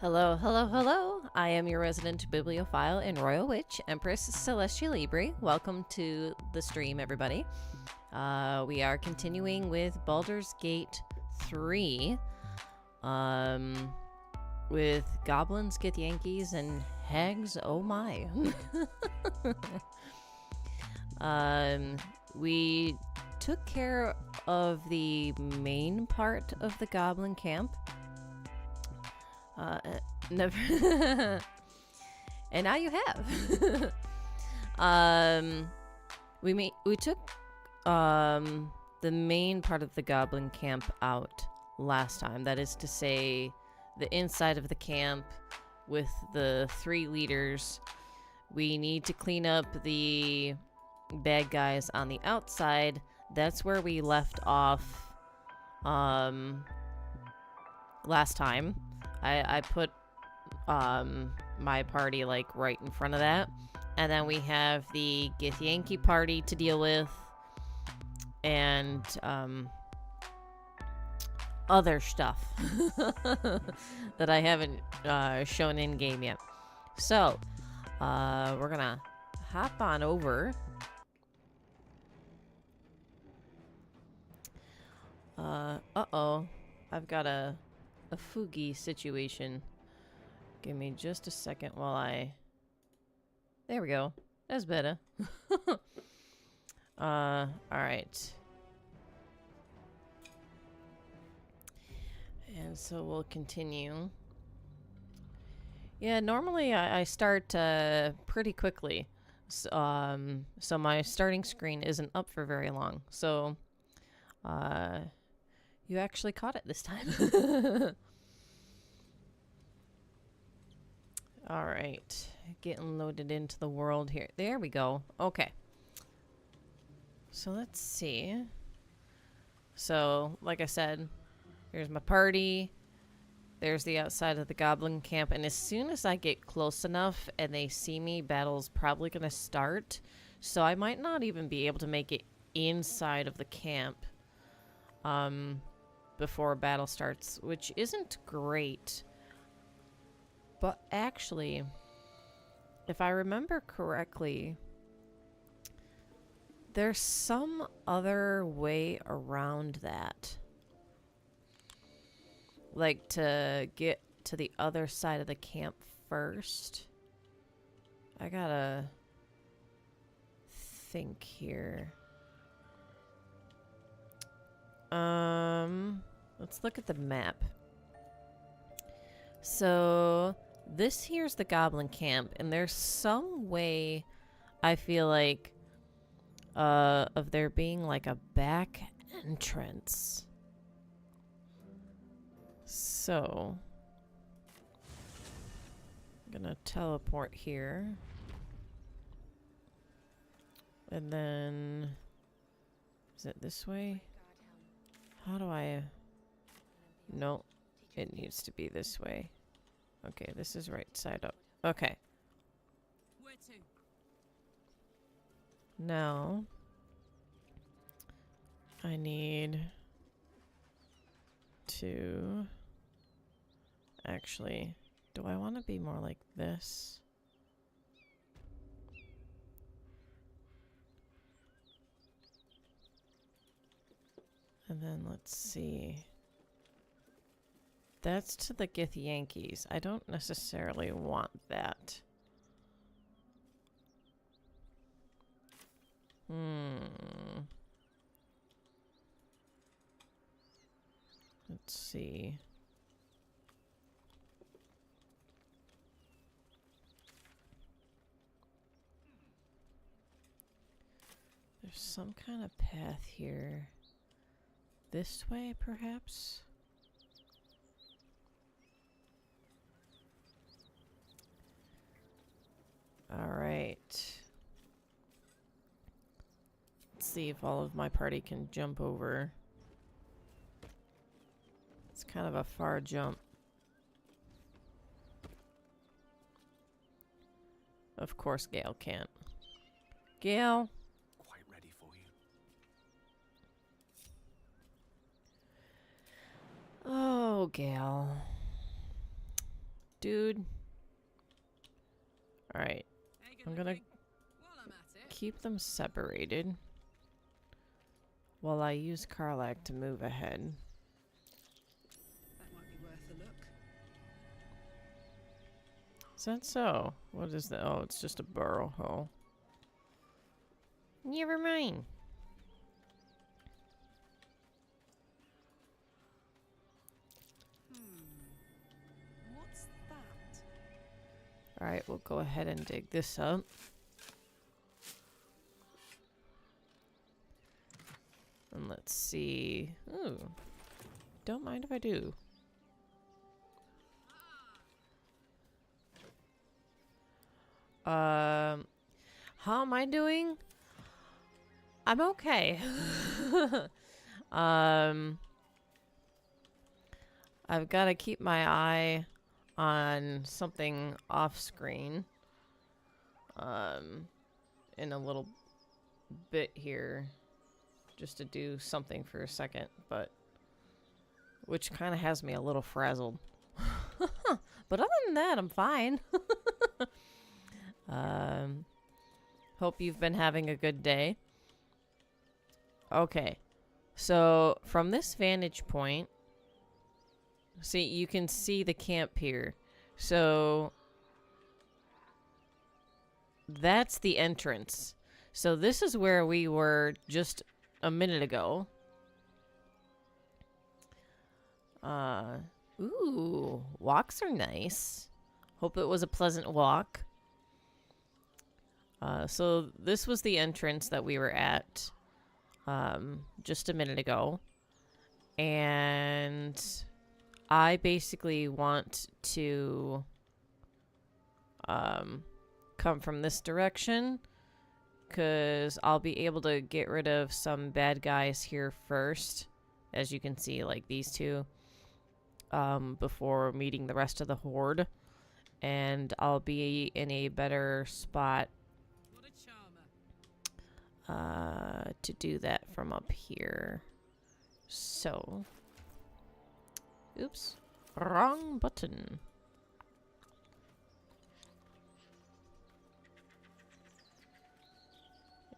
Hello, hello, hello. I am your resident bibliophile and royal witch, Empress Celestia Libri. Welcome to the stream, everybody. We are continuing with Baldur's Gate 3 with Goblins, Githyankis, and Hags. Oh my. We took care of the main part of the goblin camp. Never. And now you have. We took the main part of the goblin camp out last time. That is to say, the inside of the camp with the 3 leaders. We need to clean up the bad guys on the outside. That's where we left off last time. I put my party like right in front of that, and then we have the Githyanki party to deal with, and other stuff that I haven't shown in game yet. So we're gonna hop on over. Uh-oh, I've got a Fugi situation. Give me just a second while I... There we go. That's better. Alright. And so we'll continue. Yeah, normally I start pretty quickly. So my starting screen isn't up for very long. So, you actually caught it this time. Alright, getting loaded into the world here. There we go. Okay. So let's see. So, like I said, here's my party. There's the outside of the goblin camp. And as soon as I get close enough and they see me, battle's probably going to start. So I might not even be able to make it inside of the camp before battle starts, which isn't great. But actually, if I remember correctly, there's some other way around that. Like to get to the other side of the camp first. I gotta think here. Let's look at the map. So this here's the goblin camp, and there's some way, I feel like, of there being like a back entrance. So I'm gonna teleport here. And then is it this way? How do I... No, it needs to be this way. Okay, this is right side up. Okay. Now, I need to... Actually, do I want to be more like this? And then let's see. That's to the Githyankis. I don't necessarily want that. Let's see. There's some kind of path here. This way, perhaps? Alright. Let's see if all of my party can jump over. It's kind of a far jump. Of course Gale can't. Gale? Quite ready for you. Oh, Gale. dude. Alright. I'm gonna keep them separated while I use Karlach to move ahead. That might be worth a look. Is that so? What is that? Oh, it's just a burrow hole. Never mind. What's that? Alright, we'll go ahead and dig this up. And let's see. Ooh. Don't mind if I do. How am I doing? I'm okay. I've got to keep my eye on something off screen. In a little bit here. Just to do something for a second, but which kind of has me a little frazzled. But other than that, I'm fine. Hope you've been having a good day. Okay, so from this vantage point, see, you can see the camp here. So that's the entrance. So this is where we were just a minute ago. Ooh, walks are nice. Hope it was a pleasant walk. So this was the entrance that we were at just a minute ago. And I basically want to come from this direction, because I'll be able to get rid of some bad guys here first, as you can see, like these two, before meeting the rest of the horde. And I'll be in a better spot to do that from up here. So, oops, wrong button.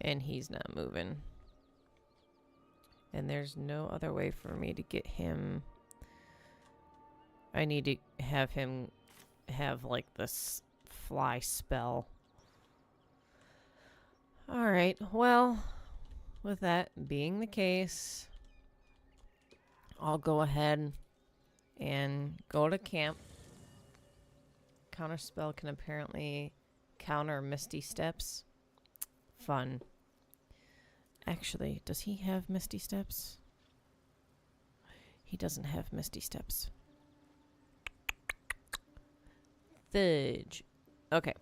And he's not moving. And there's no other way for me to get him. I need to have him have like this fly spell. Alright, well, with that being the case, I'll go ahead and go to camp. Counterspell can apparently counter Misty Steps. Fun. Actually, does he have Misty Steps? He doesn't have Misty Steps. Fudge. Okay.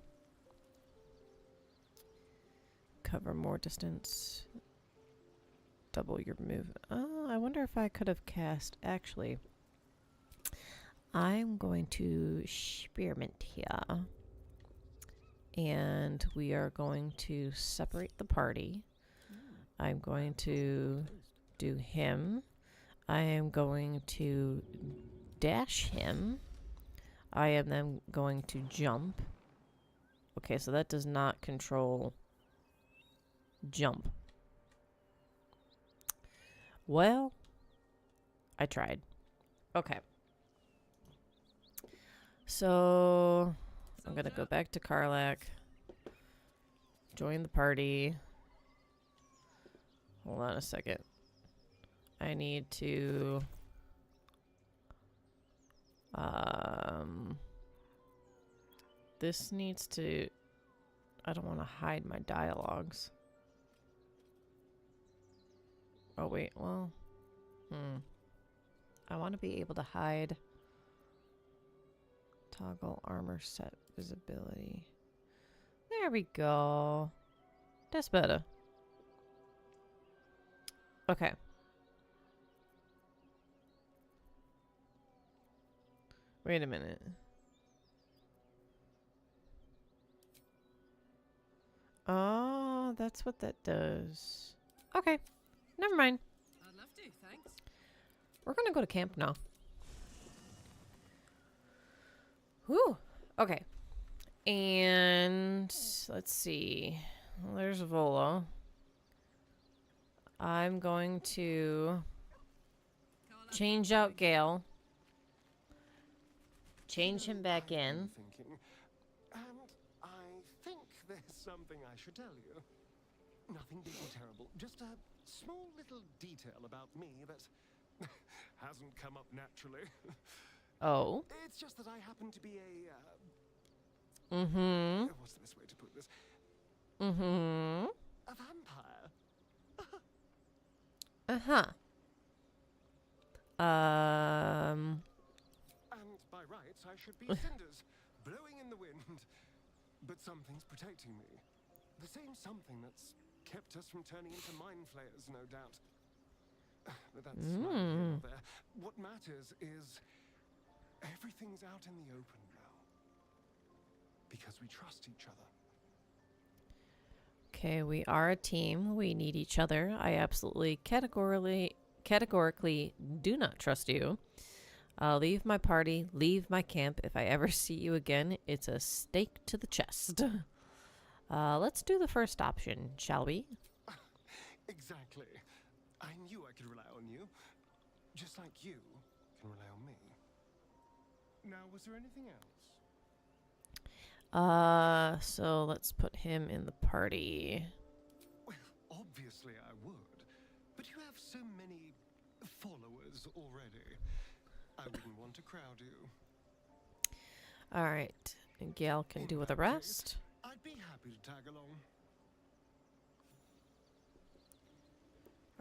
Cover more distance. Double your move. Oh, I wonder if I could have cast. Actually, I'm going to experiment here. And we are going to separate the party. I'm going to do him. I am going to dash him. I am then going to jump. Okay, so that does not control jump. Well, I tried. Okay. So I'm going to go back to Karlach. Join the party. Hold on a second. I need to... this needs to... I don't want to hide my dialogues. Oh, wait. Well... I want to be able to hide... Toggle armor set visibility. There we go. That's better. Okay. Wait a minute. Oh, that's what that does. Okay. Never mind. I'd love to, thanks. We're gonna go to camp now. Whew. Okay. And let's see. Well, there's Volo. I'm going to change out Gale. Change him back in. Thinking, and I think there's something I should tell you. Nothing big or terrible, just a small little detail about me that hasn't come up naturally. Oh. It's just that I happen to be a what's the best way to put this? A vampire. Um. And by rights, I should be cinders, blowing in the wind. But something's protecting me. The same something that's kept us from turning into mind flayers, no doubt. But that's neither here nor there. What matters is everything's out in the open now. Because we trust each other. Okay, we are a team. We need each other. I absolutely categorically do not trust you. Leave my party, leave my camp. If I ever see you again, it's a stake to the chest. Let's do the first option, shall we? Exactly. I knew I could rely on you. Just like you can rely on me. Now, was there anything else? So let's put him in the party. Well, obviously I would. But you have so many followers already. I wouldn't want to crowd you. Alright. And Gale can do with the rest. I'd be happy to tag along.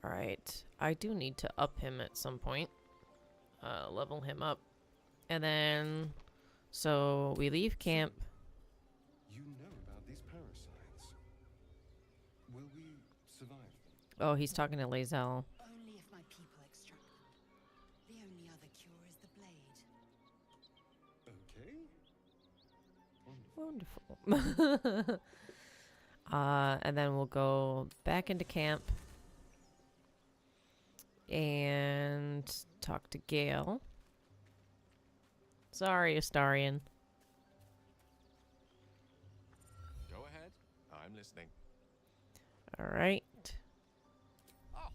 Alright. I do need to up him at some point. Level him up. And then... So, we leave camp. You know about these parasites. Will we survive them? Oh, he's talking to Lae'zel. Only if my people extract them. The only other cure is the blade. Okay. Wonderful. And then we'll go back into camp. And talk to Gale. Sorry, Astarion. Go ahead. I'm listening. All right. Oh,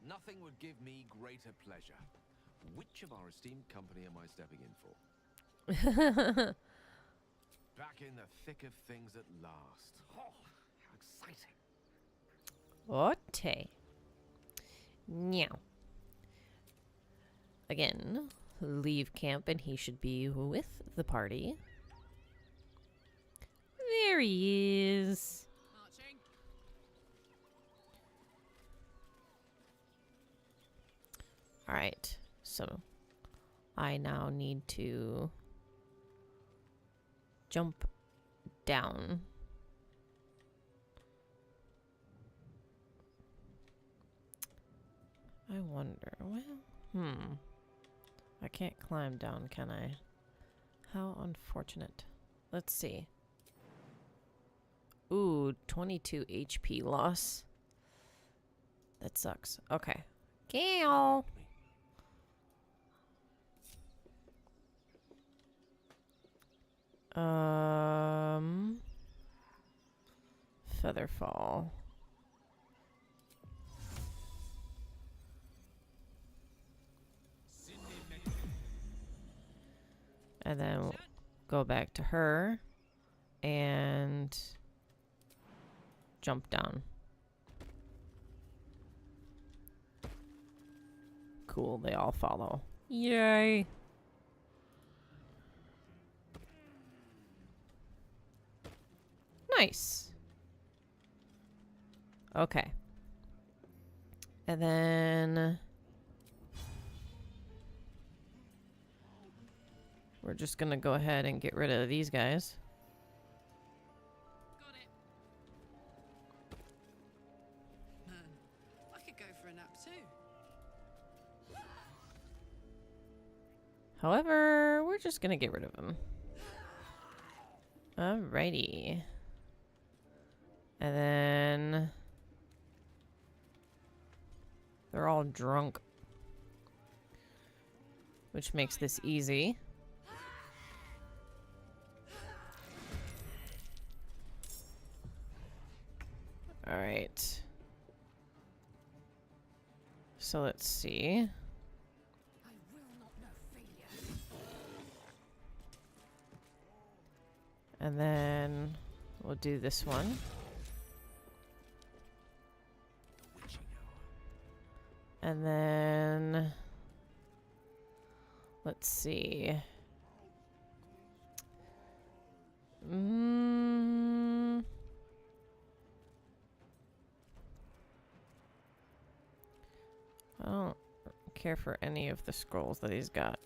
nothing would give me greater pleasure. Which of our esteemed company am I stepping in for? Back in the thick of things at last. Oh, how exciting. Ote. Meow. Again, leave camp and he should be with the party. There he is. Marching. Alright, so I now need to jump down. I wonder, well, I can't climb down, can I? How unfortunate. Let's see. Ooh, 22 HP loss. That sucks. Okay. Gale! Featherfall. And then we'll go back to her and jump down. Cool, they all follow. Yay! Nice. Okay. And then we're just gonna go ahead and get rid of these guys. Got it. Man, I could go for a nap too. However, we're just gonna get rid of them. Alrighty. And then they're all drunk, which makes this easy. Alright. So let's see. And then we'll do this one. And then let's see. I don't care for any of the scrolls that he's got.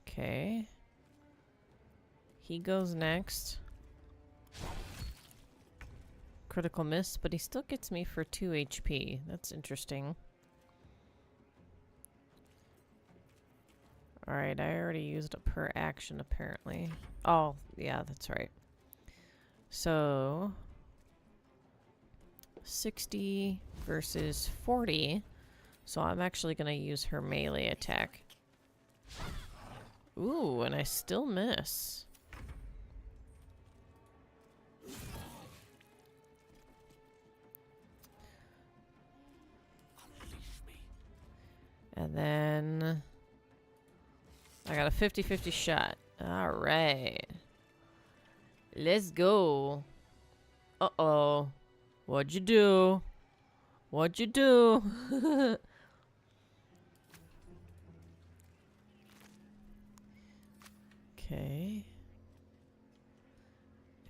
Okay. He goes next. Critical miss, but he still gets me for 2 HP. That's interesting. Alright, I already used a per action apparently. Oh, yeah, that's right. So 60 versus 40. So I'm actually going to use her melee attack. Ooh, and I still miss. And then I got a 50-50 shot. All right. Let's go. Uh-oh. What'd you do? What'd you do? Okay.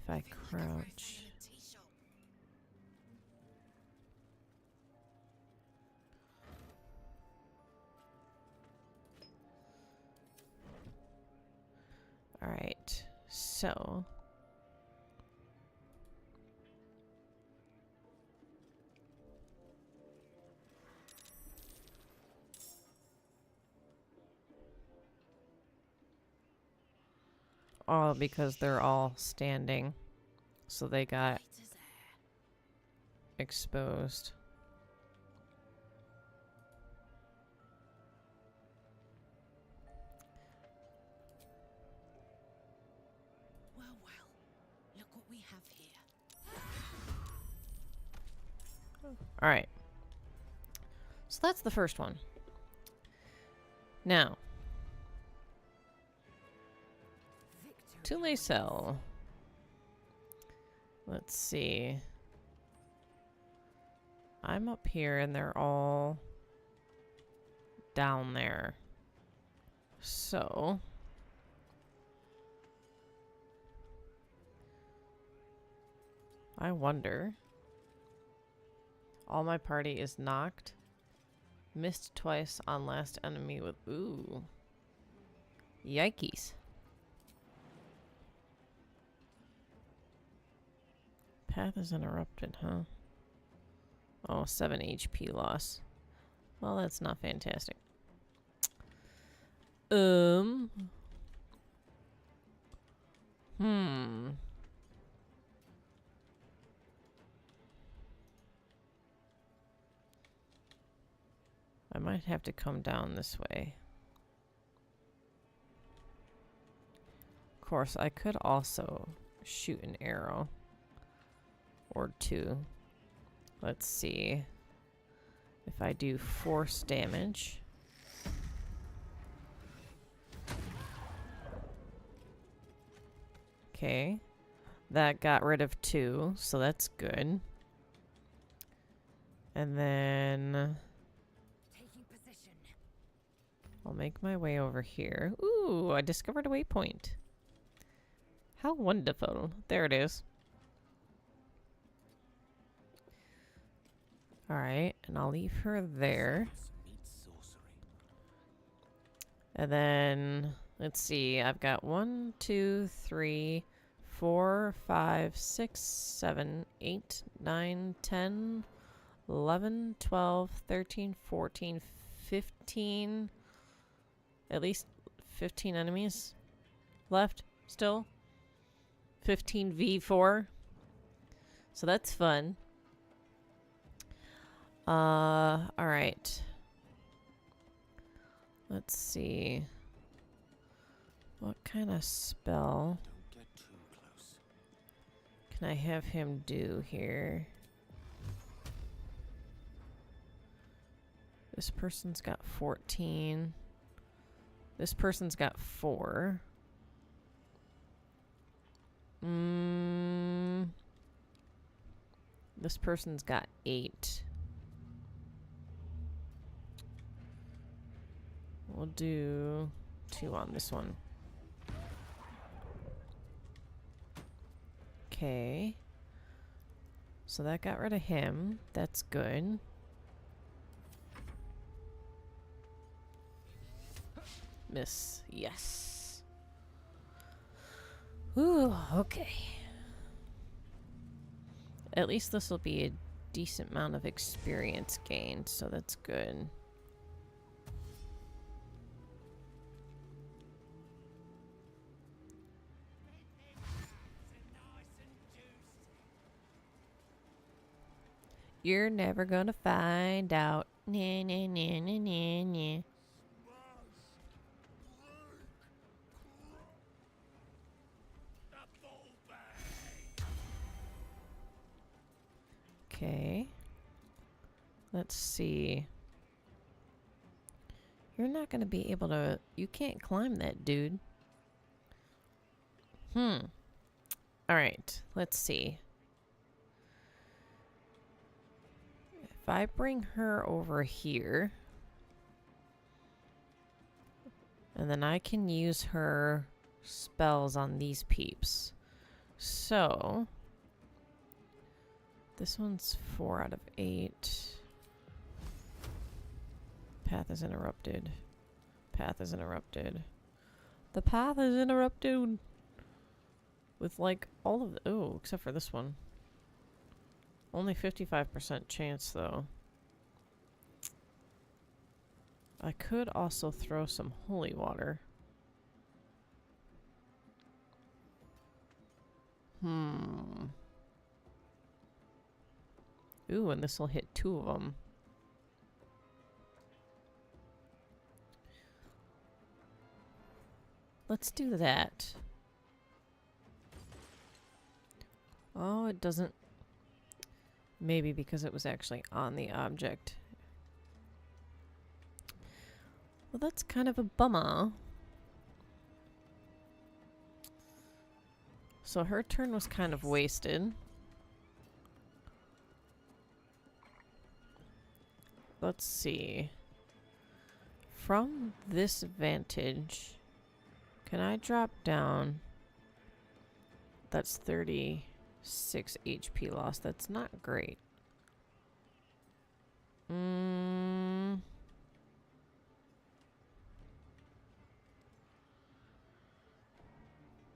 If I crouch. All right. So. Oh, because they're all standing. So they got exposed. Well, look what we have here. All right. So that's the first one. Now. To Lacell. Let's see. I'm up here and they're all down there. So. I wonder. All my party is knocked. Missed twice on last enemy with... Ooh. Yikes. Path is interrupted, huh? Oh, 7 HP loss. Well, that's not fantastic. I might have to come down this way. Of course, I could also shoot an arrow. Or 2. Let's see. If I do force damage. Okay. That got rid of 2, so that's good. And then I'll make my way over here. Ooh, I discovered a waypoint. How wonderful. There it is. Alright, and I'll leave her there. And then, let's see, I've got 1, 2, 3, 4, 5, 6, 7, 8, 9, 10, 11, 12, 13, 14, 15, at least 15 enemies left still. 15 V4. So that's fun. Alright. Let's see. What kind of spell? can I have him do here? This person's got 14. This person's got 4. This person's got 8. We'll do 2 on this one. Okay. So that got rid of him. That's good. Miss. Yes. Ooh, okay. At least this will be a decent amount of experience gained, so that's good. You're never gonna find out. Nah, nah, nah, nah, nah, nah. Okay. Let's see. You're not gonna be able to... You can't climb that, dude. Alright, let's see. If I bring her over here, and then I can use her spells on these peeps. So, this one's 4 out of 8. Path is interrupted. Path is interrupted. The path is interrupted! With like all of the... Oh, except for this one. Only 55% chance, though. I could also throw some holy water. Ooh, and this will hit 2 of them. Let's do that. Oh, it doesn't... Maybe because it was actually on the object. Well, that's kind of a bummer. So her turn was kind of wasted. Let's see. From this vantage, can I drop down? That's 36 HP loss. That's not great.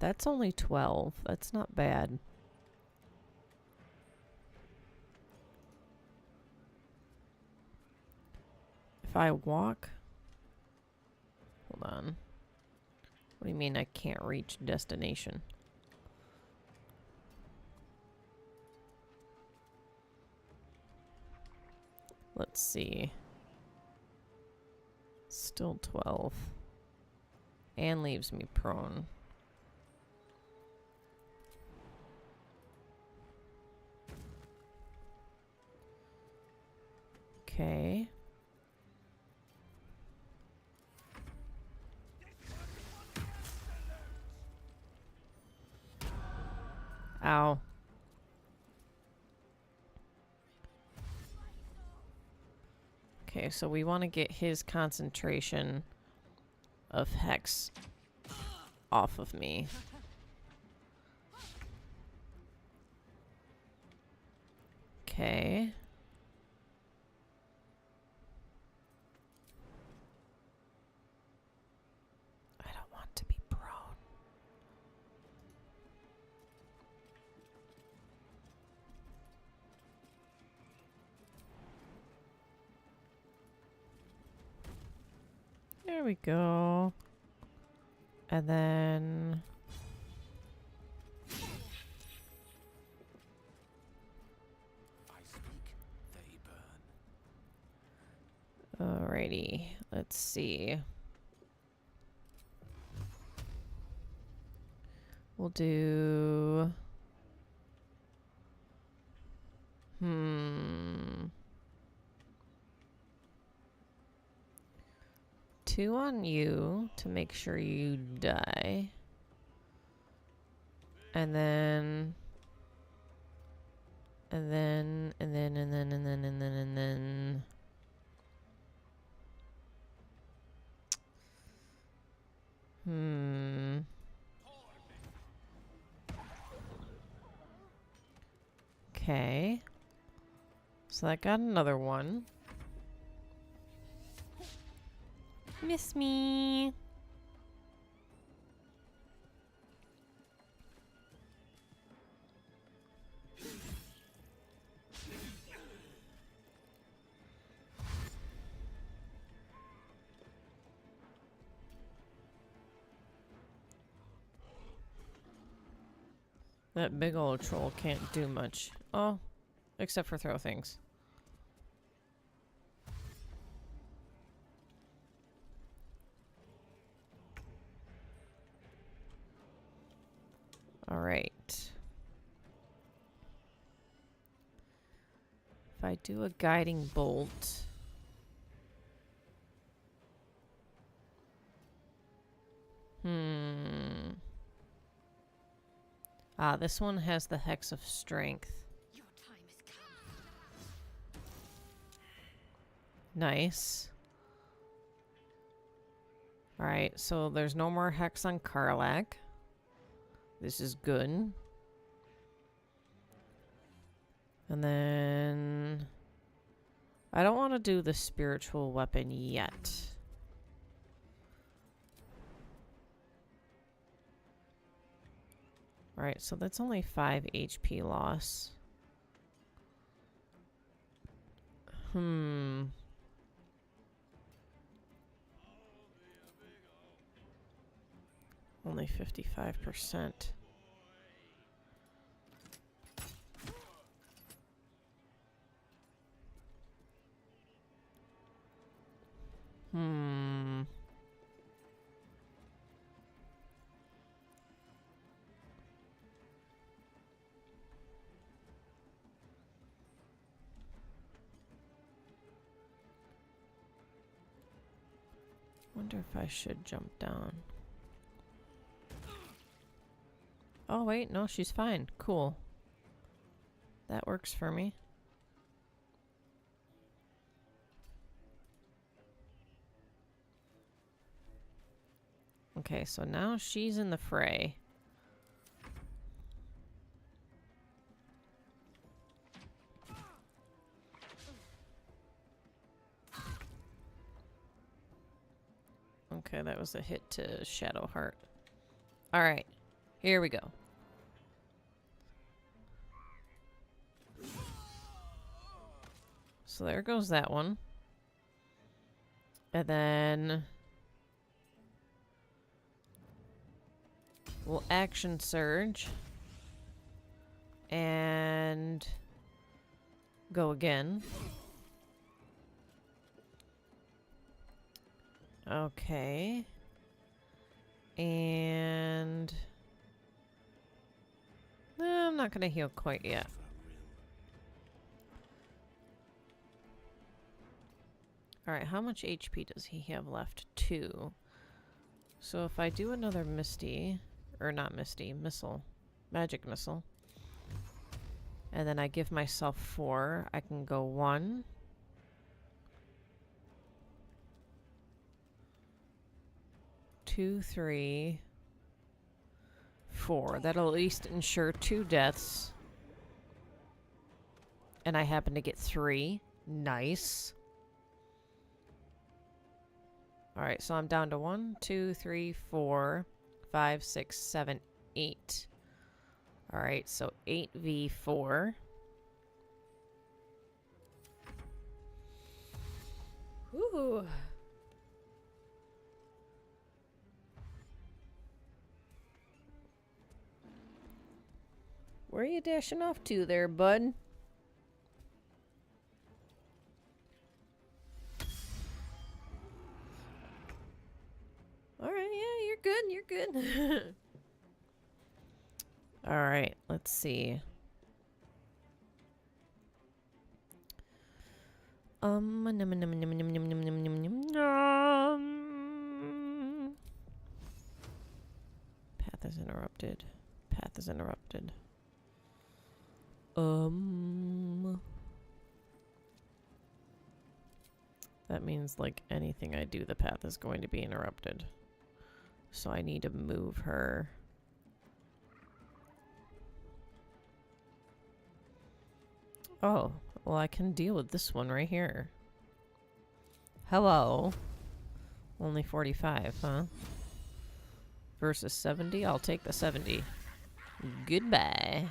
That's only 12. That's not bad. If I walk... Hold on. What do you mean I can't reach destination? Let's see. Still 12. And leaves me prone. Okay. Ow. Okay, so we want to get his concentration of Hex off of me. Okay. I don't want to be prone. There we go. And then... I speak, they burn. Alrighty, let's see. We'll do 2 on you to make sure you die. And then... And then... Okay. So that got another one. Miss me. That big old troll can't do much. Oh, except for throw things. All right. If I do a guiding bolt... Ah, this one has the Hex of Strength. Your time has come. Nice. Alright, so there's no more Hex on Karlak. This is good. And then... I don't want to do the spiritual weapon yet. Alright, so that's only 5 HP loss. Only 55%. Wonder if I should jump down. Oh wait, no, she's fine. Cool. That works for me. Okay, so now she's in the fray. Okay, that was a hit to Shadowheart. Alright, here we go. So there goes that one. And then... we'll action surge. And... go again. Okay. And... no, I'm not gonna heal quite yet. Alright, how much HP does he have left? 2. So if I do another Misty... or not Misty, Missile. Magic Missile. And then I give myself 4. I can go 1... 2, 3, 4. That'll at least ensure 2 deaths. And I happen to get 3. Nice. Alright, so I'm down to 1, 2, 3, 4, 5, 6, 7, 8. Alright, so 8v4. Ooh. Where are you dashing off to there, bud? Alright, yeah, you're good, you're good. Alright, let's see. is interrupted. Path is interrupted. That means like anything I do, the path is going to be interrupted. So I need to move her. Oh, well I can deal with this one right here. Hello. Only 45, huh? Versus 70? I'll take the 70. Goodbye.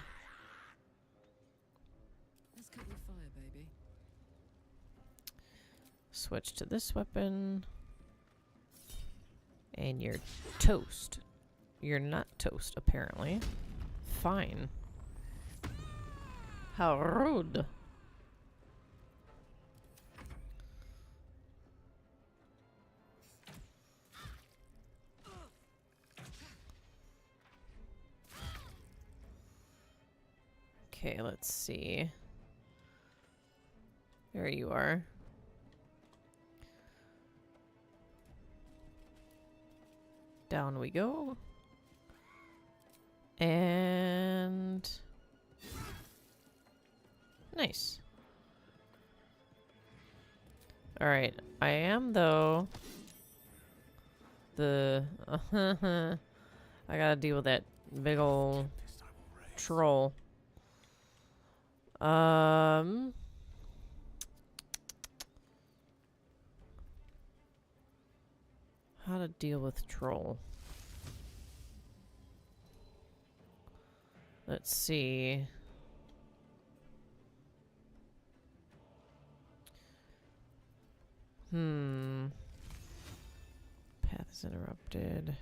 Let's cut your fire, baby. Switch to this weapon. And you're toast. You're not toast, apparently. Fine. How rude. Okay, let's see. There you are. Down we go. And... nice. Alright, I am, though... the... I gotta deal with that big ol' troll. How to deal with troll. Let's see. Path is interrupted.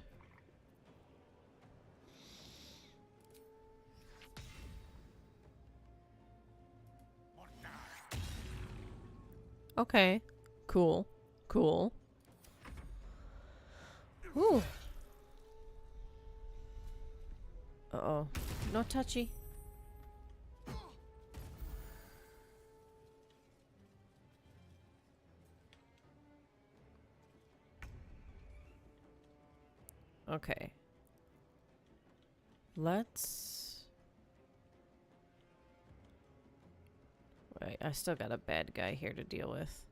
Okay. Cool. Cool. Ooh. Uh-oh. No touchy. Okay. Let's... wait, I still got a bad guy here to deal with.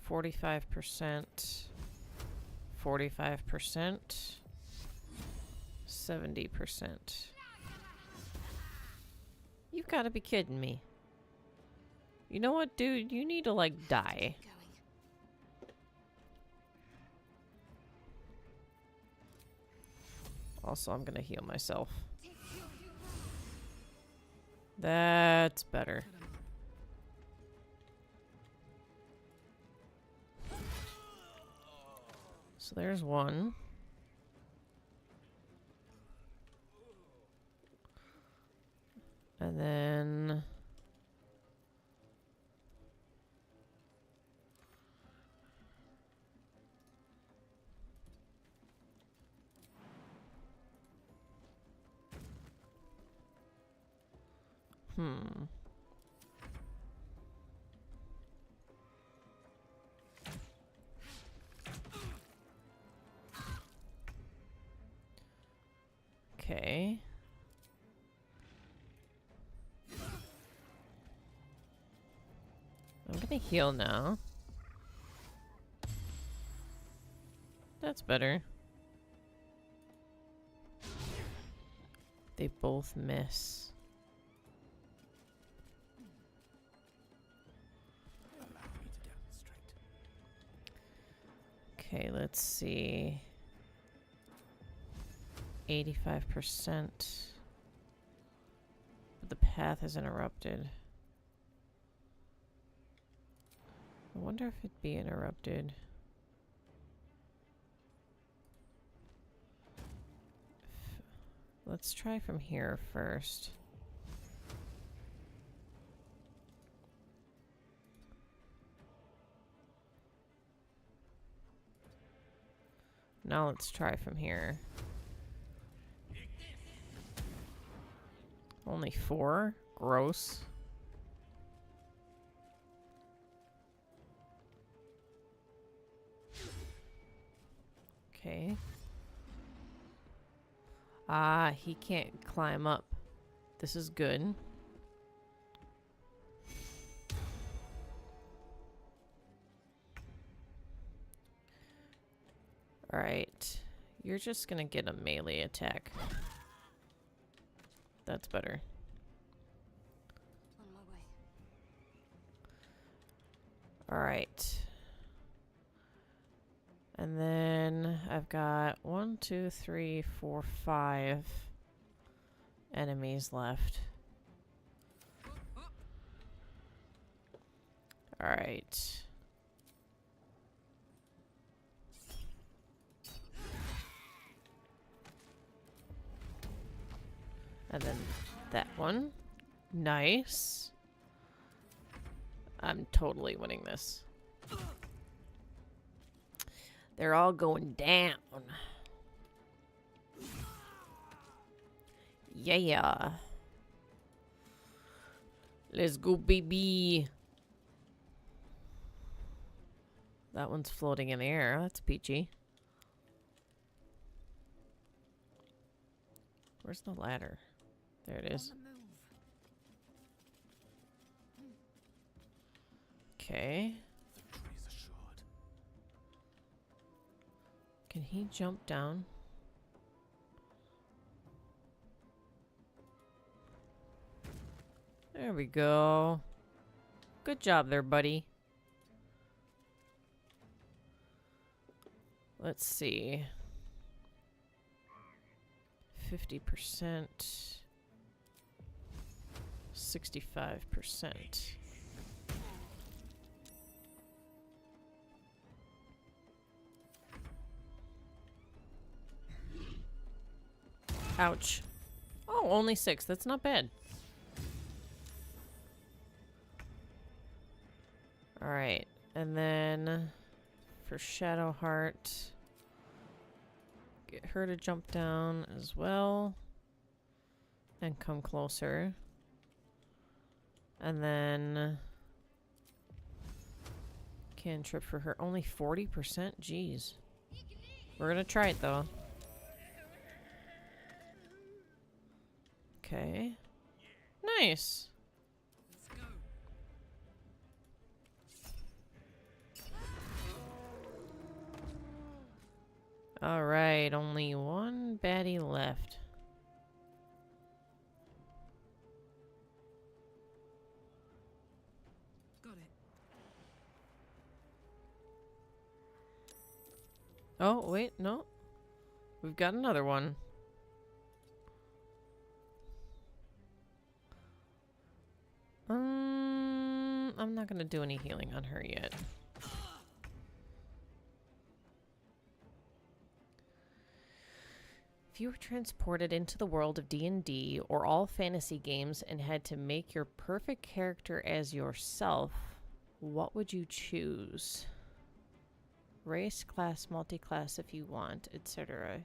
45%. 45%. 70%. You've got to be kidding me. You know what, dude? You need to, like, die. Also, I'm gonna heal myself. That's better. So there's one. And then... Okay. I'm gonna heal now. That's better. They both miss. Okay, let's see. 85%. But the path is interrupted. I wonder if it'd be interrupted. Let's try from here first. Now let's try from here. Only 4? Gross. Okay. Ah, he can't climb up. This is good. Alright. You're just gonna get a melee attack. That's better. On my way. Alright. And then I've got 1, 2, 3, 4, 5 enemies left. Alright. And then that one. Nice. I'm totally winning this. They're all going down. Yeah. Let's go, baby. That one's floating in the air. That's peachy. Where's the ladder? There it is. Okay. Victory's assured. Can he jump down? There we go. Good job there, buddy. Let's see. 50%. 65%. Ouch. Oh, only 6. That's not bad. Alright. And then for Shadowheart, get her to jump down as well. And come closer. And then cantrip for her. Only 40%? Jeez. We're gonna try it though. Okay. Nice. Let's go. Alright, only one baddie left. Got it. Oh, wait, no. We've got another one. I'm not gonna do any healing on her yet. If you were transported into the world of D&D or all fantasy games and had to make your perfect character as yourself, what would you choose? Race, class, multi-class if you want, etc.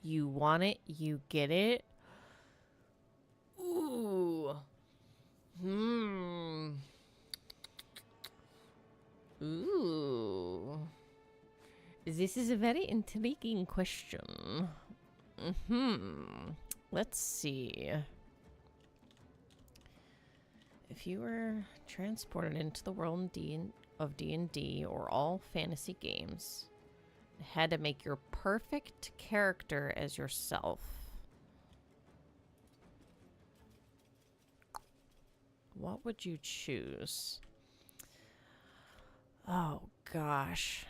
You want it, you get it. Ooh. Ooh. This is a very intriguing question. Let's see. If you were transported into the world of D&D or all fantasy games, had to make your perfect character as yourself, what would you choose? Oh, gosh.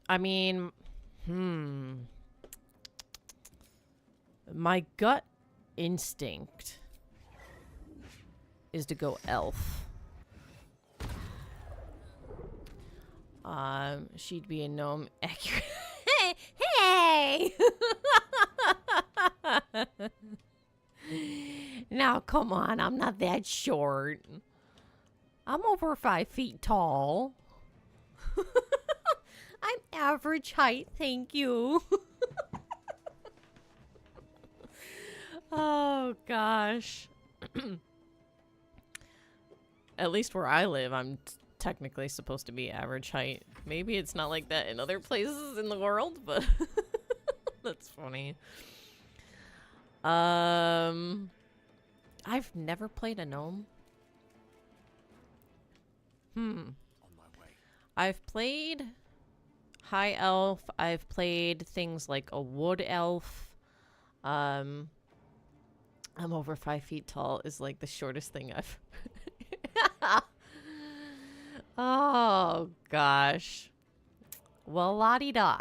I mean, my gut instinct is to go elf. She'd be a gnome. Accurate. Hey! Now, come on. I'm not that short. I'm over 5 feet tall. I'm average height, thank you. Oh, gosh. At least where I live, I'm technically supposed to be average height. Maybe it's not like that in other places in the world, but that's funny. I've never played a gnome. On my way. I've played high elf. I've played things like a wood elf. I'm over 5 feet tall is like the shortest thing I've. Oh gosh. Well, la-di-da.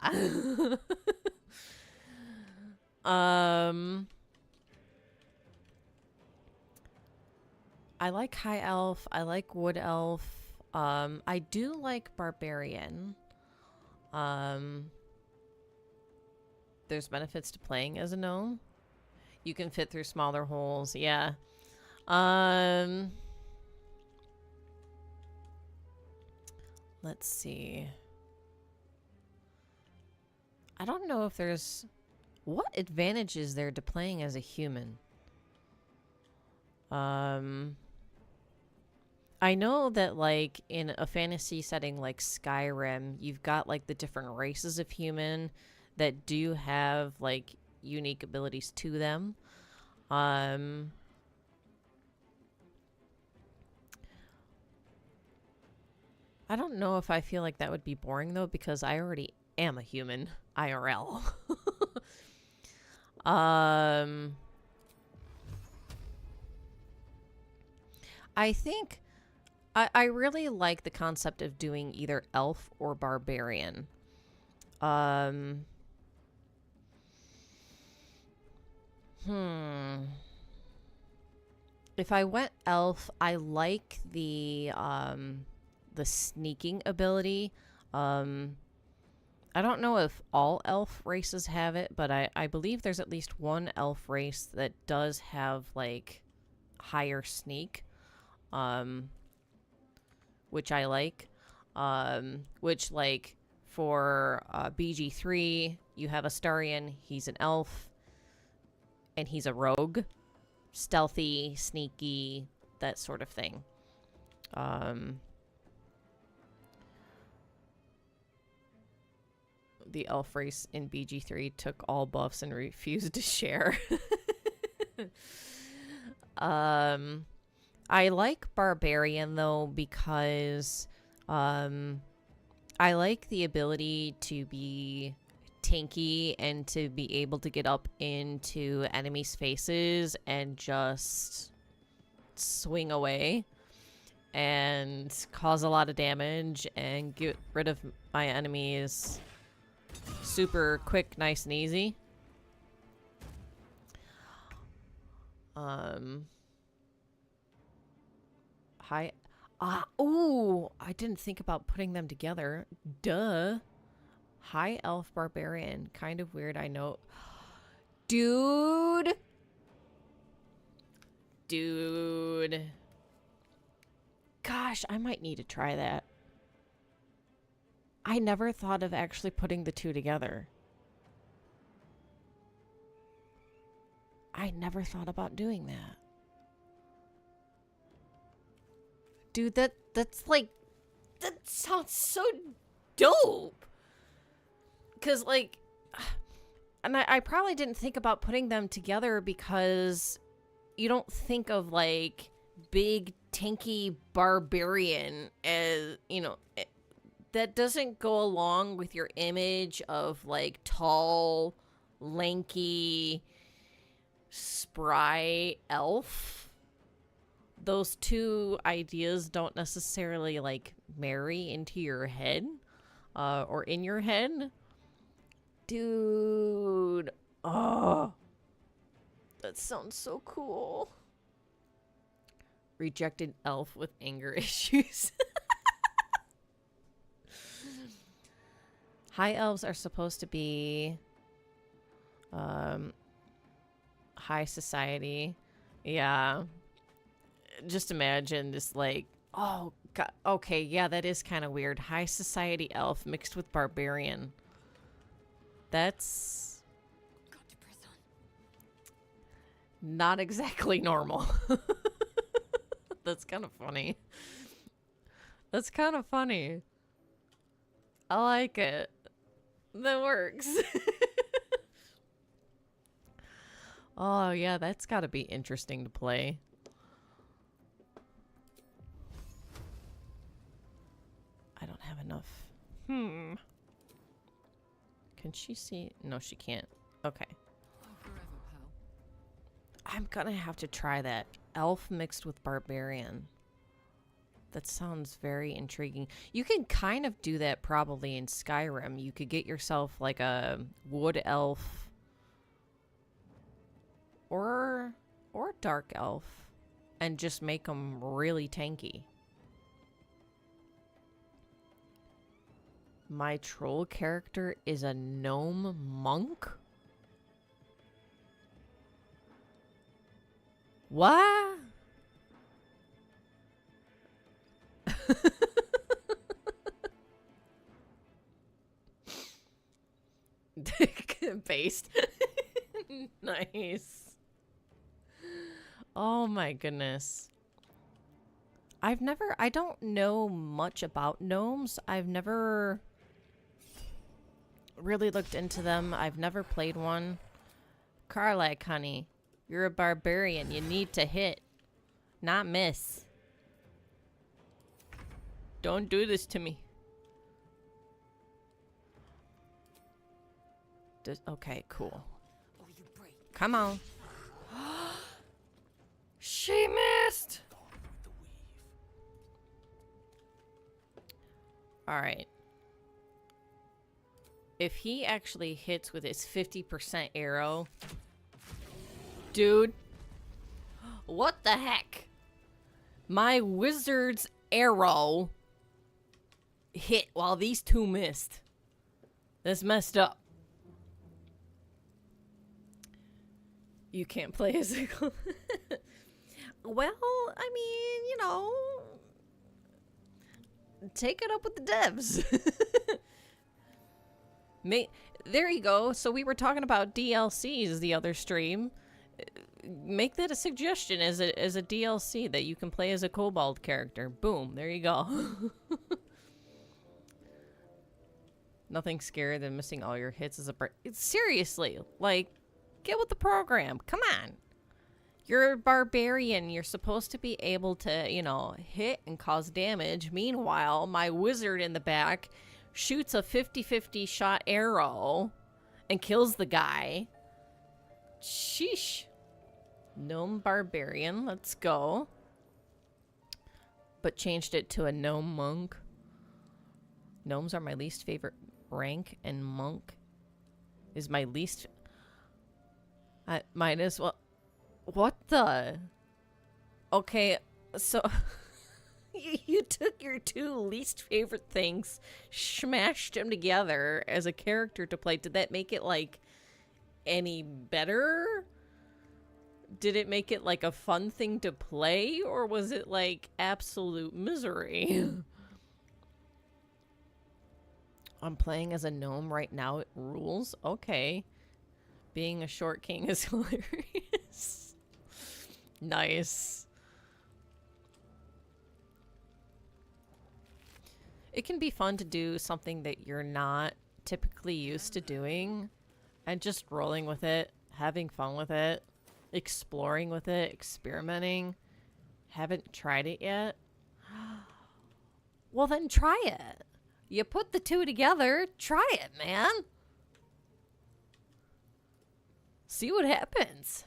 I like high elf. I like wood elf. I do like barbarian. There's benefits to playing as a gnome. You can fit through smaller holes. Yeah. Let's see. I don't know if there's... What advantage is there to playing as a human? I know that, like, in a fantasy setting like Skyrim, you've got, like, the different races of human that do have, like, unique abilities to them. I don't know if I feel like that would be boring, though, because I already am a human, IRL. I think I really like the concept of doing either elf or barbarian. If I went elf, I like the sneaking ability. I don't know if all elf races have it, but I believe there's at least one elf race that does have, like, higher sneak. Which I like. Which, like, for BG3, you have Astarion. He's an elf. And he's a rogue. Stealthy, sneaky, that sort of thing. The elf race in BG3 took all buffs and refused to share. I like barbarian, though, because I like the ability to be tanky and to be able to get up into enemies' faces and just swing away and cause a lot of damage and get rid of my enemies super quick, nice, and easy. Ooh, I didn't think about putting them together. Duh. High elf barbarian. Kind of weird, I know. Dude. Gosh, I might need to try that. I never thought of actually putting the two together. I never thought about doing that. Dude, that's like... That sounds so dope! Because, like... And I probably didn't think about putting them together because you don't think of, like, big, tanky barbarian as, you know... That doesn't go along with your image of, like, tall, lanky, spry elf. Those two ideas don't necessarily, like, marry into your head, or in your head. Dude. Oh. That sounds so cool. Rejected elf with anger issues. High elves are supposed to be high society. Yeah. Just imagine this, like, oh god, okay, yeah, that is kind of weird. High society elf mixed with barbarian. That's not exactly normal. That's kind of funny. That's kind of funny. I like it. That works. Oh, yeah, that's got to be interesting to play. I don't have enough. Can she see? No, she can't. Okay. Oh, forever, pal. I'm gonna have to try that. Elf mixed with barbarian. That sounds very intriguing. You can kind of do that probably in Skyrim. You could get yourself like a wood elf or dark elf and just make them really tanky. My troll character is a gnome monk? What? Based. Nice. Oh my goodness. I don't know much about gnomes. I've never really looked into them. I've never played one. Karlak, honey, you're a barbarian. You need to hit, not miss. Don't do this to me. Okay, cool. Or you break. Come on. She missed! Alright. If he actually hits with his 50% arrow... Dude. What the heck? My wizard's arrow hit while these two missed. That's messed up. You can't play as a... Well, I mean, you know... Take it up with the devs. There you go. So we were talking about DLCs the other stream. Make that a suggestion as a DLC that you can play as a kobold character. Boom. There you go. Nothing scarier than missing all your hits as a... Seriously. Like, get with the program. Come on. You're a barbarian. You're supposed to be able to, you know, hit and cause damage. Meanwhile, my wizard in the back shoots a 50-50 shot arrow and kills the guy. Sheesh. Gnome barbarian. Let's go. But changed it to a gnome monk. Gnomes are my least favorite rank, and monk is my least... I might as well... What the? Okay, so... you took your two least favorite things, smashed them together as a character to play. Did that make it, like, any better? Did it make it, like, a fun thing to play? Or was it, like, absolute misery? I'm playing as a gnome right now. It rules. Okay. Being a short king is hilarious. Nice. It can be fun to do something that you're not typically used to doing and just rolling with it, having fun with it, exploring with it, experimenting. Haven't tried it yet? Well, then try it. You put the two together, try it, man. See what happens.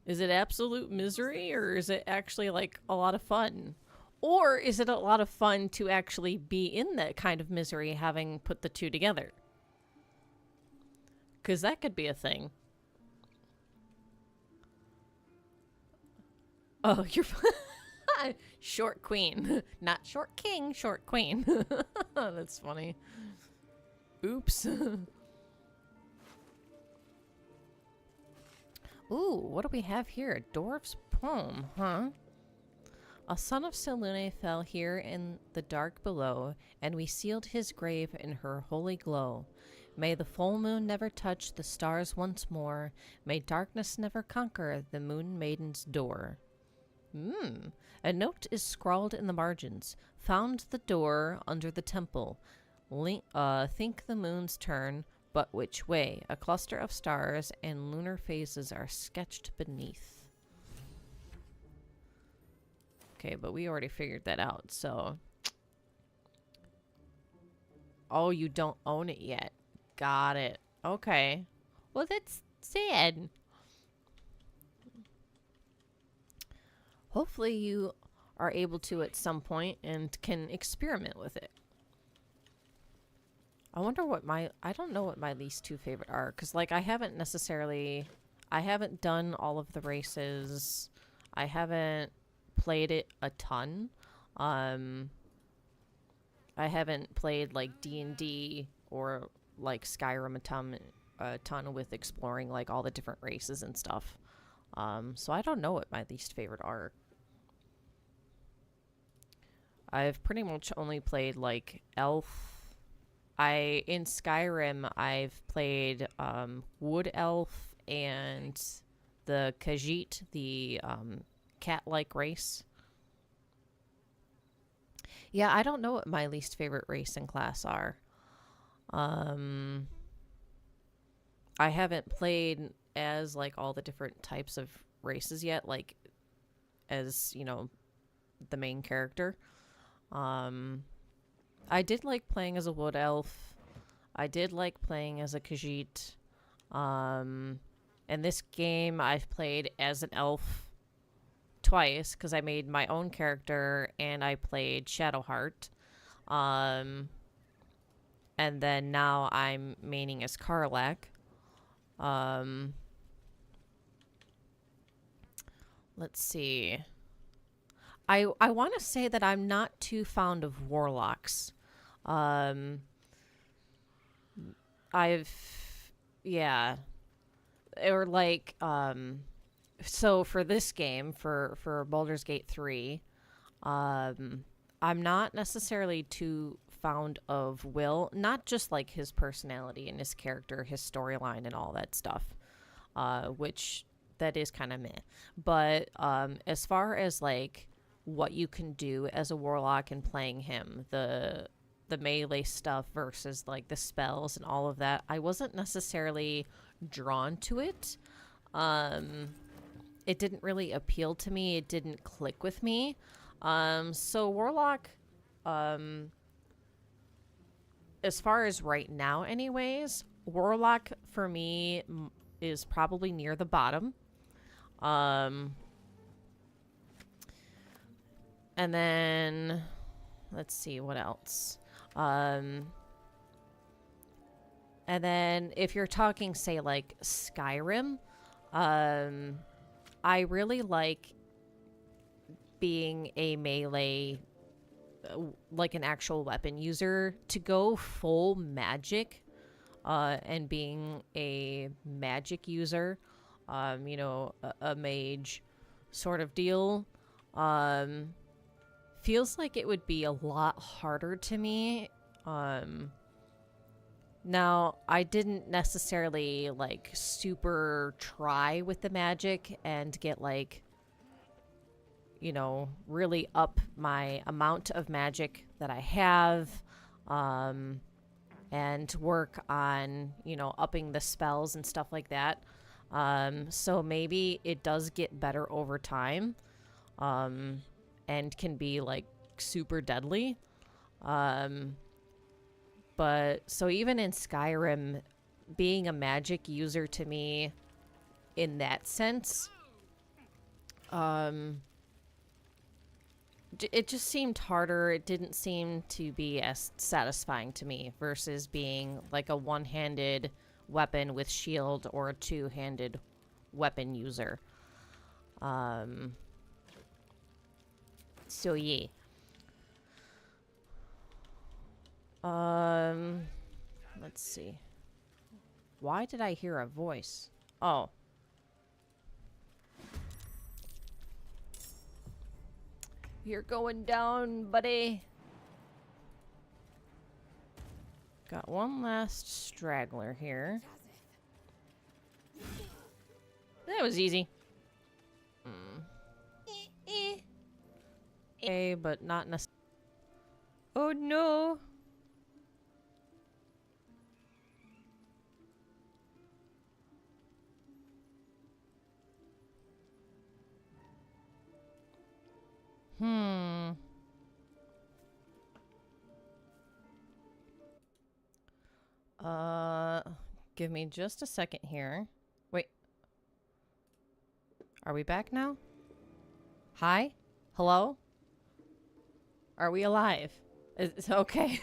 Is it absolute misery, or is it actually, like, a lot of fun? Or is it a lot of fun to actually be in that kind of misery, having put the two together? Because that could be a thing. Oh, you're short queen. Not short king, short queen. That's funny. Oops. Ooh, what do we have here? A dwarf's poem, huh? A son of Selune fell here in the dark below, and we sealed his grave in her holy glow. May the full moon never touch the stars once more. May darkness never conquer the moon maiden's door. A note is scrawled in the margins. Found the door under the temple. Think the moon's turn, but which way? A cluster of stars and lunar phases are sketched beneath. Okay, but we already figured that out, so... Oh, you don't own it yet. Got it. Okay. Well, that's sad. Hopefully you are able to at some point and can experiment with it. I wonder what I don't know what my least two favorite are, because like I haven't done all of the races. I haven't played it a ton. I haven't played like D&D or like Skyrim a ton with exploring like all the different races and stuff. So I don't know what my least favorite are. I've pretty much only played like elf. In Skyrim I've played wood elf and the Khajiit, the cat-like race. Yeah, I don't know what my least favorite race and class are. I haven't played as like all the different types of races yet, like as, you know, the main character. I did like playing as a wood elf. I did like playing as a Khajiit. In this game I've played as an elf twice because I made my own character and I played Shadowheart. And then now I'm maining as Karlach. Let's see. I want to say that I'm not too fond of warlocks. Yeah. Or like, so for this game, for Baldur's Gate 3, I'm not necessarily too fond of Will. Not just like his personality and his character, his storyline and all that stuff, which that is kind of meh. But as far as like what you can do as a warlock and playing him, the melee stuff versus like the spells and all of that, I wasn't necessarily drawn to it. It didn't really appeal to me. It didn't click with me. So warlock, as far as right now anyways, warlock for me is probably near the bottom. And then let's see what else. And then if you're talking, say, like Skyrim, I really like being a melee, like an actual weapon user. To go full magic, and being a magic user, you know, a mage sort of deal, feels like it would be a lot harder to me. Now, I didn't necessarily, like, super try with the magic and get, like, you know, really up my amount of magic that I have, and work on, you know, upping the spells and stuff like that. So maybe it does get better over time, and can be, like, super deadly. But so even in Skyrim, being a magic user to me in that sense, it just seemed harder. It didn't seem to be as satisfying to me versus being like a one-handed weapon with shield or a two-handed weapon user. So yeah. Let's see. Why did I hear a voice? Oh. You're going down, buddy. Got one last straggler here. That was easy. Okay, but not necessarily. Oh no! Give me just a second here. Wait. Are we back now? Hi? Hello? Are we alive? It's okay.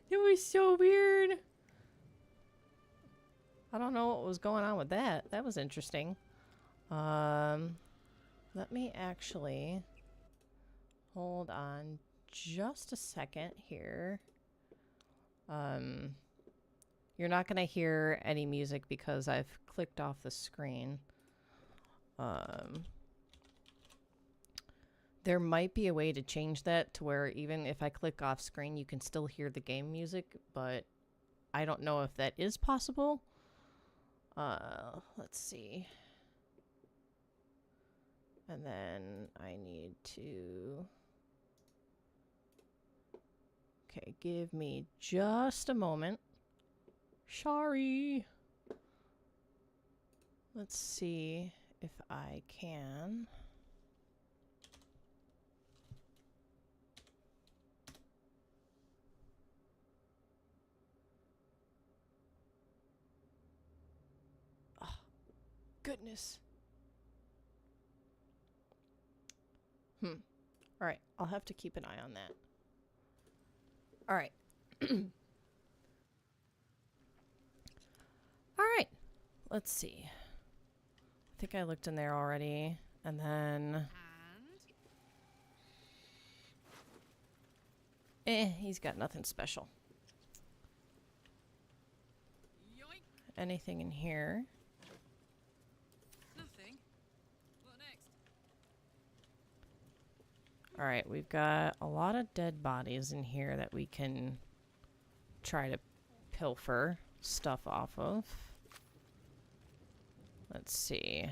It was so weird. I don't know what was going on with that. That was interesting. Let me actually hold on just a second here. You're not gonna hear any music because I've clicked off the screen. There might be a way to change that to where even if I click off screen, you can still hear the game music, but I don't know if that is possible. Let's see. And then I need to... Okay, give me just a moment. Sorry. Let's see if I can. Oh, goodness. All right, I'll have to keep an eye on that. All right. All right. Let's see. I think I looked in there already. And then... he's got nothing special. Yoink. Anything in here? Nothing. What next? All right, we've got a lot of dead bodies in here that we can try to pilfer stuff off of. Let's see.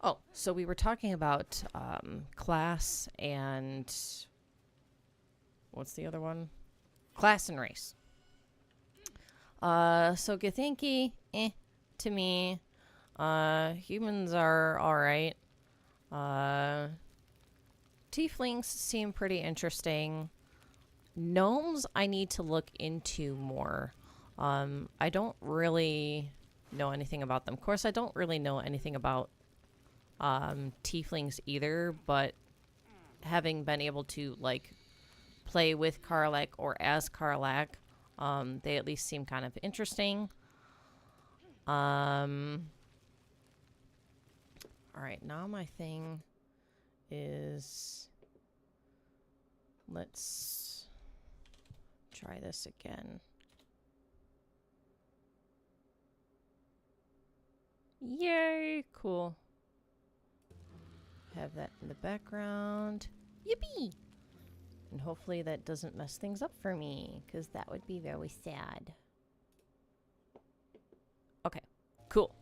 Oh, so we were talking about class and... What's the other one? Class and race. So Githyanki, to me. Humans are alright. Tieflings seem pretty interesting. Gnomes I need to look into more. I don't really know anything about them. Of course, I don't really know anything about tieflings either, but having been able to, like, play with Karlach or as Karlach, they at least seem kind of interesting. Alright, now my thing is... Let's try this again. Yay! Cool. Have that in the background. Yippee! And hopefully that doesn't mess things up for me, because that would be very sad. Okay, cool.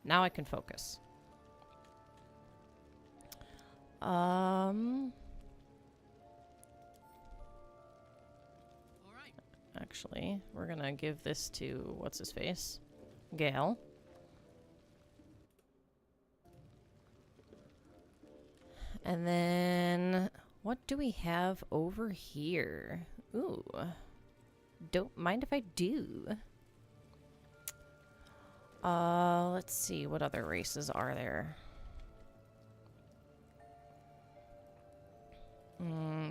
Now I can focus. All right. Actually, we're gonna give this to, what's his face? Gale. And then, what do we have over here? Ooh. Don't mind if I do. Let's see, what other races are there?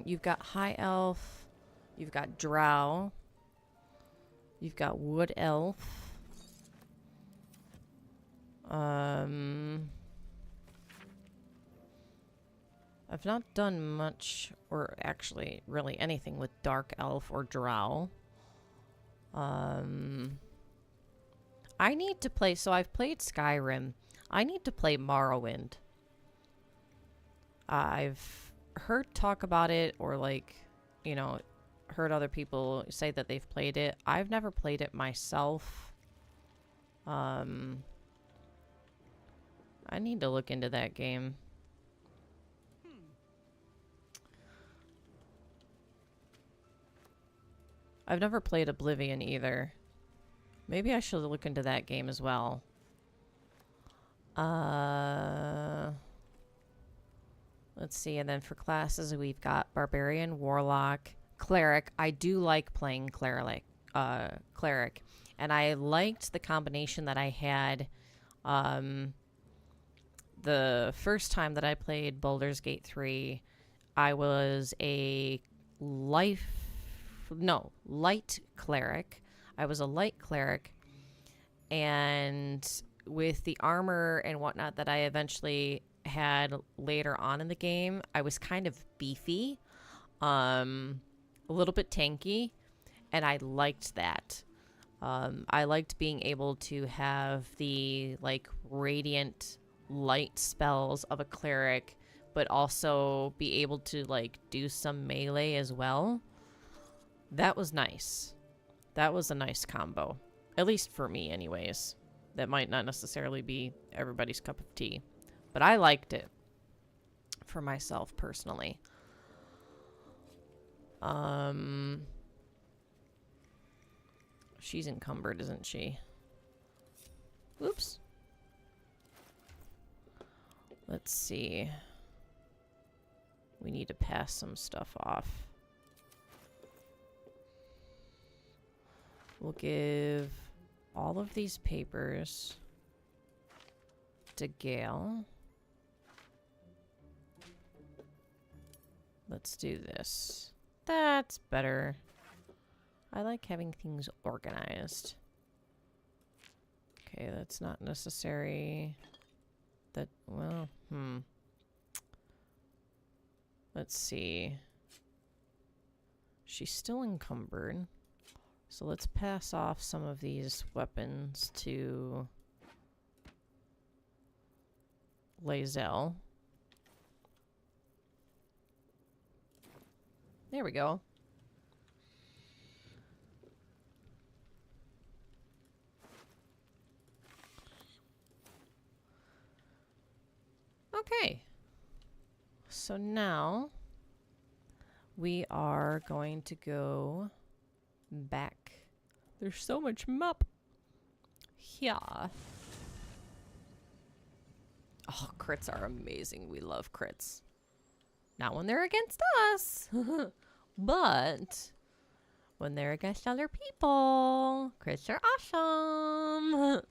You've got High Elf. You've got Drow. You've got Wood Elf. I've not done much, or actually really anything with Dark Elf or Drow. I need to play, so I've played Skyrim. I need to play Morrowind. I've heard talk about it or like, you know, heard other people say that they've played it. I've never played it myself. I need to look into that game. I've never played Oblivion either. Maybe I should look into that game as well. Let's see, and then for classes we've got Barbarian, Warlock, Cleric. I do like playing Cleric. And I liked the combination that I had the first time that I played Baldur's Gate 3. I was a light cleric. I was a light cleric, and with the armor and whatnot that I eventually had later on in the game, I was kind of beefy, a little bit tanky, and I liked that. I liked being able to have the like radiant light spells of a cleric, but also be able to like do some melee as well. That was nice. That was a nice combo, at least for me anyways. That might not necessarily be everybody's cup of tea, but I liked it for myself personally. She's encumbered, isn't she? Oops. Let's see. We need to pass some stuff off. We'll give all of these papers to Gale. Let's do this. That's better. I like having things organized. Okay, that's not necessary. That, well, Let's see. She's still encumbered. So let's pass off some of these weapons to Lae'zel. There we go. Okay. So now we are going to go back. There's so much map. Yeah. Oh, crits are amazing. We love crits. Not when they're against us. But when they're against other people, crits are awesome.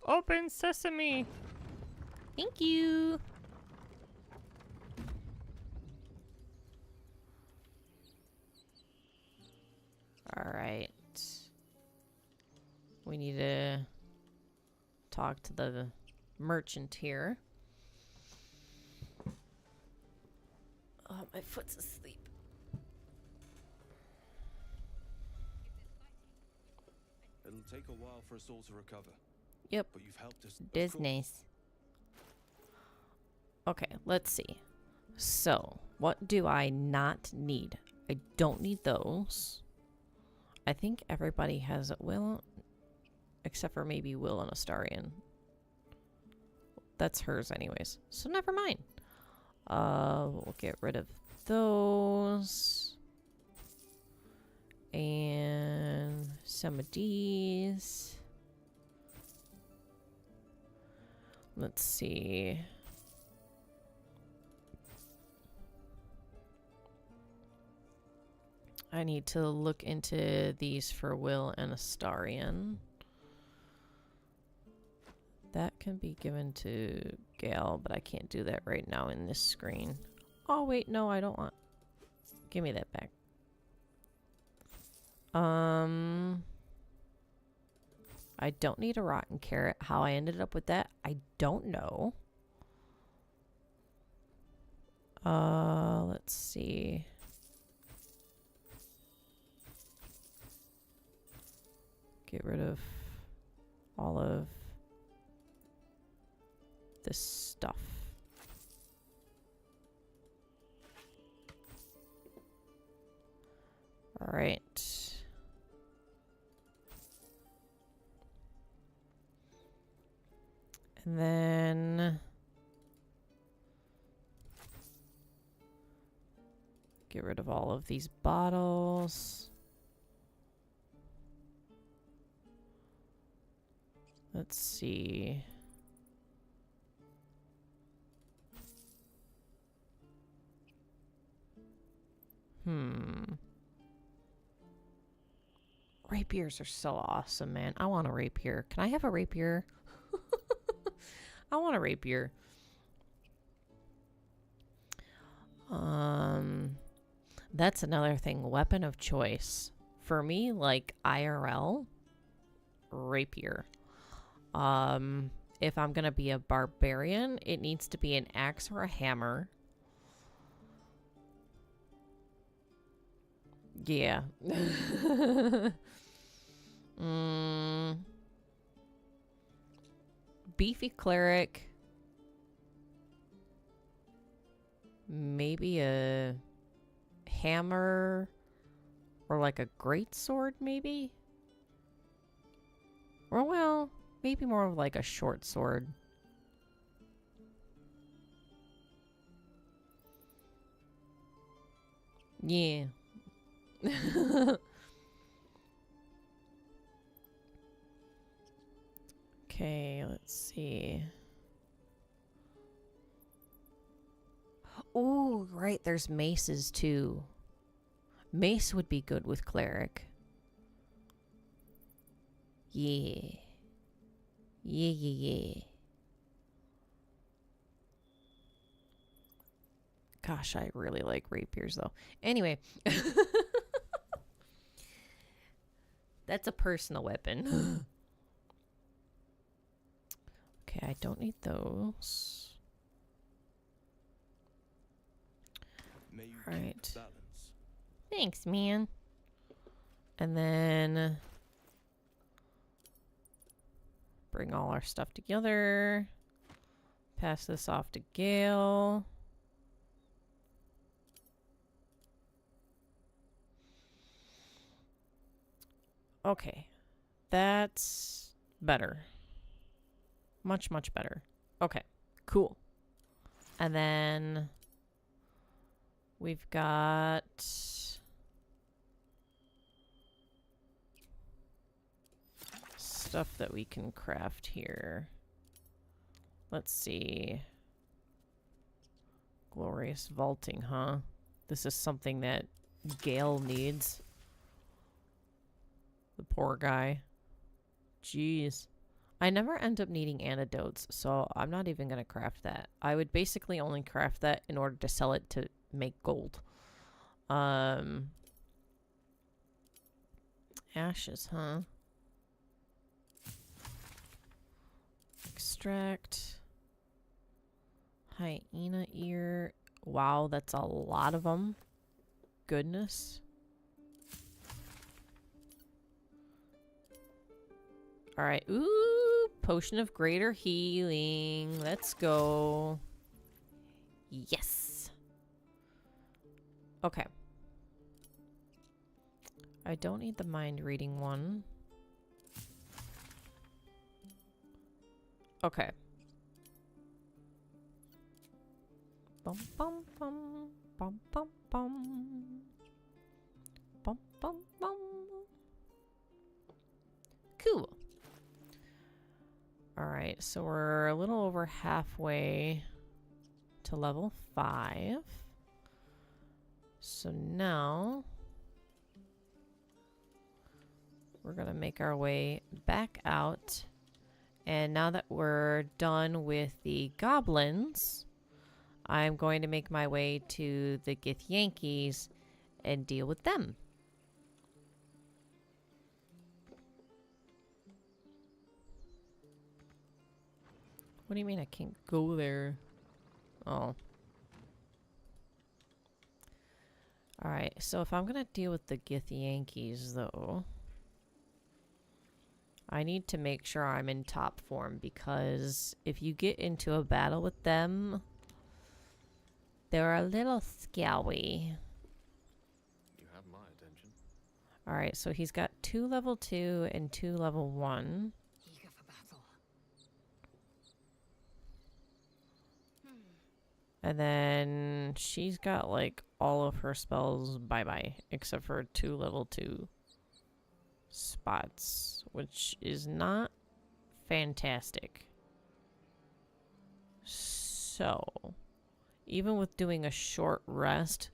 Open sesame. Thank you. All right. We need to talk to the merchant here. Oh, my foot's asleep. It'll take a while for us all to recover. Yep. But you've helped us. Business. Okay, let's see. So, what do I not need? I don't need those. I think everybody has Will, except for maybe Will and Astarion. That's hers anyways. So never mind. We'll get rid of those. And some of these. Let's see. I need to look into these for Will and Astarion. That can be given to Gale, but I can't do that right now in this screen. Oh, wait, no, I don't want... Give me that back. I don't need a rotten carrot. How I ended up with that, I don't know. Let's see. Get rid of all of this stuff. All right. And then get rid of all of these bottles. Let's see. Rapiers are so awesome, man. I want a rapier. Can I have a rapier? I want a rapier. That's another thing. Weapon of choice. For me, like IRL, rapier. If I'm gonna be a barbarian, it needs to be an axe or a hammer. Yeah. Beefy cleric. Maybe a hammer or like a great sword, maybe? Or well, maybe more of like a short sword. Yeah. Okay, let's see. Oh, right, there's maces too. Mace would be good with cleric. Yeah. Yeah. Gosh, I really like rapiers though. Anyway. That's a personal weapon. Okay, I don't need those. May you Right. keep balance. Thanks, man. And then bring all our stuff together. Pass this off to Gale. Okay. That's better. Much, much better. Okay. Cool. And then we've got stuff that we can craft here. Let's see. Glorious vaulting, huh? This is something that Gale needs. The poor guy. Jeez. I never end up needing antidotes, so I'm not even going to craft that. I would basically only craft that in order to sell it to make gold. Ashes, huh? Extract. Hyena ear. Wow, that's a lot of them. Goodness. Alright. Ooh, potion of greater healing. Let's go. Yes. Okay. I don't need the mind reading one. Okay. Bum bum bum bum bum bum bum bum bum. Cool. All right, so we're a little over halfway to level 5. So now we're gonna make our way back out. And now that we're done with the goblins, I'm going to make my way to the Githyankis and deal with them. What do you mean I can't go there? Oh. Alright, so if I'm gonna deal with the Githyankis, though, I need to make sure I'm in top form, because if you get into a battle with them, they're a little scary. You have my attention. Alright, so he's got 2 level 2 and 2 level 1. Eager for battle. And then she's got like all of her spells bye-bye, except for 2 level 2 spots, which is not fantastic. So, even with doing a short rest,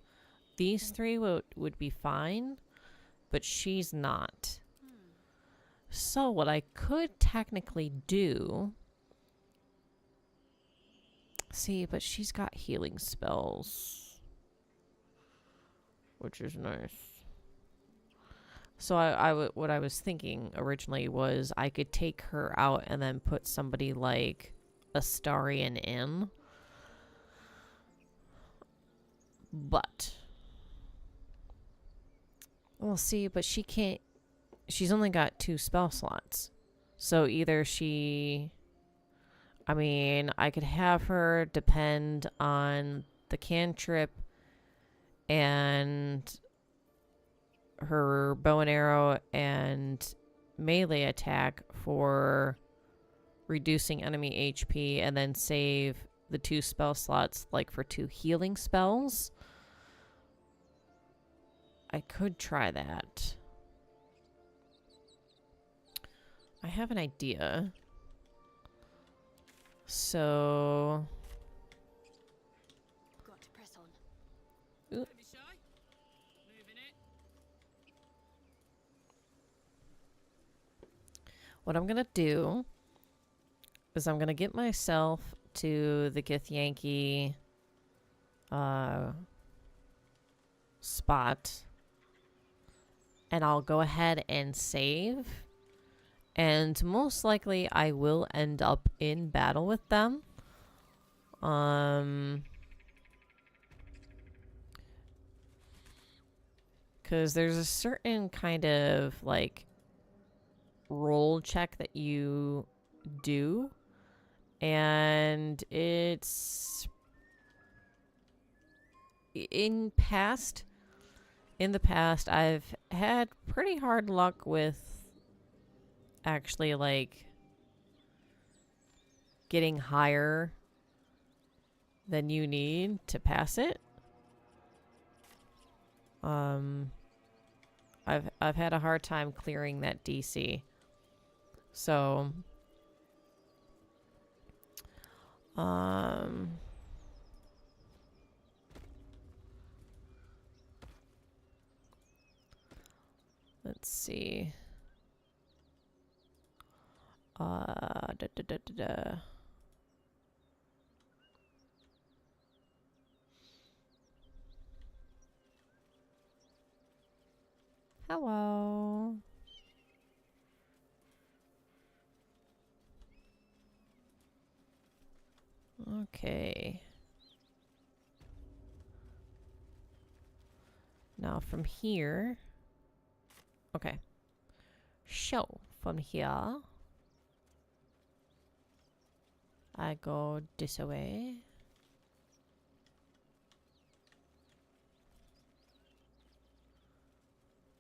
these 3 would be fine, but she's not. So what I could technically do... See, but she's got healing spells, which is nice. So what I was thinking originally was I could take her out and then put somebody like Astarion in. But we'll see, but she can't, she's only got 2 spell slots. So either she, I mean, I could have her depend on the cantrip and her bow and arrow and melee attack for reducing enemy HP, and then save the 2 spell slots like for 2 healing spells. I could try that. I have an idea. So Got to press on. Oop. Don't be shy. Moving it. what I'm gonna do is I'm gonna get myself to the Githyanki spot, and I'll go ahead and save, and most likely I will end up in battle with them. Because there's a certain kind of like roll check that you do, and it's in the past I've had pretty hard luck with actually like getting higher than you need to pass it. I've had a hard time clearing that DC. So let's see. Hello. Okay. Now from here. Okay. So from here, I go this way.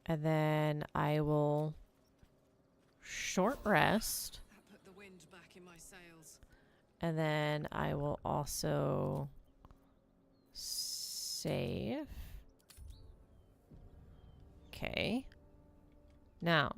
And then I will short rest. That put the wind back in my sails. And then I will also save. Okay. Now.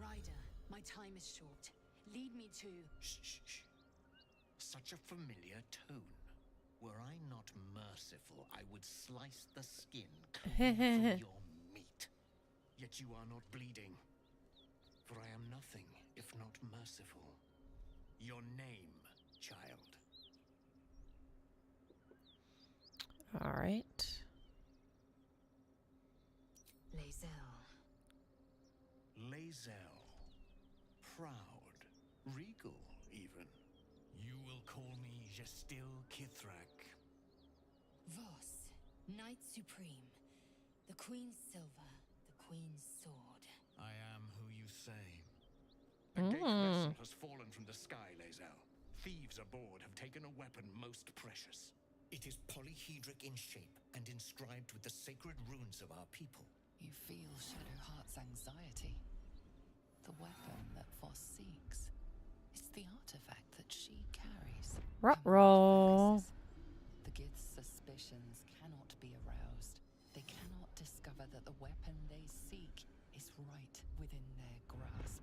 Ryder, my time is short. Lead me to... Shh, shh, shh. Such a familiar tone. Were I not merciful, I would slice the skin clean from your meat. Yet you are not bleeding. For I am nothing if not merciful. Your name, child. All right. Lae'zel. Lae'zel. Proud. Regal, even. You will call me Gestil Kithrak. Voss, Knight Supreme. The Queen's silver, the Queen's sword. I am who you say. A gate vessel has fallen from the sky, Lae'zel. Thieves aboard have taken a weapon most precious. It is polyhedric in shape and inscribed with the sacred runes of our people. You feel Shadowheart's anxiety. The weapon that Voss seeks. It's the artifact that she carries. Ruh-roh. The Gith's suspicions cannot be aroused. They cannot discover that the weapon they seek is right within their grasp.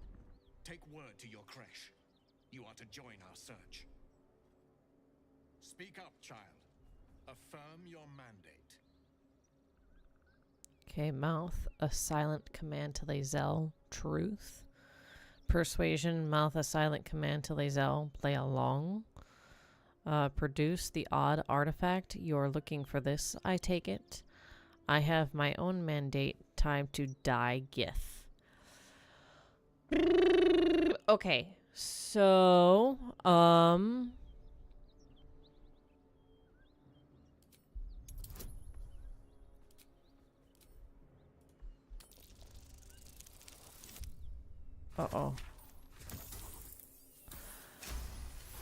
Take word to your creche. You are to join our search. Speak up, child. Affirm your mandate. Okay, mouth a silent command to Lae'zel. Truth. Persuasion, mouth a silent command to Lae'zel. Play along. Produce the odd artifact. You're looking for this, I take it. I have my own mandate. Time to die, Gith. Okay, so, uh-oh.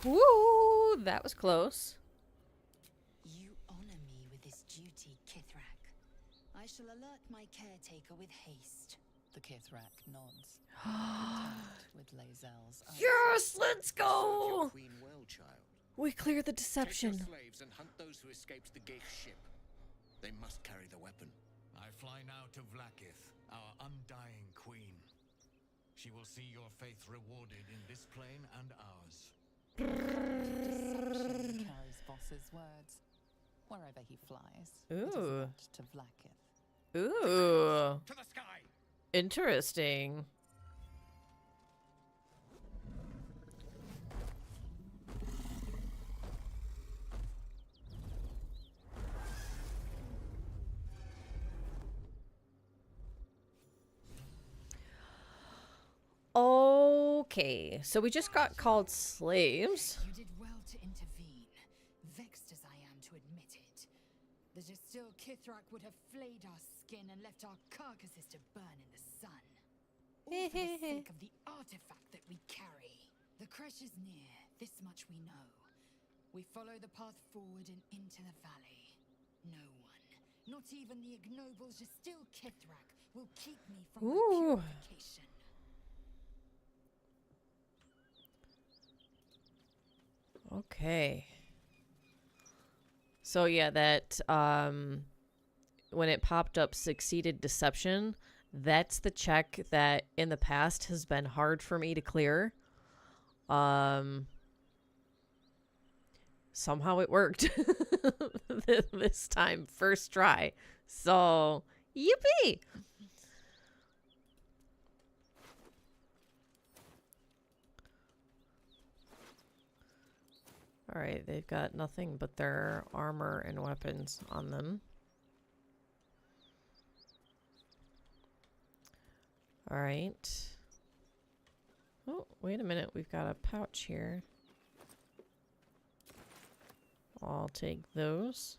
Woo! That was close. You honor me with this duty, Kithrak. I shall alert my caretaker with haste. The Kithrak nods. Content with Lae'zel's eyes. Yes, let's Serve your go! queen well, child. We clear the Take deception. your slaves and hunt those who escaped the Gith ship. They must carry the weapon. I fly now to Vlaakith, our undying queen. She will see your faith rewarded in this plane and ours. Deception carries Voss's words. Wherever he flies, it is Ooh. not to Vlaakith. Ooh. To the sky! Interesting. Okay, so we just got called slaves. You did well to intervene, vexed as I am to admit it. The Gestil Kithrak would have flayed our skin and left our carcasses to burn in the sun. All for the sake of the artifact that we carry. The creche is near, this much we know. We follow the path forward and into the valley. No one, not even the ignoble Gestil Kithrak, will keep me from my Ooh. purification. Okay. So yeah, that when it popped up succeeded deception, that's the check that in the past has been hard for me to clear. Somehow it worked this time, first try. So, yippee! Alright, they've got nothing but their armor and weapons on them. Alright. Oh, wait a minute. We've got a pouch here. I'll take those.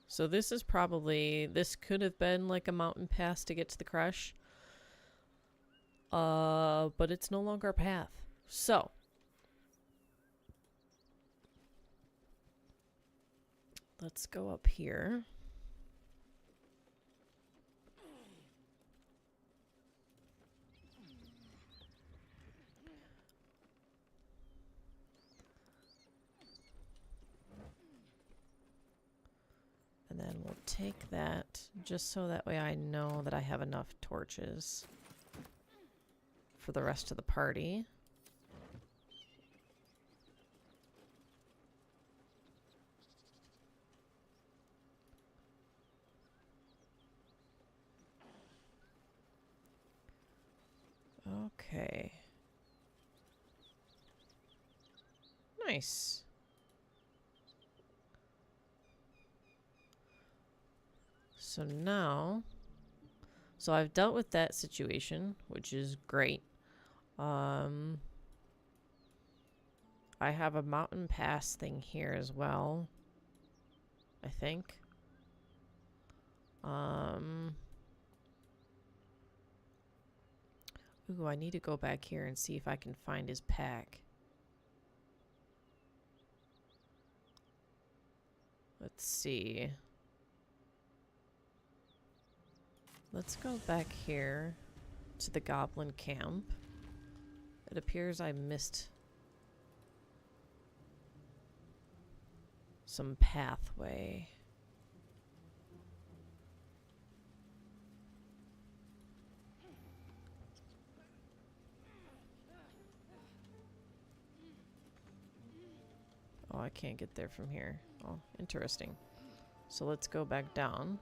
So this is probably... This could have been like a mountain pass to get to the crush. But it's no longer a path. So... let's go up here. And then we'll take that just so that way I know that I have enough torches for the rest of the party. Okay. Nice. So now... So I've dealt with that situation, which is great. I have a mountain pass thing here as well, I think. Ooh, I need to go back here and see if I can find his pack. Let's see. Let's go back here to the goblin camp. It appears I missed some pathway. Oh, I can't get there from here. Oh, interesting. So let's go back down.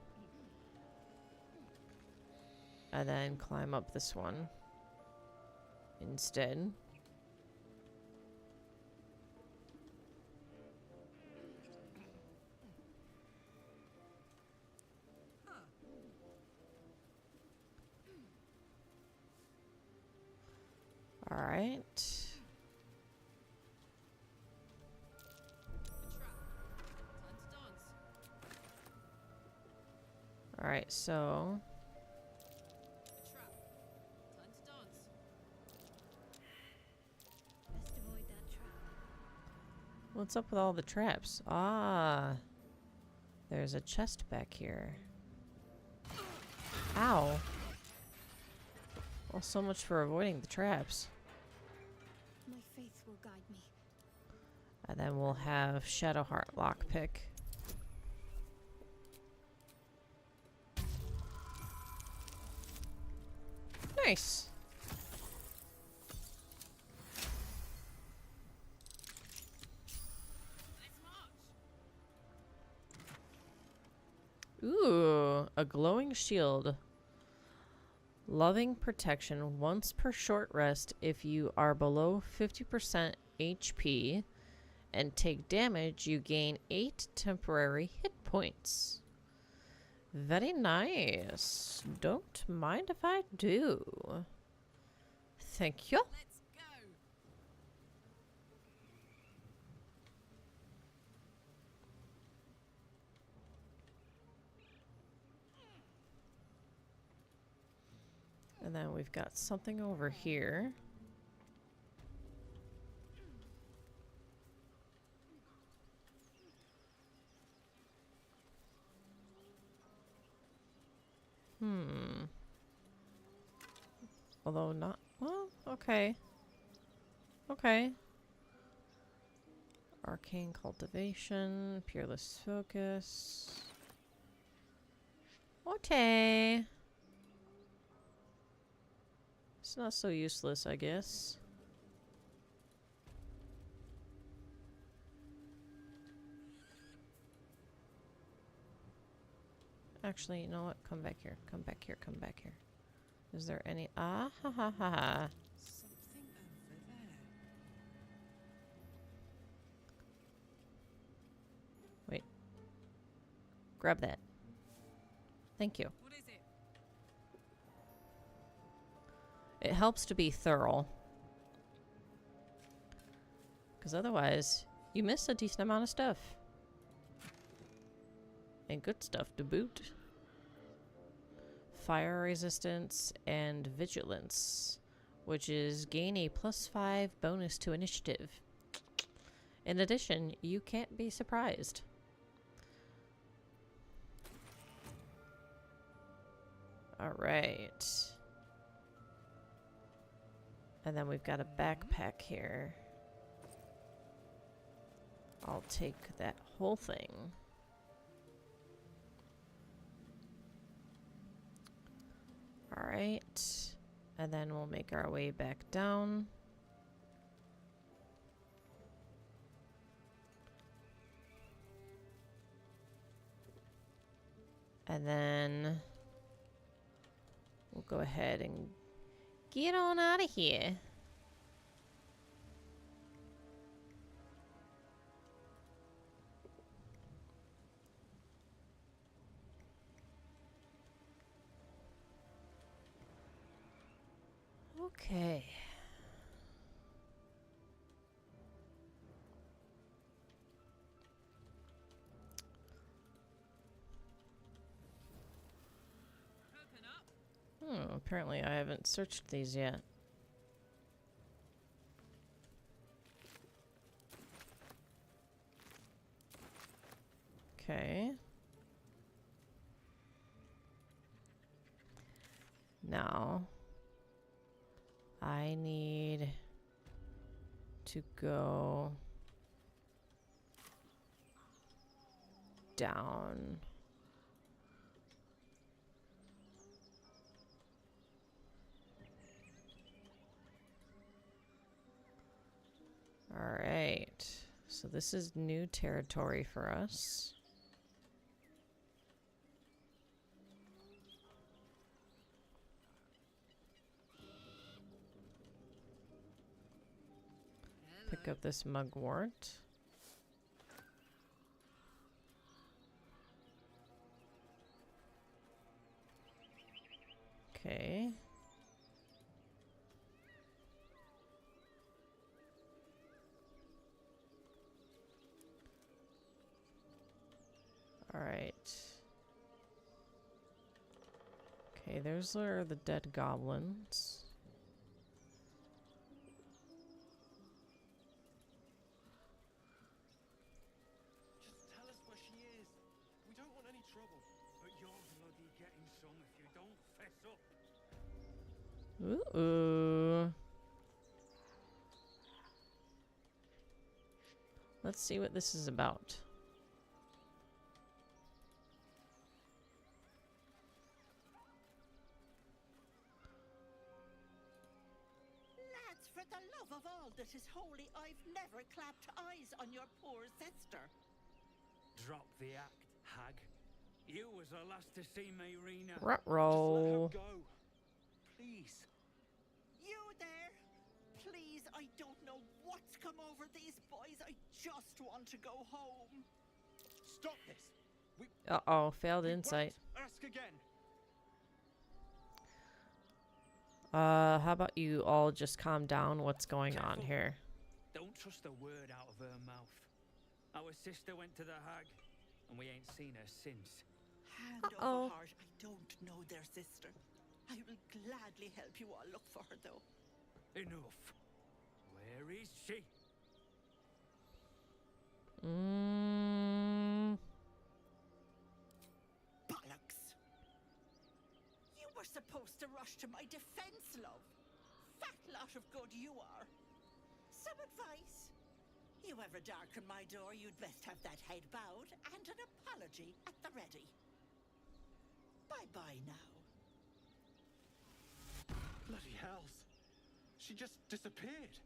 And then climb up this one instead. All right. All right, so what's up with all the traps? Ah, there's a chest back here. Ow. Well, so much for avoiding the traps. My faith will guide me. And then we'll have Shadowheart lockpick. Nice. Ooh, a glowing shield. Loving protection once per short rest if you are below 50% HP and take damage, you gain 8 temporary hit points. Very nice. Don't mind if I do. Thank you. Let's go. And then we've got something over here. Although not... Well, okay. Okay. Arcane cultivation. Peerless focus. Okay. It's not so useless, I guess. Actually, you know what? Come back here. Come back here. Come back here. Is there any... Ah, ha, ha, ha, ha. Something over there. Wait. Grab that. Thank you. What is it? It helps to be thorough. Because otherwise, you miss a decent amount of stuff. And good stuff to boot. Fire resistance and vigilance, which is gain a +5 bonus to initiative. In addition, you can't be surprised. All right. And then we've got a backpack here. I'll take that whole thing. All right. And then we'll make our way back down. And then we'll go ahead and get on out of here. Okay. Apparently I haven't searched these yet. Okay. Now, I need to go down. All right. So this is new territory for us. Pick up this mugwort. Okay. All right. Okay, those are the dead goblins. Just tell us where she is. We don't want any trouble. But you're bloody getting some if you don't fess up. Ooh. Let's see what this is about. Lads, for the love of all that is holy, I've never clapped eyes on your poor sister. Drop the act, hag. You was the last to see Mayrina. Ruh-roh. Just let her go. Please. You there? Please, I don't know what's come over these boys. I just want to go home. Stop this. We Uh-oh, failed we insight. won't. Ask again. How about you all just calm down? What's going on Careful. here? Don't trust a word out of her mouth. Our sister went to the hag, and we ain't seen her since. Hand Uh-oh. over heart, I don't know their sister. I will gladly help you all look for her, though. Enough. Where is she? Bollocks! You were supposed to rush to my defense, love. Fat lot of good you are. Some advice. You ever darken my door, you'd best have that head bowed and an apology at the ready. Bye-bye now. Bloody hells. She just disappeared.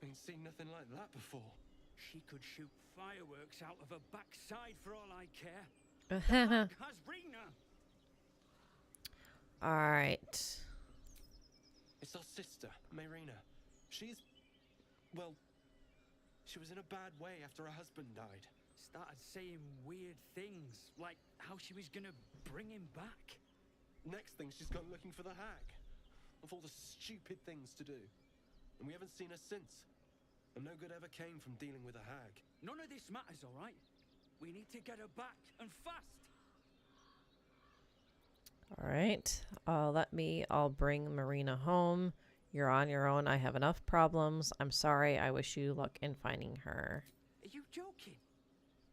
Ain't seen nothing like that before. She could shoot fireworks out of her backside for all I care. The hag has Rena. Alright. It's our sister, Mayrina. She's... well... she was in a bad way after her husband died. Started saying weird things, like how she was gonna bring him back. Next thing, she's gone looking for the hag. Of all the stupid things to do. And we haven't seen her since. And no good ever came from dealing with a hag. None of this matters, all right? We need to get her back, and fast. Alright. I'll bring Marina home. You're on your own. I have enough problems. I'm sorry. I wish you luck in finding her. Are you joking?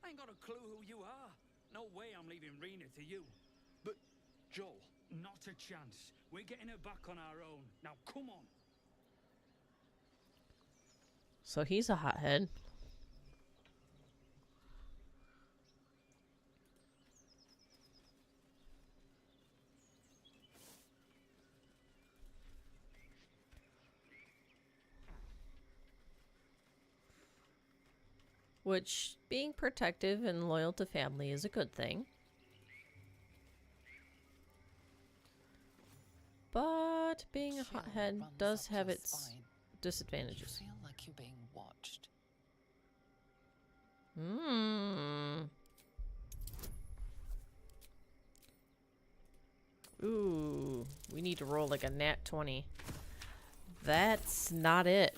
I ain't got a clue who you are. No way I'm leaving Rena to you. But, Joel... Not a chance. We're getting her back on our own. Now, come on. So he's a hothead. Which, being protective and loyal to family is a good thing. But being a Chill hothead runs does up have your its spine. You disadvantages. feel like you're being watched. Ooh, we need to roll like a nat 20. that's not it.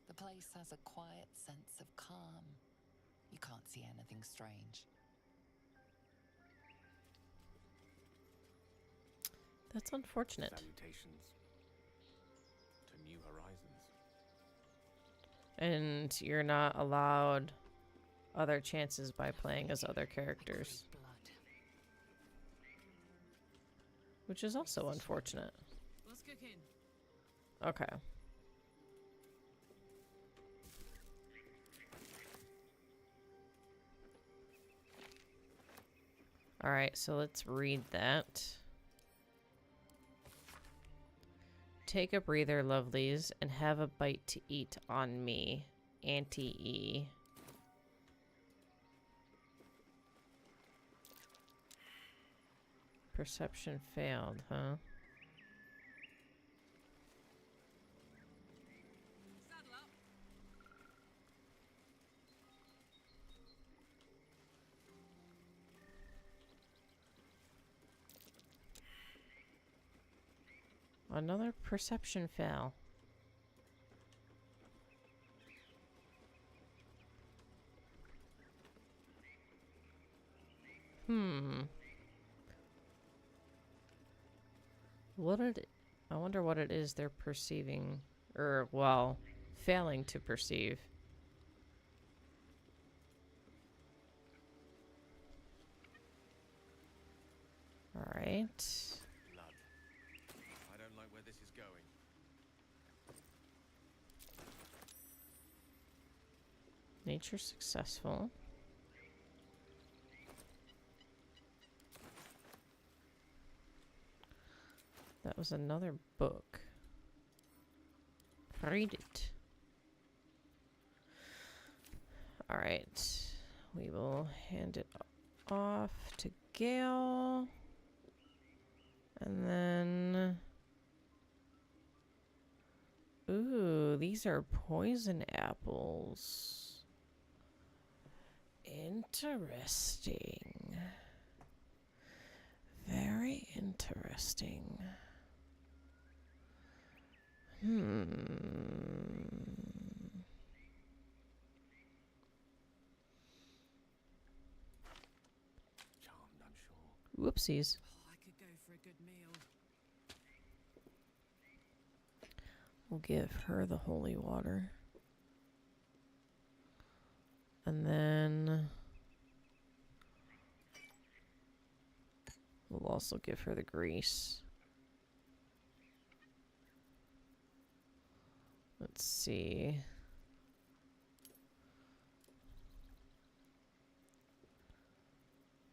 The place has a quiet sense of calm. You can't see anything strange. That's unfortunate. Salutations to new horizons. And you're not allowed other chances by playing as other characters, which is also unfortunate. What's cooking? Okay. All right, so let's read that. Take a breather, lovelies, and have a bite to eat on me, Auntie E. Perception failed, huh? Saddle up. Another perception fail. I wonder what it is they're perceiving, or, well, failing to perceive. All right. Blood. I don't like where this is going. Nature successful. That was another book. Read it. Alright. We will hand it off to Gale. And then... Ooh, these are poison apples. Interesting. Very interesting. Charmed, I'm sure. Whoopsies. Oh, I could go for a good meal. We'll give her the holy water. And then we'll also give her the grease. Let's see.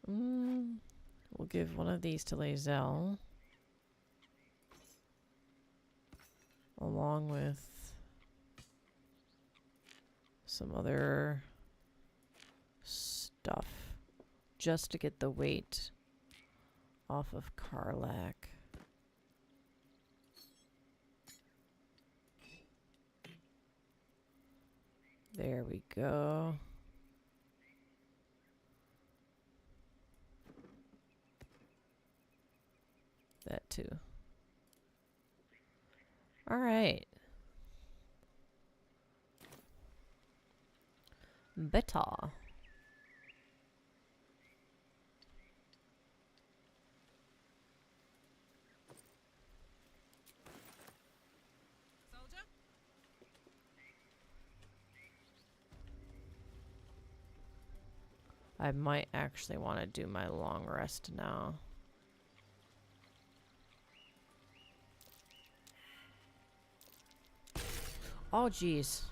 We'll give one of these to Lazelle. Along with some other stuff. Just to get the weight off of Karlak. There we go. That too. All right. Better. Soldier? I might actually want to do my long rest now. Oh, jeez.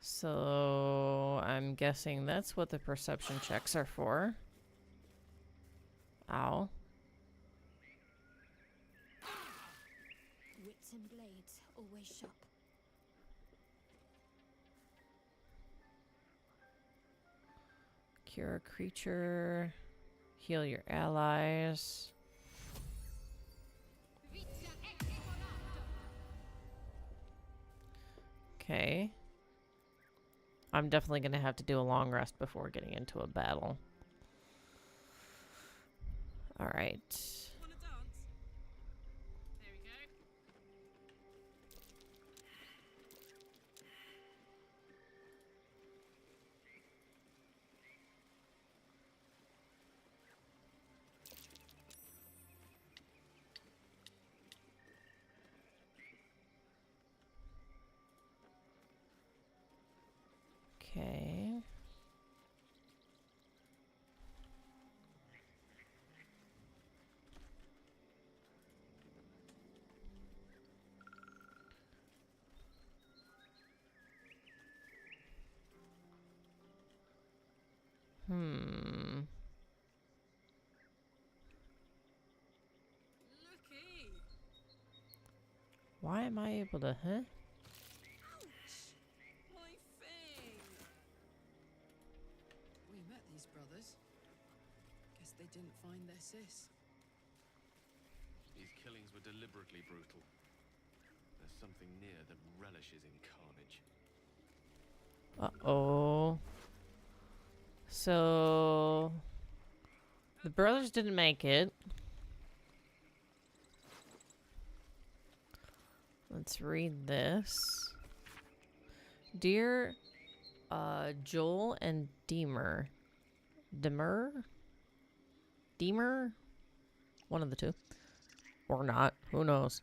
So, I'm guessing that's what the perception checks are for. Ow. Wits and blades, always sharp. Cure a creature. Heal your allies. Okay. I'm definitely going to have to do a long rest before getting into a battle. All right. Wanna dance? There we go. Okay. Looky. Why am I able to, huh? Ouch. My thing. We met these brothers. Guess they didn't find their sis. These killings were deliberately brutal. There's something near that relishes in carnage. Uh-oh. So the brothers didn't make it. Let's read this. Dear Joel and Deemer. Deemer? One of the two. Or not. Who knows?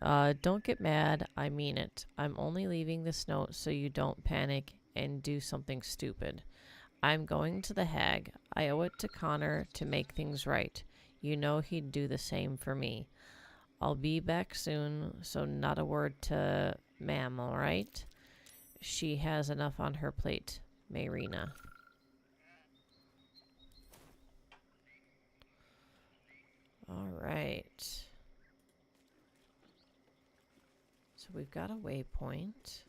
Don't get mad. I mean it. I'm only leaving this note so you don't panic and do something stupid. I'm going to the Hag. I owe it to Connor to make things right. You know he'd do the same for me. I'll be back soon, so not a word to ma'am, alright? She has enough on her plate. Mayrina. Alright. So we've got a waypoint.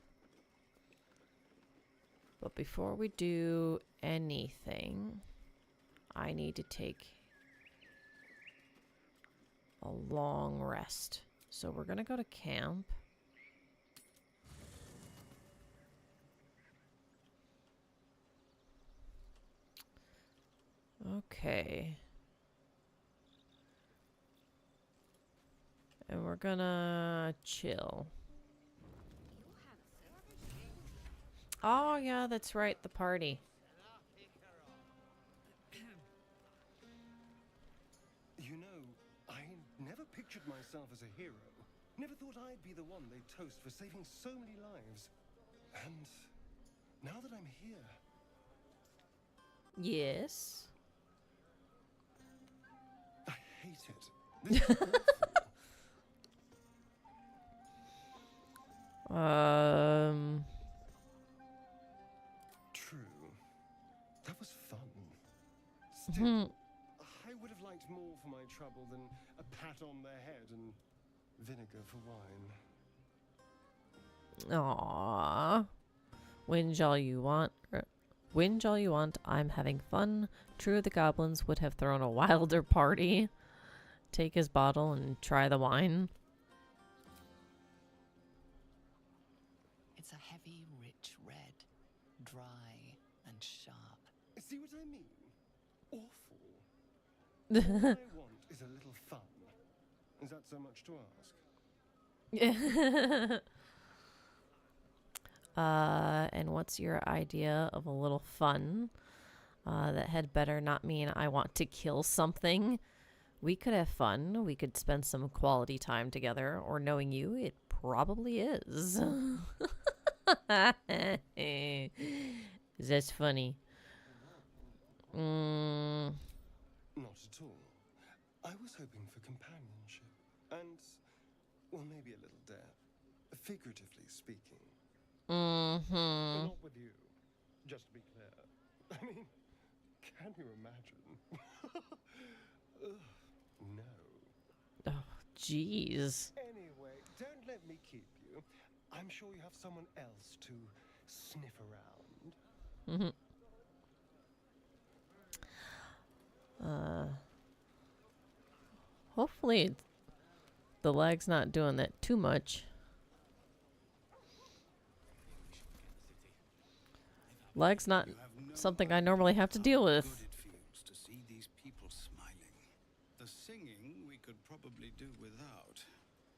But before we do anything, I need to take a long rest. So we're going to go to camp. Okay. And we're gonna chill. Oh, yeah, that's right, the party. You know, I never pictured myself as a hero. Never thought I'd be the one they toast for saving so many lives. And now that I'm here, Yes. I hate it. This is awful. True. That was fun. Still, I would have liked more for my trouble than a pat on the head and vinegar for wine. Aww. Whinge all you want. Whinge all you want. I'm having fun. True, the goblins would have thrown a wilder party. Take his bottle and try the wine. It's a heavy, rich red, dry and sharp. See what I mean? Awful. All I want is a little fun. Is that so much to ask? And what's your idea of a little fun? That had better not mean I want to kill something. We could have fun. We could spend some quality time together. Or knowing you, it probably is. That's funny. Not at all. I was hoping for companionship. And, well, maybe a little death. Figuratively speaking. Mm-hmm. Not with you. Just to be clear. I mean, can you imagine? Ugh, no. Oh, jeez. Anyway, don't let me keep you. I'm sure you have someone else to sniff around. Hopefully the lag's not doing that too much. Leg's not You have no something I normally have to deal with. Good it feels to see these people smiling. The singing we could probably do without,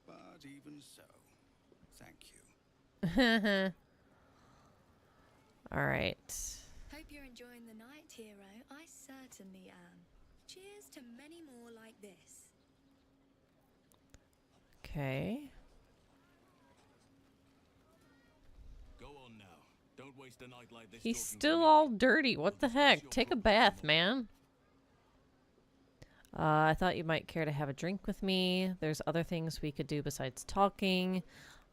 but even so, thank you. All right. Hope you're enjoying the night, hero. I certainly am. Cheers to many more like this. Okay. Go on now. Don't waste a night like this. He's talking to still me. all dirty. What We'll the discuss heck? your Take a problems bath, tomorrow. man. I thought you might care to have a drink with me. There's other things we could do besides talking.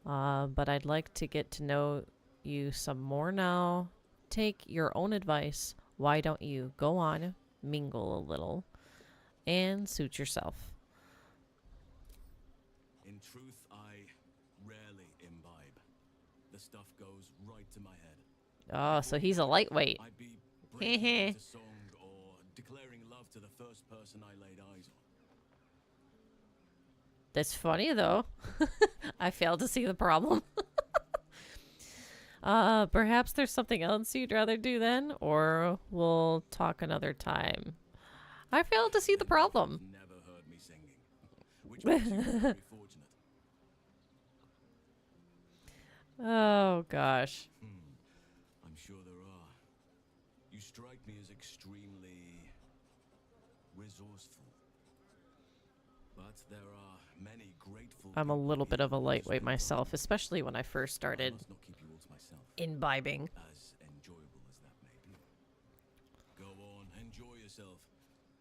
But I'd like to get to know you some more now. Take your own advice. Why don't you go on, mingle a little, and suit yourself? In truth, I rarely imbibe. The stuff goes right to my head. Oh, so he's a lightweight. I'd be breaking into song or declaring love to the first person I laid eyes on. That's funny, though. I failed to see the problem. Perhaps there's something else you'd rather do then, or we'll talk another time. I failed to see the problem. Never heard me singing, which makes you very fortunate. Oh, gosh. I'm sure there are. You strike me as extremely resourceful. But there are many grateful I'm a people little bit here of a who lightweight stand myself, by me. especially when I first I started must not keep you all to myself, imbibing. as enjoyable as that may be. Go on, enjoy yourself.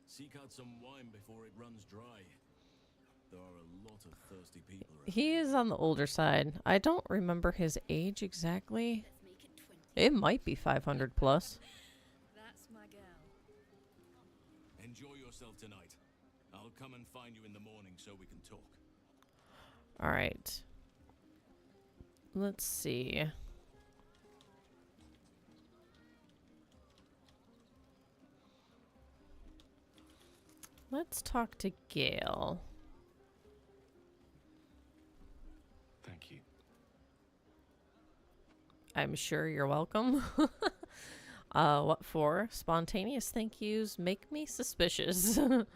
Seek out some wine before it runs dry. There are a lot of thirsty people around. He is on the older side. I don't remember his age exactly. Let's make it 20. It might be 500 plus. That's my girl. Enjoy yourself tonight. I'll come and find you in the morning so we can talk. All right. Let's see. Let's talk to Gale. Thank you. I'm sure you're welcome. What for? Spontaneous thank yous make me suspicious. I'm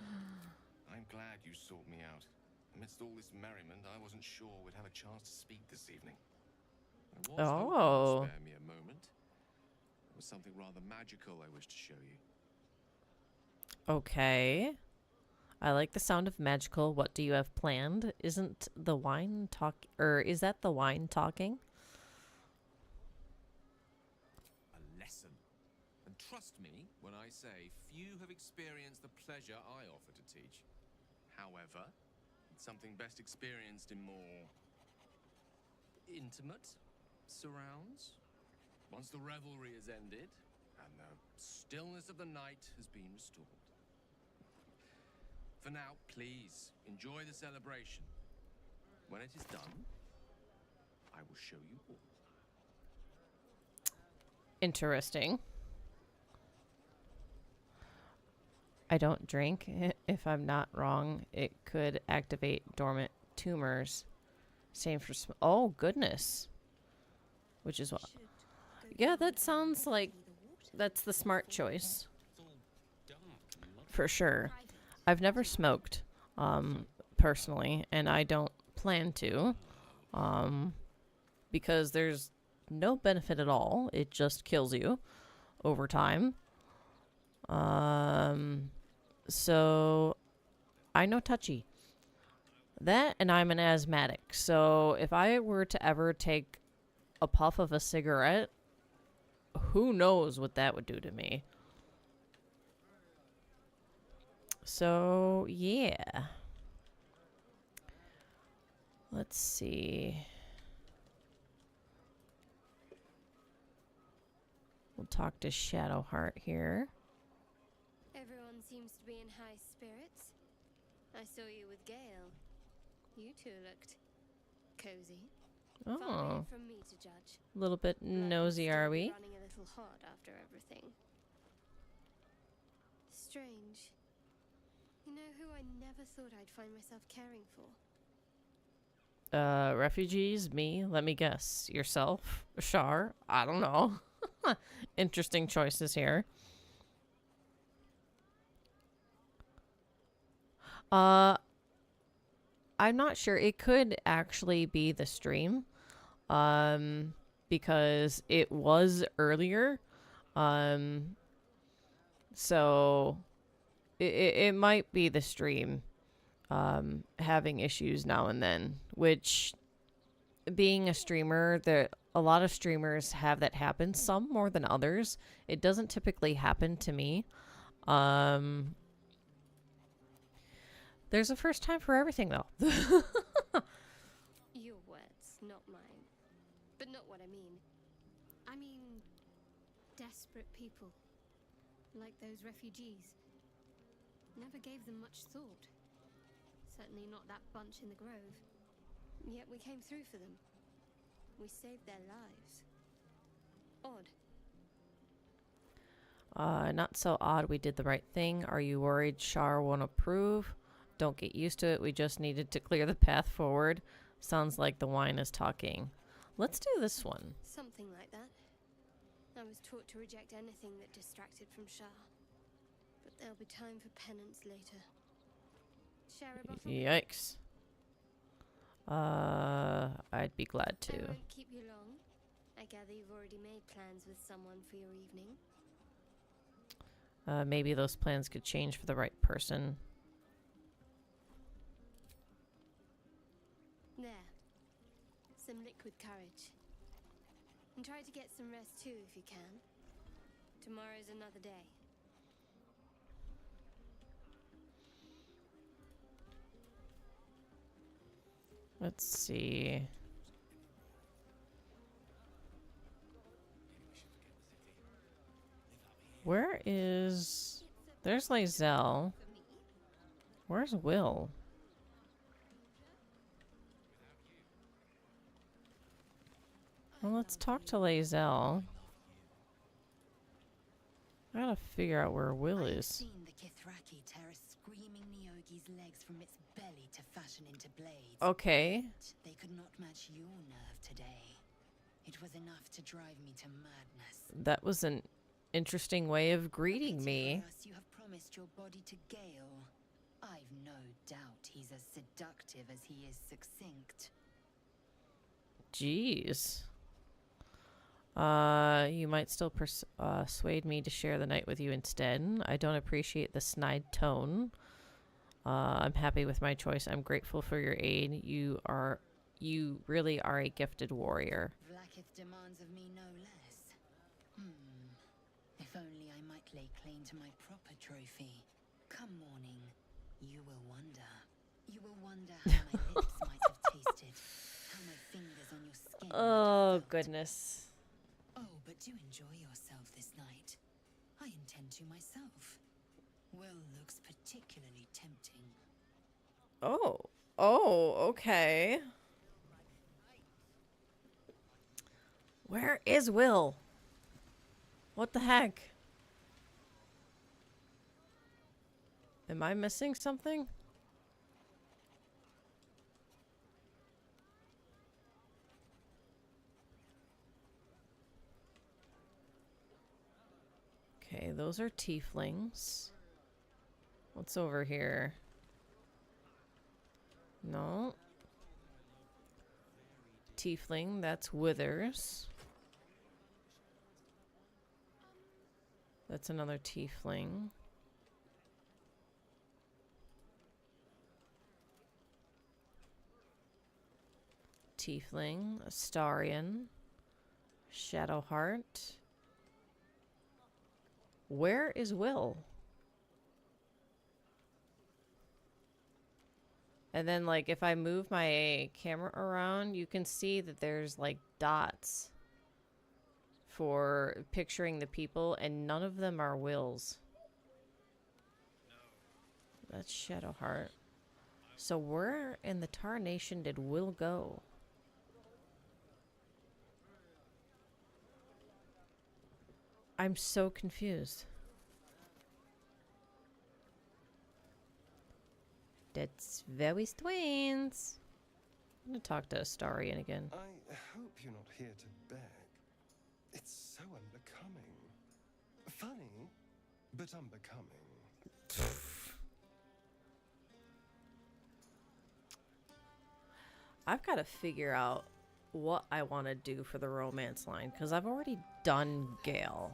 glad you sought me out. Amidst all this merriment, I wasn't sure we'd have a chance to speak this evening. I was hoping Oh. you'd spare me a moment. There was something rather magical I wish to show you. Okay. I like the sound of magical. What do you have planned? Isn't the wine talk, or is that the wine talking? A lesson. And trust me when I say few have experienced the pleasure I offer to teach. However, it's something best experienced in more intimate surrounds. Once the revelry is ended and the stillness of the night has been restored. For now, please enjoy the celebration. When it is done, I will show you all. Interesting. I don't drink. If I'm not wrong, it could activate dormant tumors. Same for oh goodness. Which is what? Yeah, that sounds like that's the smart choice. For sure. I've never smoked, personally, and I don't plan to, because there's no benefit at all. It just kills you over time. So I know touchy. That, and I'm an asthmatic, so if I were to ever take a puff of a cigarette, who knows what that would do to me. So, yeah. Let's see. We'll talk to Shadowheart here. Everyone seems to be in high spirits. I saw you with Gale. You two looked cozy. Far be Oh, it from me to judge. a little bit Blood would nosy, still are be we? Running a little hot after everything. Strange. You know who I never thought I'd find myself caring for? Refugees? Me? Let me guess. Yourself? Shar? I don't know. Interesting choices here. I'm not sure. It could actually be the stream. Because it was earlier. So it might be the stream having issues now and then, which being a streamer, a lot of streamers have that happen, some more than others. It doesn't typically happen to me. There's a first time for everything, though. Your words, not mine. But not what I mean. I mean, desperate people. Like those refugees. Never gave them much thought. Certainly not that bunch in the grove. Yet we came through for them. We saved their lives. Odd. Not so odd. We did the right thing. Are you worried Shar won't approve? Don't get used to it. We just needed to clear the path forward. Sounds like the wine is talking. Let's do this one. Something like that. I was taught to reject anything that distracted from Shah. But there'll be time for penance later. Share a bottle? Yikes. I'd be glad to. I won't keep you long. I gather you've already made plans with someone for your evening. Maybe those plans could change for the right person. There. Some liquid courage. And try to get some rest too if you can. Tomorrow's another day. Let's see. Where is... There's Lae'zel. Where's Will? Well, let's talk to Lae'zel. I gotta figure out where Will is. Seen the Githyanki tear a screaming Neogi's legs from its belly to fashion into blades. Okay. They could not match your nerve today. It was enough to drive me to madness. That was an interesting way of greeting me. For us, you have promised your body to Gale. I've no doubt he's as seductive as he is succinct. Jeez. You might still persuade me to share the night with you instead. I don't appreciate the snide tone. I'm happy with my choice. I'm grateful for your aid. You really are a gifted warrior. Vlaakith demands of me no less. If only I might lay claim to my proper trophy. Come morning, you will wonder. You will wonder how my lips might have tasted. How my fingers on your skin. Oh, goodness. Oh, but do enjoy yourself this night. I intend to myself. Will looks particularly tempting. Oh, okay. Where is Will? What the heck? Am I missing something? Okay, those are tieflings. What's over here? No. Tiefling, that's withers. That's another tiefling. Tiefling, Astarian, Shadowheart. Where is Will? And then, like, if I move my camera around, you can see that there's, like, dots for picturing the people, and none of them are Will's. That's Shadowheart. So where in the Tar Nation did Will go? I'm so confused. That's very strange. I'm gonna talk to Astarian again. I hope you're not here to beg. It's so unbecoming. Funny, but unbecoming. I've got to figure out what I want to do for the romance line, because I've already done Gale.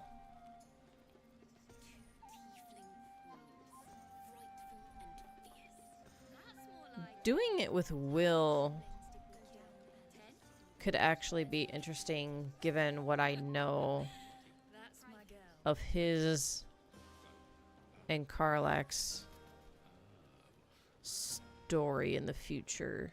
Doing it with Will could actually be interesting, given what I know of his and Karlach's story in the future.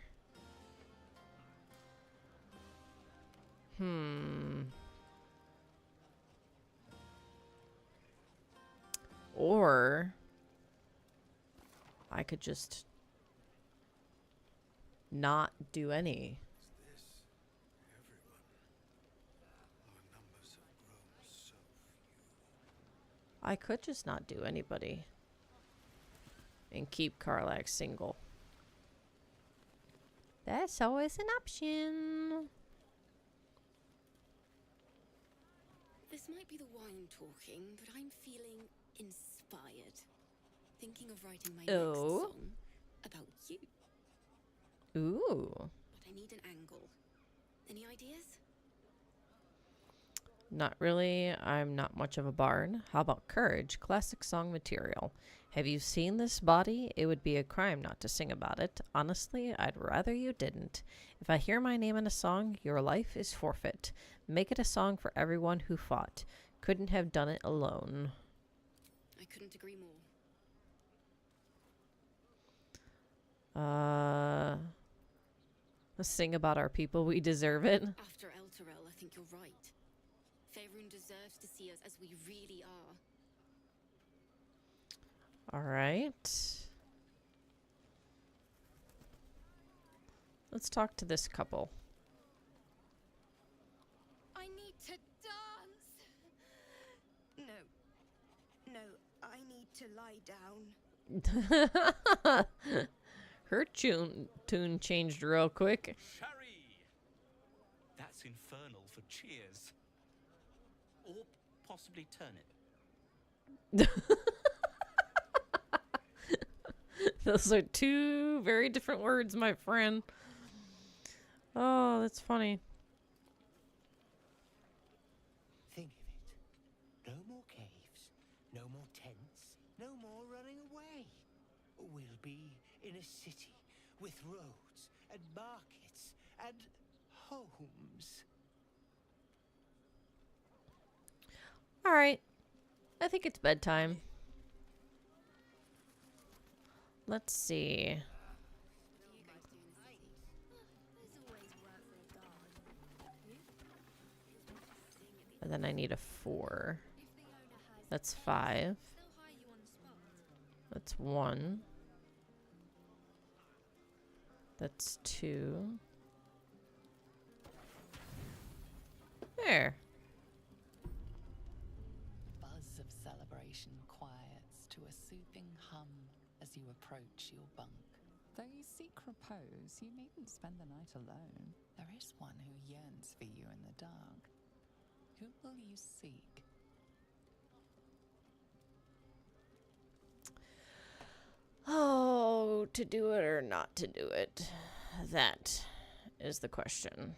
Or I could just not do any. I could just not do anybody and keep Karlach single. That's always an option. This might be the wine talking, but I'm feeling inspired. Thinking of writing my next song about you. Ooh. But I need an angle. Any ideas? Not really. I'm not much of a bard. How about courage? Classic song material. Have you seen this body? It would be a crime not to sing about it. Honestly, I'd rather you didn't. If I hear my name in a song, your life is forfeit. Make it a song for everyone who fought. Couldn't have done it alone. I couldn't agree more. Let's sing about our people. We deserve it. After Elturel, I think you're right. Faerun deserves to see us as we really are. All right. Let's talk to this couple. I need to dance. No, I need to lie down. Her tune changed real quick. Sherry! That's infernal for cheers. Or possibly turnip. Those are two very different words, my friend. Oh, that's funny. Think of it. No more caves, no more tents, no more running away. We'll be in a city with roads and markets and homes. All right. I think it's bedtime. Let's see. And then I need a 4. That's 5. That's 1. That's 2. There. Buzz of celebration quiets to a soothing hum as you approach your bunk. Though you seek repose, you needn't spend the night alone. There is one who yearns for you in the dark. Who will you seek? Oh, to do it or not to do it? That is the question.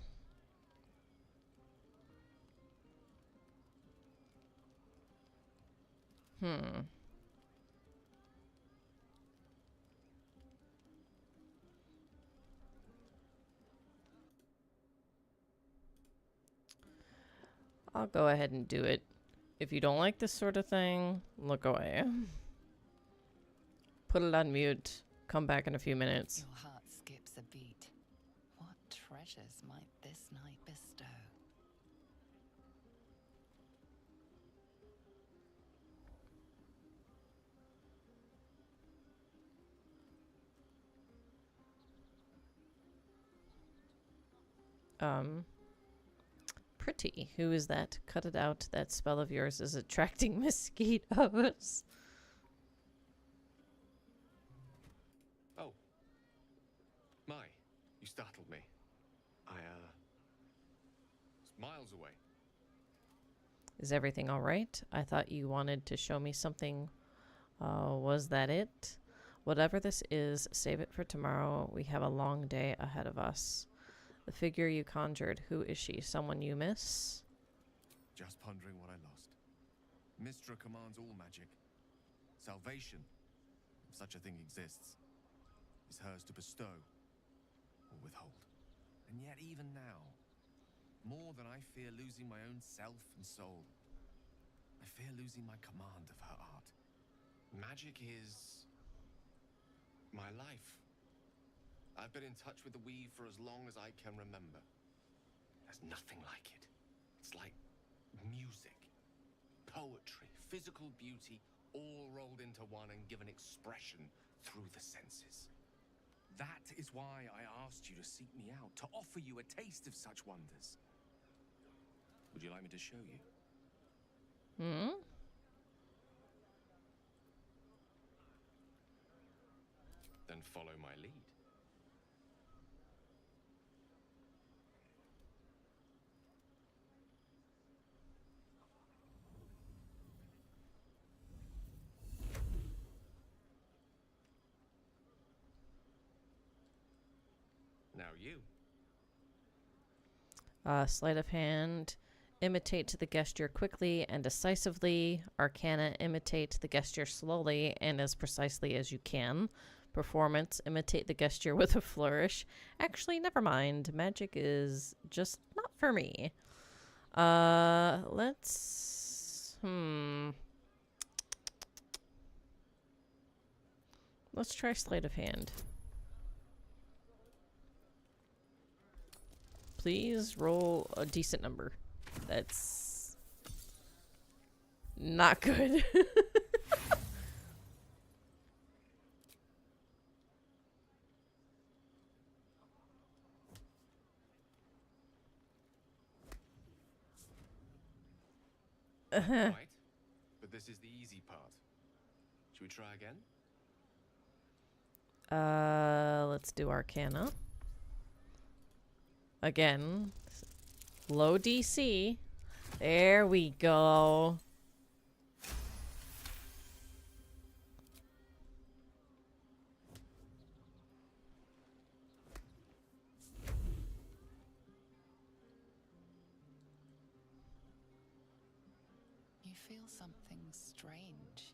I'll go ahead and do it. If you don't like this sort of thing, look away. Put it on mute. Come back in a few minutes. Your heart skips a beat. What treasures might this night bestow? Pretty. Who is that? Cut it out. That spell of yours is attracting mosquitoes. Oh. My, you startled me. I, was miles away. Is everything all right? I thought you wanted to show me something. Was that it? Whatever this is, save it for tomorrow. We have a long day ahead of us. The figure you conjured, who is she? Someone you miss? Just pondering what I lost. Mystra commands all magic. Salvation, if such a thing exists, is hers to bestow or withhold. And yet even now, more than I fear losing my own self and soul, I fear losing my command of her art. Magic is my life. I've been in touch with the weave for as long as I can remember. There's nothing like it. It's like music, poetry, physical beauty, all rolled into one and given expression through the senses. That is why I asked you to seek me out, to offer you a taste of such wonders. Would you like me to show you? Hmm? Then follow my lead. Now you. Sleight of hand. Imitate the gesture quickly and decisively. Arcana, imitate the gesture slowly and as precisely as you can. Performance, imitate the gesture with a flourish. Actually, never mind. Magic is just not for me. Let's... Let's try sleight of hand. Please roll a decent number. That's not good. Right, but this is the easy part. Should we try again? Let's do Arcana. Again, low DC. There we go. You feel something strange,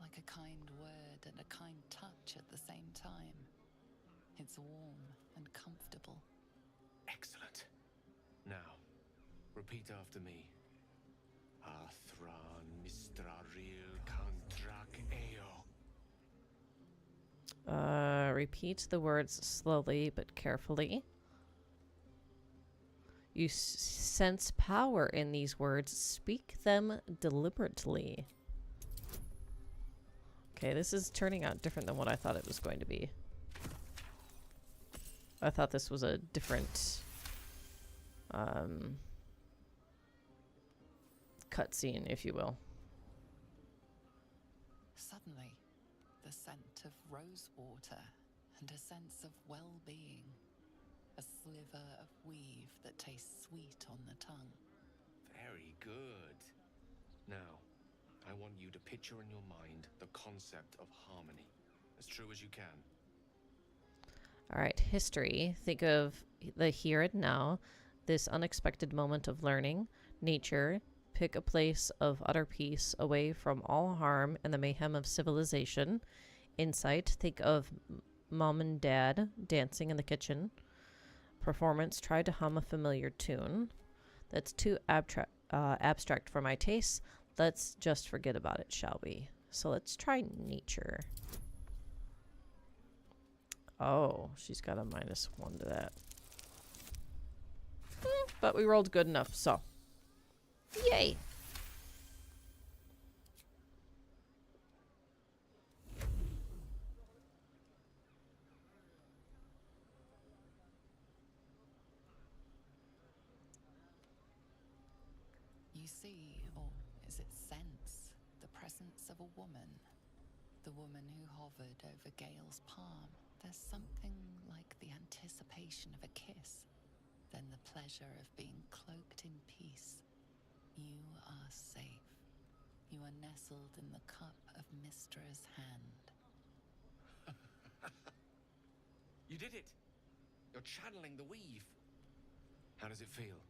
like a kind word and a kind touch at the same time. It's warm and comfortable. Excellent. Now, repeat after me. Athran mistraril kantrak eo. Repeat the words slowly but carefully. You sense power in these words. Speak them deliberately. Okay, this is turning out different than what I thought it was going to be. I thought this was a different cutscene, if you will. Suddenly, the scent of rose water and a sense of well-being. A sliver of weave that tastes sweet on the tongue. Very good. Now, I want you to picture in your mind the concept of harmony, as true as you can. All right, history. Think of the here and now, this unexpected moment of learning. Nature. Pick a place of utter peace, away from all harm and the mayhem of civilization. Insight. Think of mom and dad dancing in the kitchen. Performance. Try to hum a familiar tune. That's too abstract for my taste. Let's just forget about it, shall we? So let's try nature. Oh, she's got a -1 to that. But we rolled good enough, so. Yay! You see, or is it sense, the presence of a woman. The woman who hovered over Gale's palm. There's something like the anticipation of a kiss, then the pleasure of being cloaked in peace. You are safe. You are nestled in the cup of Mystra's hand. You did it! You're channeling the weave. How does it feel?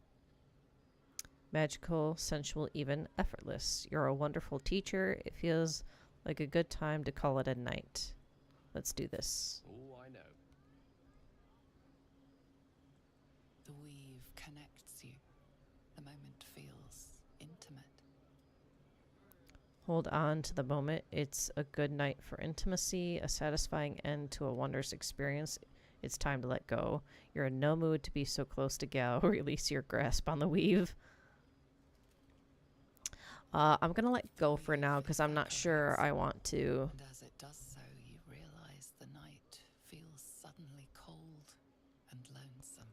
Magical, sensual, even effortless. You're a wonderful teacher. It feels like a good time to call it a night. Let's do this. Oh, I know. The weave connects you. The moment feels intimate. Hold on to the moment. It's a good night for intimacy, a satisfying end to a wondrous experience. It's time to let go. You're in no mood to be so close to Gal. Release your grasp on the weave. I'm going to let go for now because I'm not sure I want to. And as it does so, you realize the night feels suddenly cold and lonesome.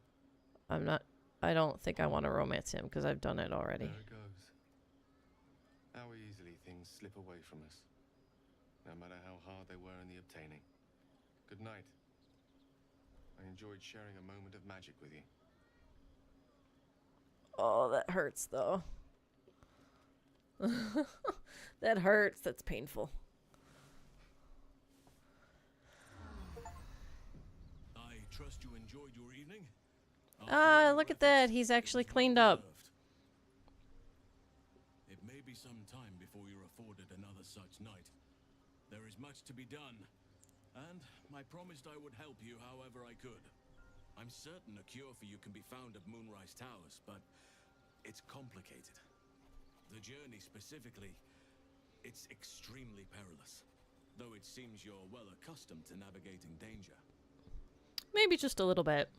I don't think I want to romance him because I've done it already. There it goes. How easily things slip away from us, no matter how hard they were in the obtaining. Good night. I enjoyed sharing a moment of magic with you. Oh, that hurts though. That hurts. That's painful. I trust you enjoyed your evening. Ah, look at that. He's actually cleaned up. It may be some time before you're afforded another such night. There is much to be done, and I promised I would help you however I could. I'm certain a cure for you can be found at Moonrise Towers, but it's complicated. The journey specifically, it's extremely perilous, though it seems you're well accustomed to navigating danger. Maybe just a little bit.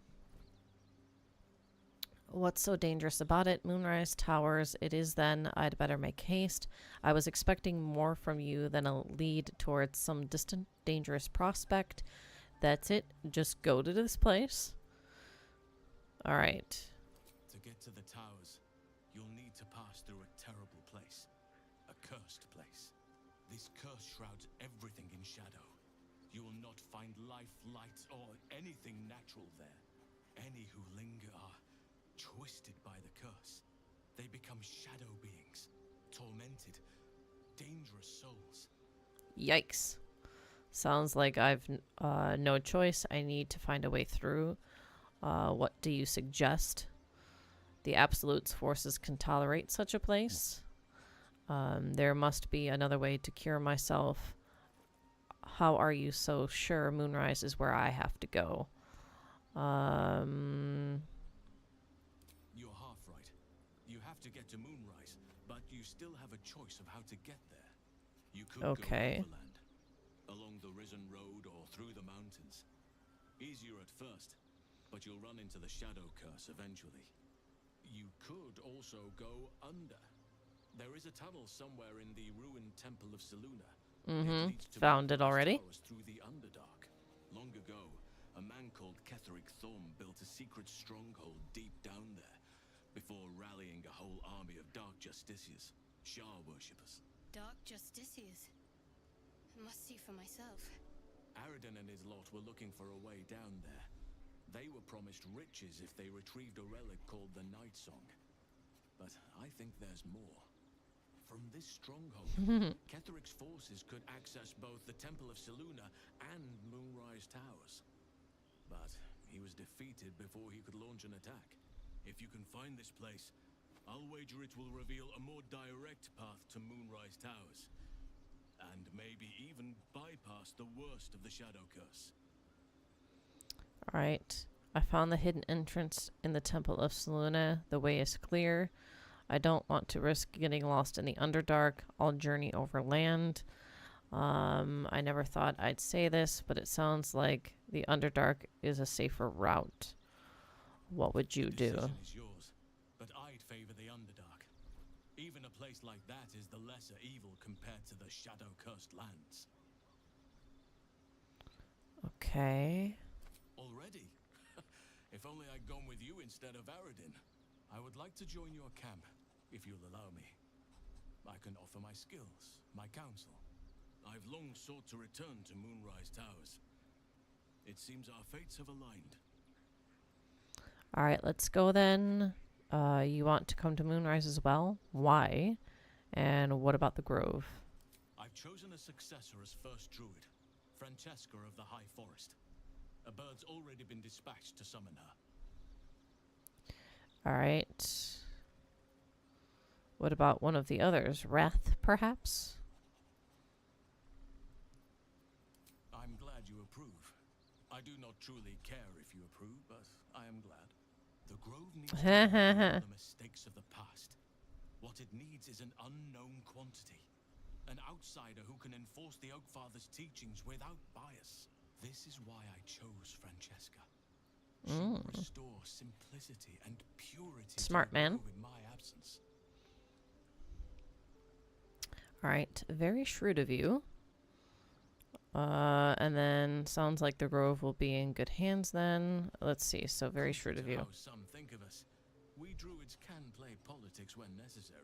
What's so dangerous about it? Moonrise Towers. It is then. I'd better make haste. I was expecting more from you than a lead towards some distant, dangerous prospect. That's it. Just go to this place. All right. To get to the towers, you'll need to pass through a terrible place. A cursed place. This curse shrouds everything in shadow. You will not find life, light, or anything natural there. Any who linger are twisted by the curse. They become shadow beings, tormented, dangerous souls. Yikes. Sounds like I've no choice. I need to find a way through. What do you suggest? The Absolute's forces can tolerate such a place. There must be another way to cure myself. How are you so sure Moonrise is where I have to go? You're half right. You have to get to Moonrise, but you still have a choice of how to get there. You could go overland, along the Risen Road or through the mountains. Easier at first, but you'll run into the shadow curse eventually. You could also go under. There is a tunnel somewhere in the ruined Temple of Seluna. Found it already. Through the Underdark. Long ago, a man called Ketheric Thorm built a secret stronghold deep down there, before rallying a whole army of Dark Justiciars, Shah worshippers. Dark Justiciars. Must see for myself. Aridin and his lot were looking for a way down there. They were promised riches if they retrieved a relic called the Night Song. But I think there's more. From this stronghold, Ketheric's forces could access both the Temple of Seluna and Moonrise Towers. But he was defeated before he could launch an attack. If you can find this place, I'll wager it will reveal a more direct path to Moonrise Towers. And maybe even bypass the worst of the Shadow Curse. Alright. I found the hidden entrance in the Temple of Seluna. The way is clear. I don't want to risk getting lost in the Underdark. I'll journey overland. I never thought I'd say this, but it sounds like the Underdark is a safer route. What would you do? The decision is yours, but I'd favor the Underdark. Even a place like that is the lesser evil compared to the shadow-cursed lands. Okay. Already? If only I'd gone with you instead of Aridin. I would like to join your camp, if you'll allow me. I can offer my skills, my counsel. I've long sought to return to Moonrise Towers. It seems our fates have aligned. Alright, let's go then. You want to come to Moonrise as well? Why? And what about the Grove? I've chosen a successor as first druid, Francesca of the High Forest. A bird's already been dispatched to summon her. Alright. What about one of the others? Wrath, perhaps? I'm glad you approve. I do not truly care if you approve, but I am glad. The Grove needs to learn the mistakes of the past. What it needs is an unknown quantity. An outsider who can enforce the Oakfather's teachings without bias. This is why I chose Francesca. She will restore simplicity and purity Smart to the man. Grove in my absence. Alright, very shrewd of you. And then sounds like the Grove will be in good hands then. Let's see, so very shrewd of you. How some think of us. We druids can play politics when necessary.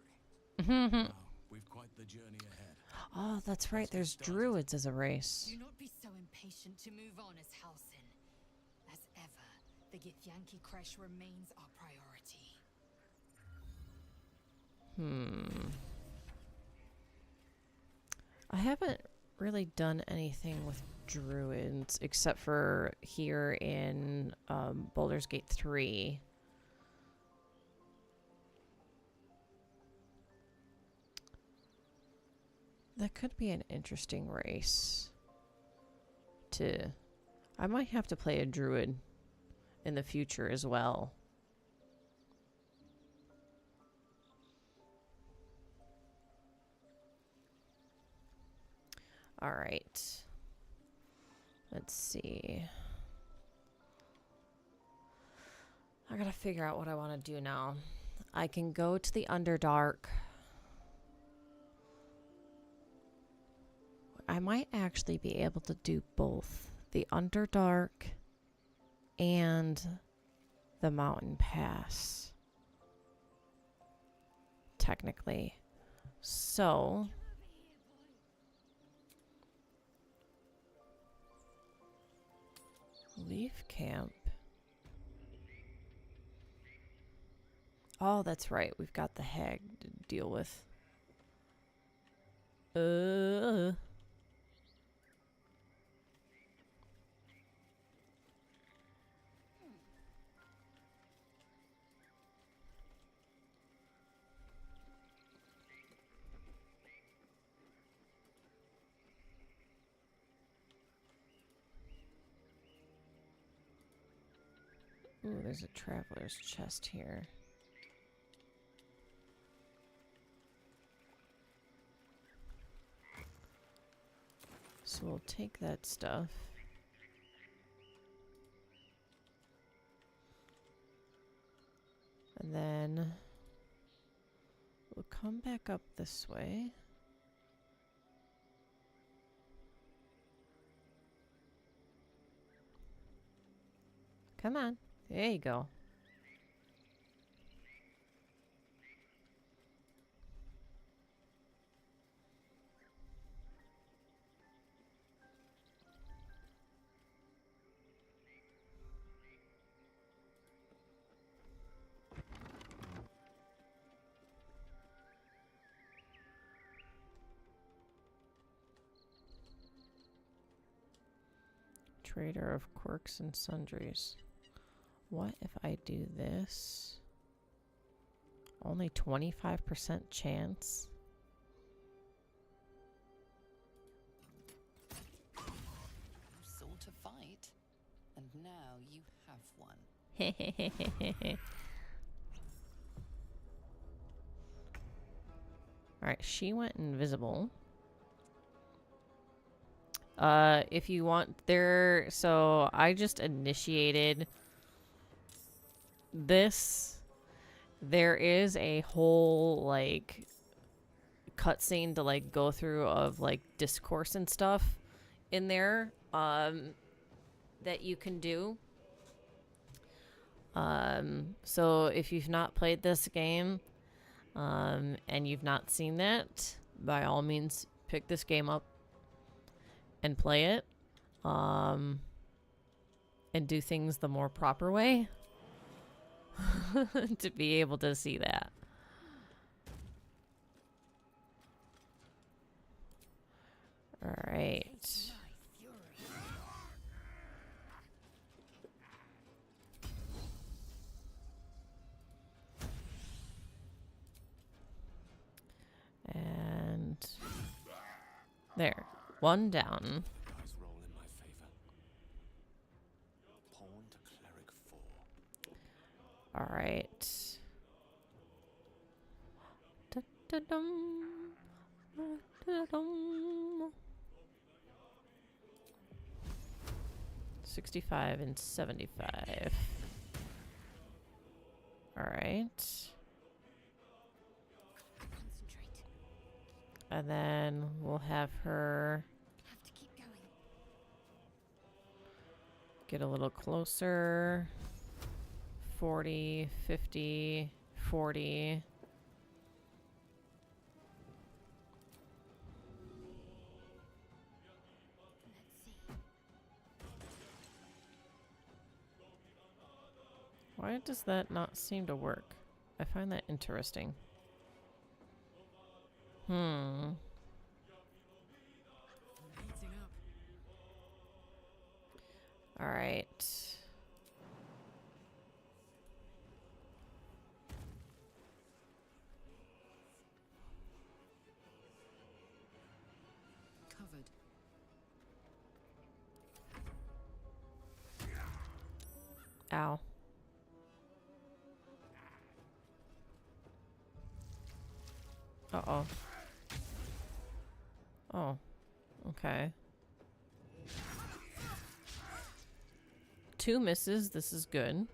Now, we've quite the journey ahead. Oh, that's right, there's druids as a race. Do not be so impatient to move on as Halsin. As ever, the Githyanki crash remains our priority. I haven't really done anything with druids except for here in Baldur's Gate 3. That could be an interesting race to... I might have to play a druid in the future as well. All right. Let's see. I gotta figure out what I want to do now. I can go to the Underdark. I might actually be able to do both the Underdark and the Mountain Pass. Technically. So... Leaf Camp. Oh, that's right. We've got the hag to deal with. Ooh, there's a traveler's chest here. So we'll take that stuff. And then we'll come back up this way. Come on. There you go. Trader of quirks and sundries. What if I do this? Only 25% chance? You sought a fight, and now you have one. Alright, she went invisible. If you want there, so I just initiated this. There is a whole like cutscene to like go through of like discourse and stuff in there that you can do. So if you've not played this game and you've not seen that, by all means pick this game up and play it and do things the more proper way. to be able to see that. All right. And there, one down. Dice roll in my favor. Pawn to cleric 4. All right. Da-da-dum. Da-da-dum. 65 and 75. All right. Concentrate. And then we'll have her Have to keep going. get a little closer. 40, 50, 40. Let's see. Why does that not seem to work? I find that interesting. Heating up. All right. Covered. Ow. Uh-oh. Oh. Okay. 2 misses. This is good. Enjoy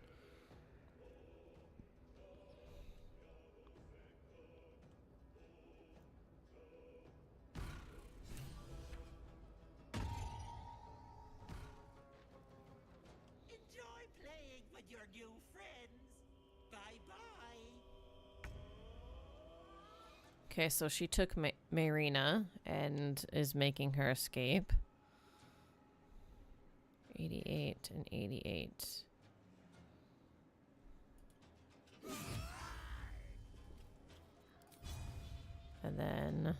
playing with your new friends. Bye-bye. Okay, so she took Marina and is making her escape. 88 and 88. And then...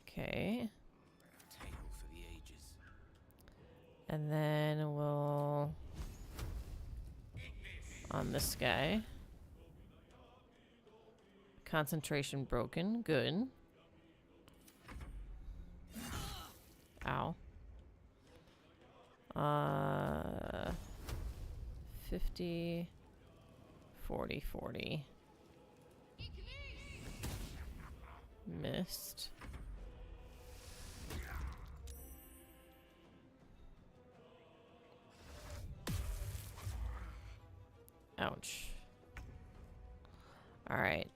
Okay. Tale for the ages. And then we'll... On this guy. Concentration broken. Good. Ow. 50, 40, 40. Missed. Ouch. All right.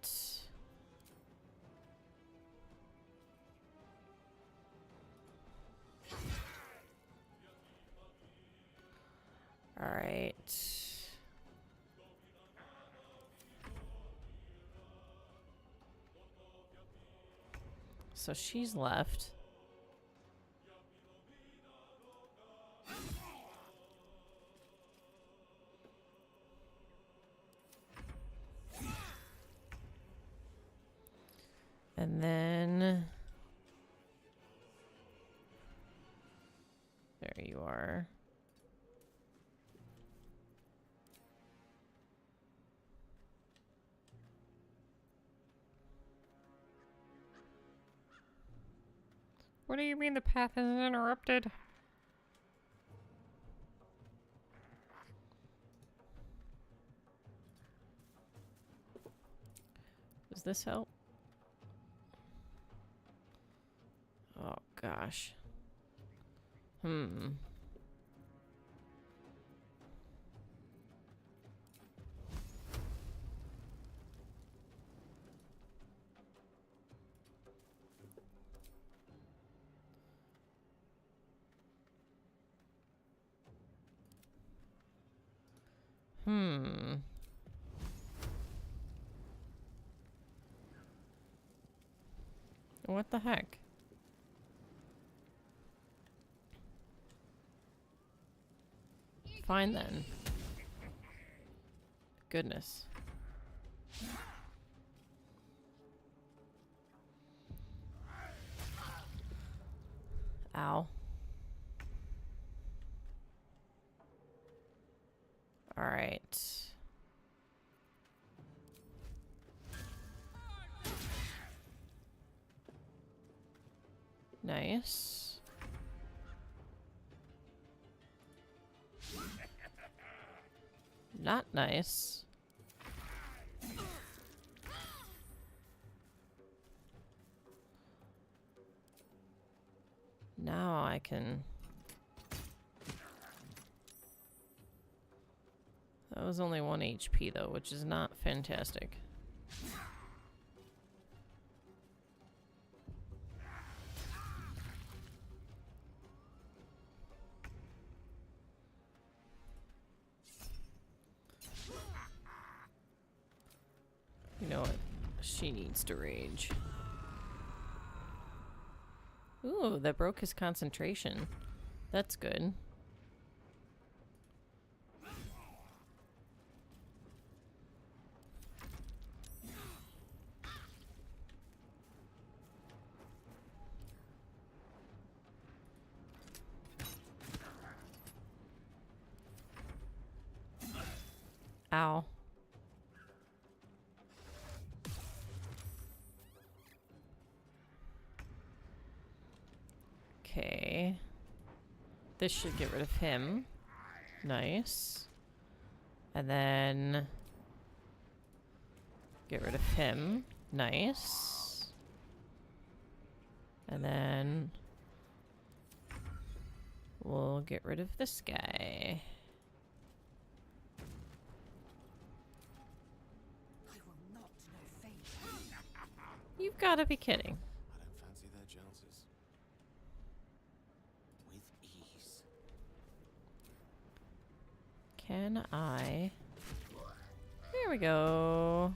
All right. So she's left. And then there you are. What do you mean the path is interrupted? Does this help? Oh gosh. What the heck? Fine then. goodness. Ow. All right. Nice. Not nice. Now I can... That was only 1 HP though, which is not fantastic. You know what? She needs to rage. Ooh, that broke his concentration. That's good. Ow. Okay. This should get rid of him. Nice. And then... get rid of him. Nice. And then... we'll get rid of this guy. You've got to be kidding. I don't fancy their chances. With ease. Can I... There we go.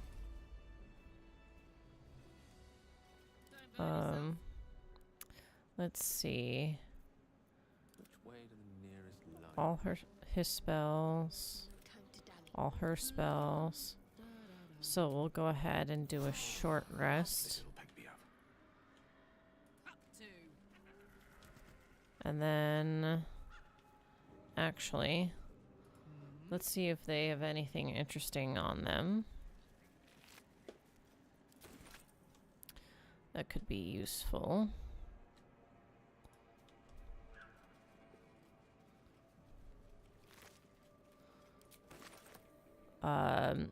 Let's see. Which way to the nearest line? All his spells. All her spells. So we'll go ahead and do a short rest. And then... actually... let's see if they have anything interesting on them. That could be useful.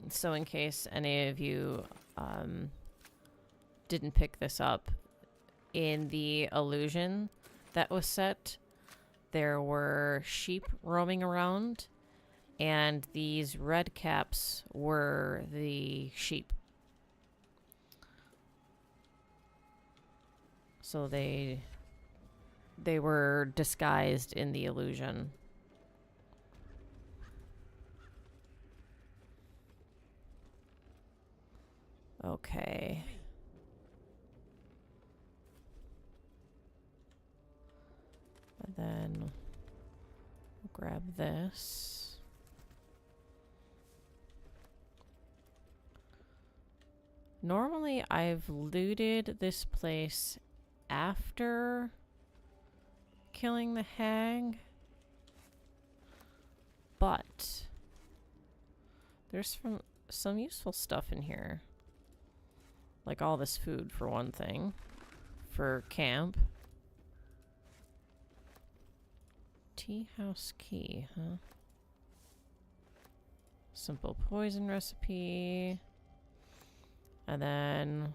So in case any of you didn't pick this up, in the illusion that was set, there were sheep roaming around, and these red caps were the sheep. So they were disguised in the illusion. Okay. And then we'll grab this. Normally I've looted this place after killing the hag, but there's some useful stuff in here. Like all this food, for one thing, for camp. Tea house key, huh? Simple poison recipe. And then,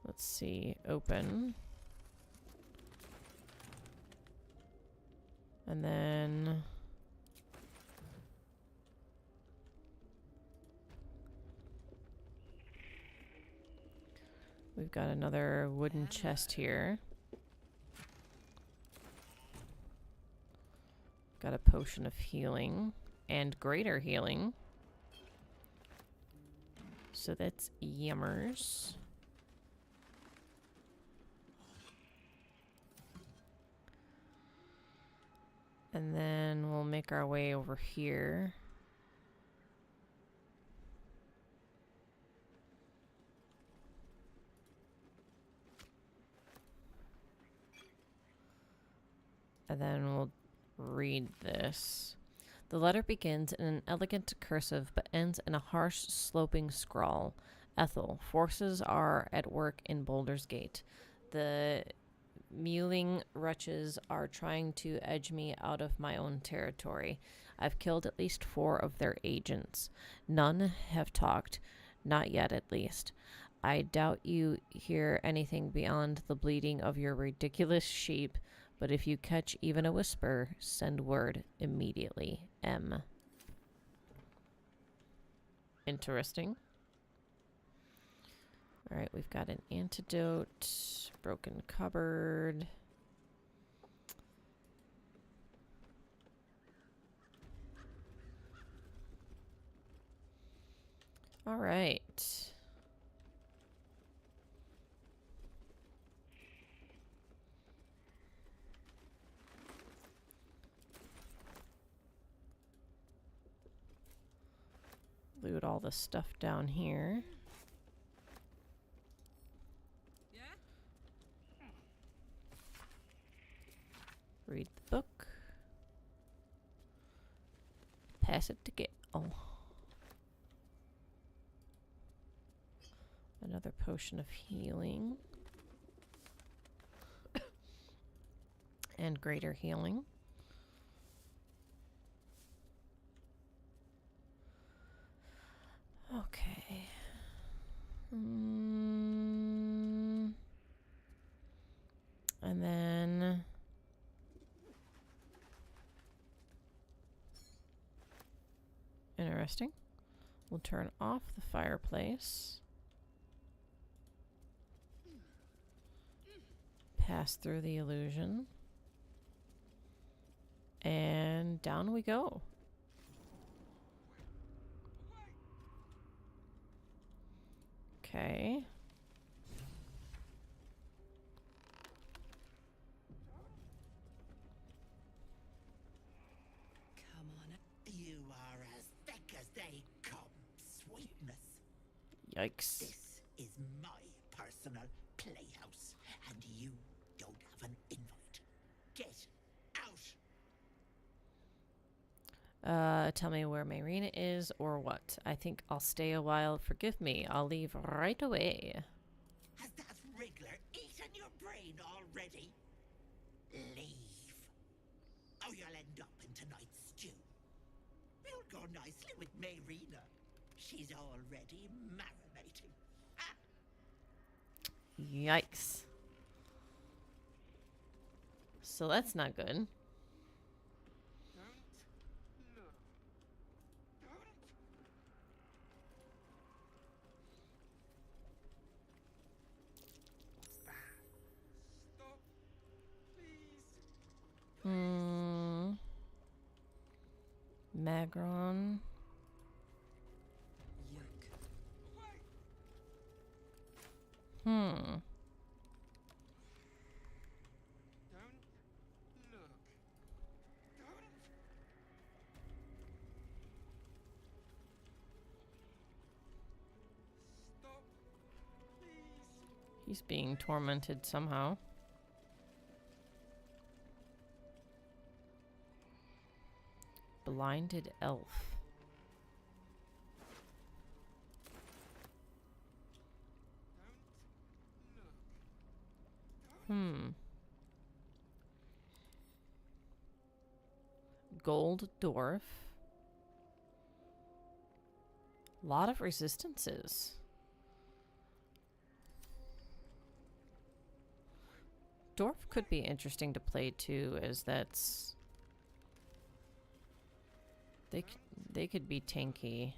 let's see, open. And then... we've got another wooden chest here. Got a potion of healing and greater healing. So that's yummers. And then we'll make our way over here. And then we'll read this. The letter begins in an elegant cursive but ends in a harsh, sloping scrawl. Ethel, forces are at work in Baldur's Gate. The mewling wretches are trying to edge me out of my own territory. I've killed at least 4 of their agents. None have talked, not yet at least. I doubt you hear anything beyond the bleating of your ridiculous sheep, but if you catch even a whisper, send word immediately. M. Interesting. Alright, we've got an antidote, broken cupboard. Alright. Loot all the stuff down here. Read the book. Pass it to get. Oh. Another potion of healing. And greater healing. Okay. And then interesting. We'll turn off the fireplace. Pass through the illusion. And down we go. Okay. Come on, you are as thick as they come, sweetness. Yikes. This is my personal playhouse, and you don't have an invite. Get out! Tell me where Marina is or what. I think I'll stay a while. Forgive me. I'll leave right away. Has that wriggler eaten your brain already? Leave. Or you'll end up in tonight's stew. It'll go nicely with Marina. She's already marinating. Yikes. So that's not good. Magron. He's being tormented somehow. Blinded elf. Gold dwarf. Lot of resistances. Dwarf could be interesting to play too, as that's... They could be tanky.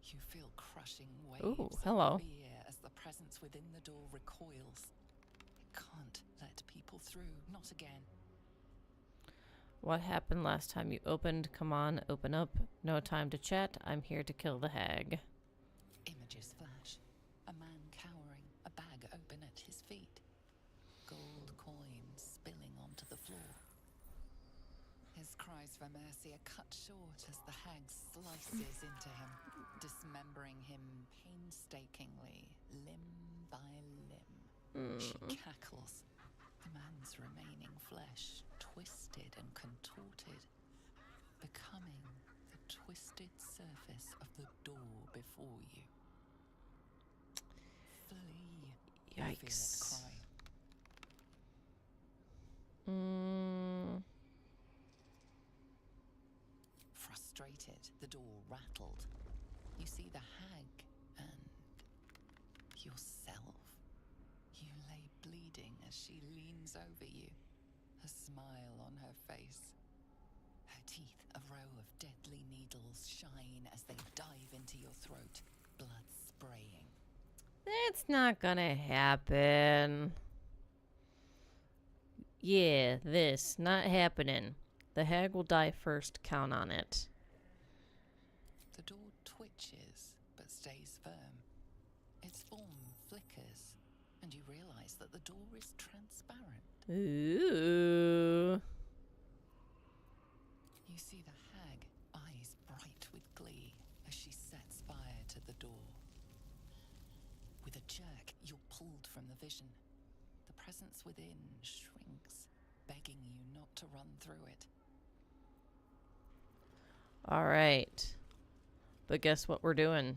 You feel crushing waves Ooh, hello. of fear as the presence within the door recoils. I can't let people through, not again. What happened last time you opened? Come on, open up. No time to chat. I'm here to kill the hag. Images flash. A man cowering, a cries for mercy are cut short as the hag slices into him, dismembering him painstakingly, limb by limb. She cackles, the man's remaining flesh twisted and contorted, becoming the twisted surface of the door before you. Flee, you feel it Yikes. cry. Frustrated, the door rattled. You see the hag and yourself. You lay bleeding as she leans over you, a smile on her face. Her teeth, a row of deadly needles, shine as they dive into your throat, blood spraying. That's not gonna happen. Yeah, this. Not happening. The hag will die first. Count on it. The door twitches, but stays firm. Its form flickers, and you realize that the door is transparent. Ooh. You see the hag, eyes bright with glee, as she sets fire to the door. With a jerk, you're pulled from the vision. The presence within shrinks, begging you not to run through it. All right. But guess what we're doing?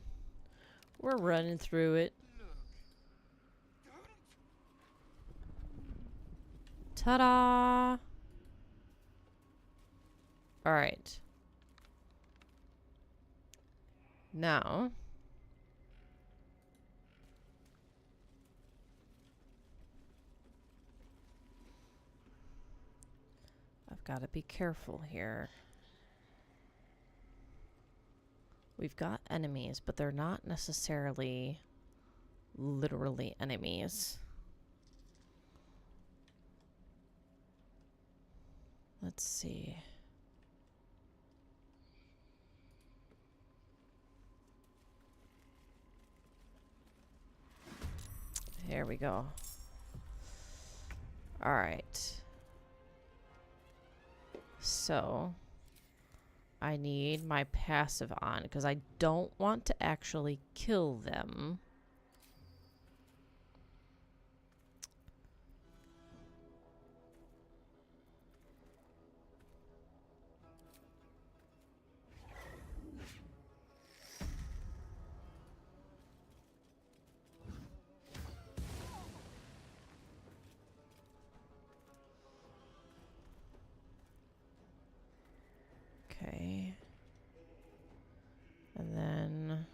We're running through it. Ta-da! All right. Now, I've got to be careful here. We've got enemies, but they're not necessarily literally enemies. Let's see. Here we go. All right. So I need my passive on because I don't want to actually kill them. Okay. And then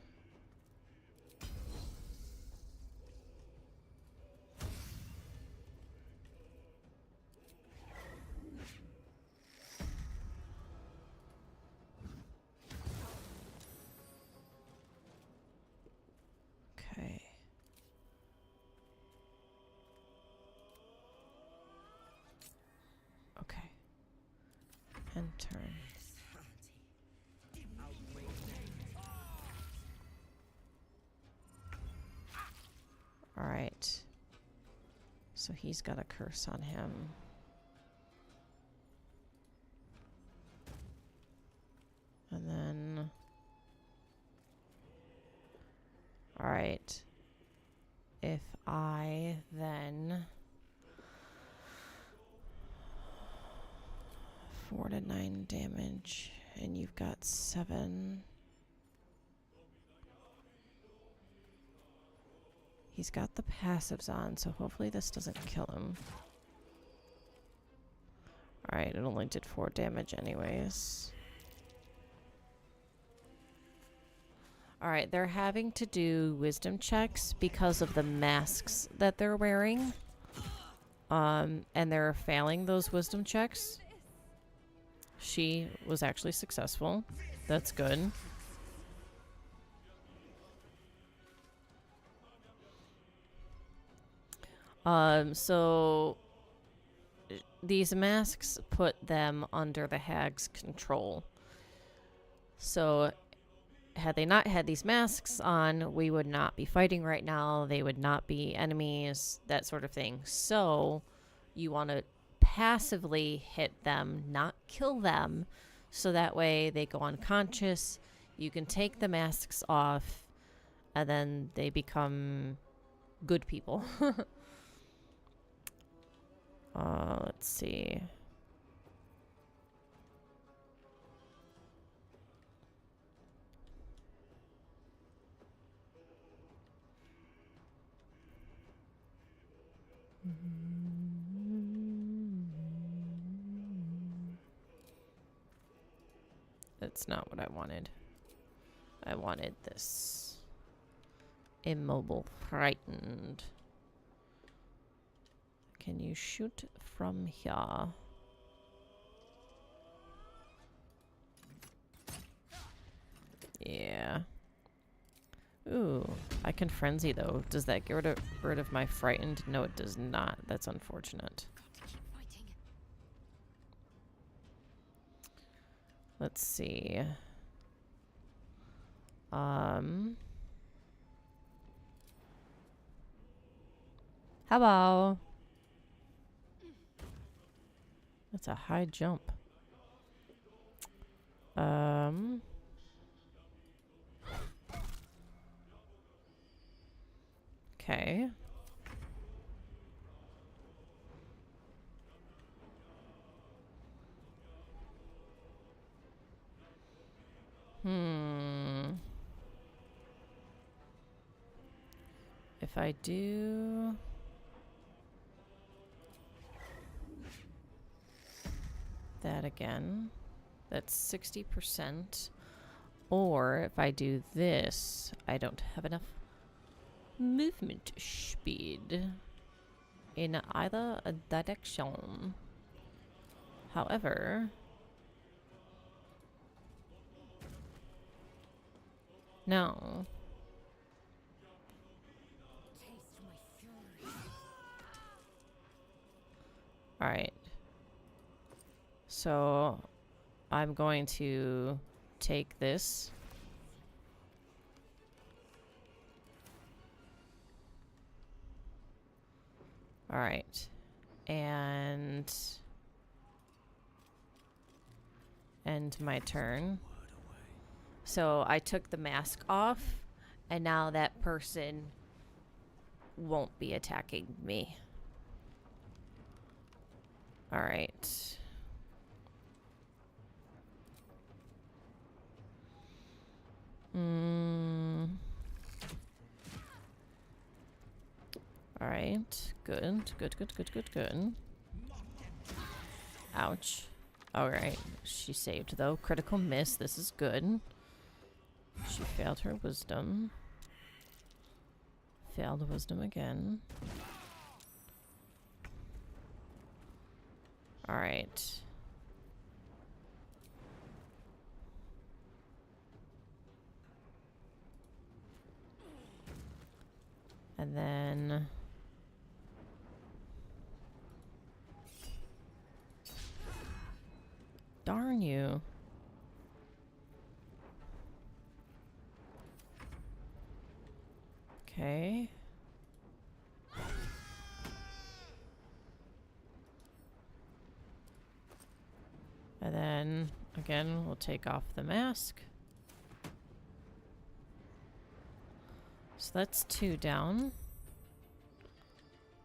okay. Okay. And turn. All right. So he's got a curse on him. And then... All right. If I then... 4 to 9 damage, and you've got 7... He's got the passives on, so hopefully this doesn't kill him. Alright, it only did 4 damage anyways. Alright, they're having to do wisdom checks because of the masks that they're wearing. And they're failing those wisdom checks. She was actually successful. That's good. So these masks put them under the hag's control. So had they not had these masks on, we would not be fighting right now. They would not be enemies, that sort of thing. So you want to passively hit them, not kill them, so that way they go unconscious. You can take the masks off, and then they become good people. Let's see. That's not what I wanted. I wanted this. Immobile, frightened. Can you shoot from here? Yeah. Ooh, I can frenzy though. Does that get rid of my frightened? No, it does not. That's unfortunate. Let's see. Hello. That's a high jump. Okay. If I do that again, that's 60%. Or if I do this, I don't have enough movement speed in either direction. However, no. Alright. So I'm going to take this. Alright. And end my turn. So I took the mask off, and now that person won't be attacking me. Alright. Alright. Good. Good. Ouch. Alright. She saved, though. Critical miss. This is good. She failed her wisdom. Failed wisdom again. Alright. And then... Darn you. Okay. And then, again, we'll take off the mask. So that's 2 down.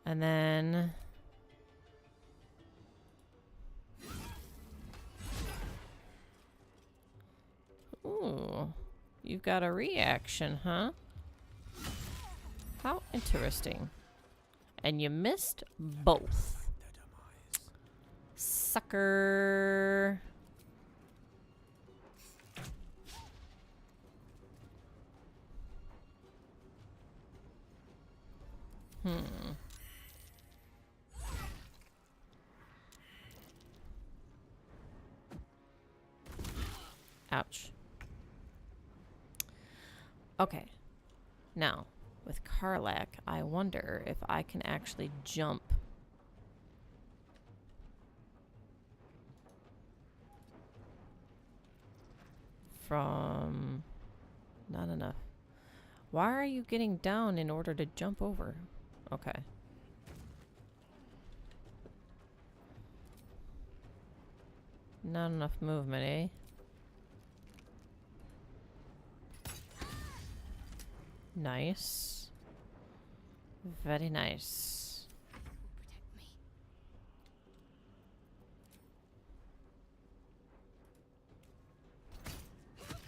And then... Ooh, you've got a reaction, huh? How interesting. And you missed both. Sucker. Ouch. Okay. Now, with Karlak, I wonder if I can actually jump from... Not enough. Why are you getting down in order to jump over? Okay. Not enough movement, eh? Nice. Very nice. Protect me.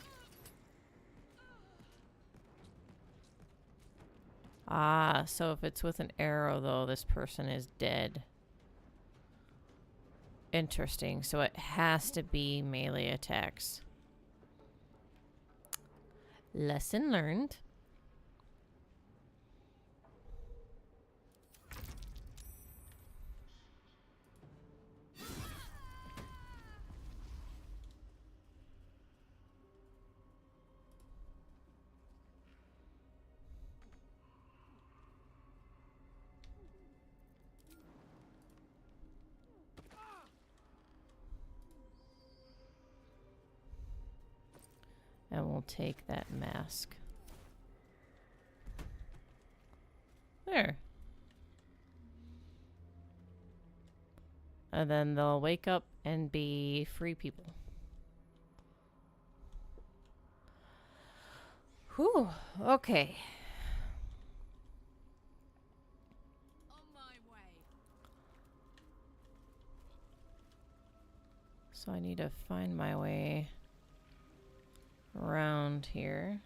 Ah, so if it's with an arrow, though, this person is dead. Interesting. So it has to be melee attacks. Lesson learned. And we'll take that mask. There. And then they'll wake up and be free people. Whew. Okay. On my way. So I need to find my way around here.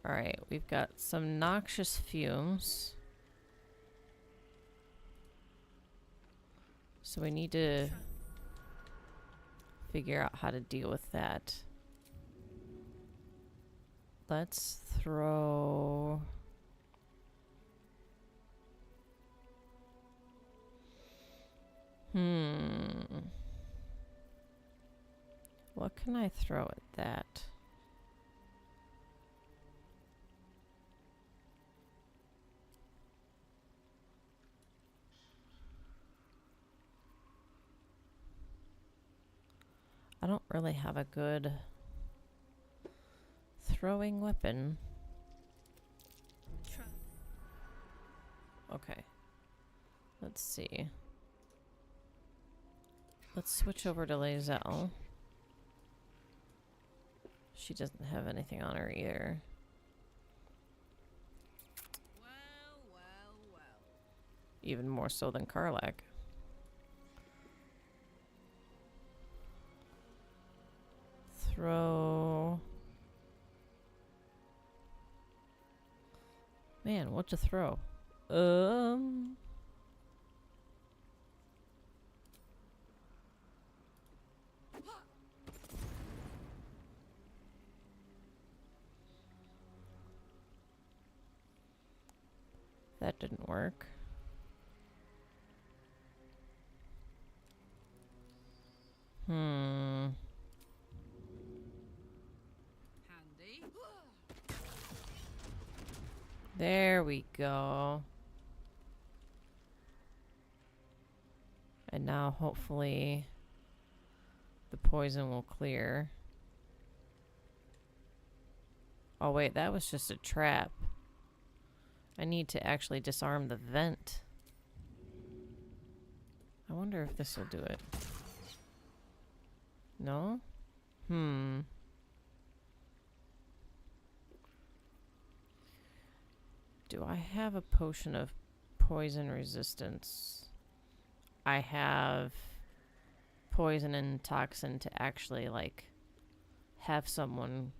Alright, we've got some noxious fumes. So we need to figure out how to deal with that. Let's throw... What can I throw at that? I don't really have a good throwing weapon. Okay. Let's see. Let's switch over to Lazelle. She doesn't have anything on her either. Well, well, well. Even more so than Karlak. Throw... Man, what to throw? That didn't work. Handy. There we go. And now hopefully the poison will clear. Oh wait, that was just a trap. I need to actually disarm the vent. I wonder if this will do it. No? Do I have a potion of poison resistance? I have poison and toxin to actually, like, have someone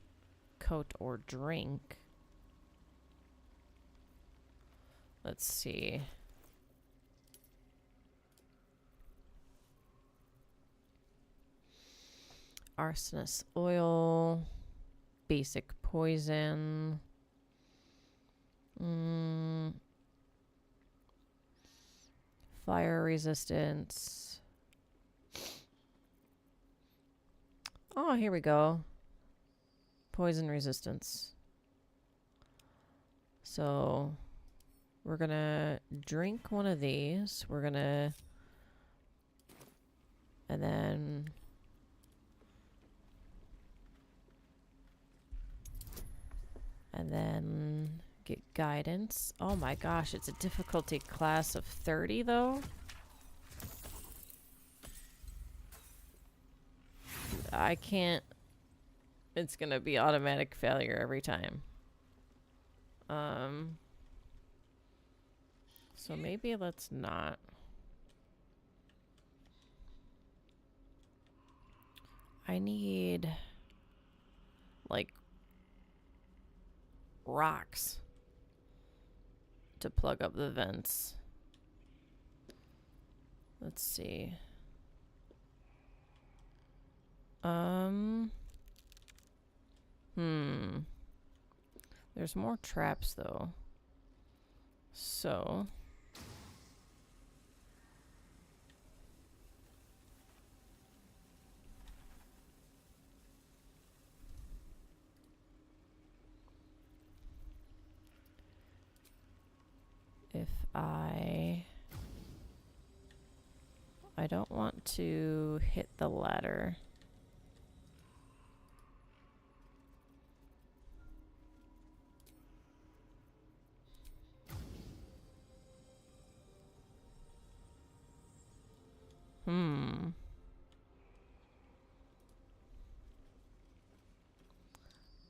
coat or drink. Let's see. Arsonist oil. Basic poison. Fire resistance. Oh, here we go. Poison resistance. So We're gonna drink one of these. We're gonna... And then... And then get guidance. Oh my gosh, it's a difficulty class of 30 though. I can't... It's gonna be automatic failure every time. So maybe let's not. I need like rocks to plug up the vents. Let's see. There's more traps though. So if I don't want to hit the ladder.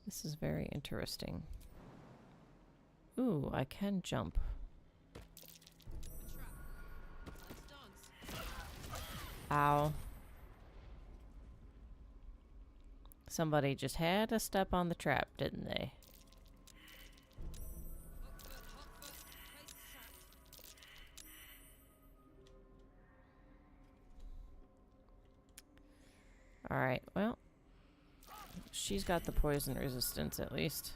This is very interesting. Ooh, I can jump. Ow. Somebody just had to step on the trap, didn't they? Alright, well. She's got the poison resistance at least.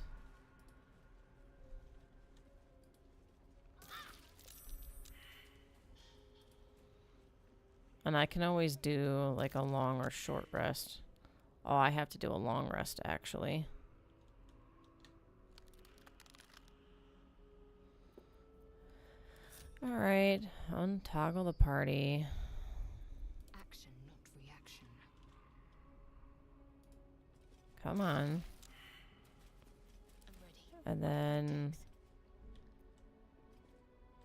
And I can always do like a long or short rest. Oh, I have to do a long rest actually. Alright, untoggle the party. Action, not reaction. Come on. And then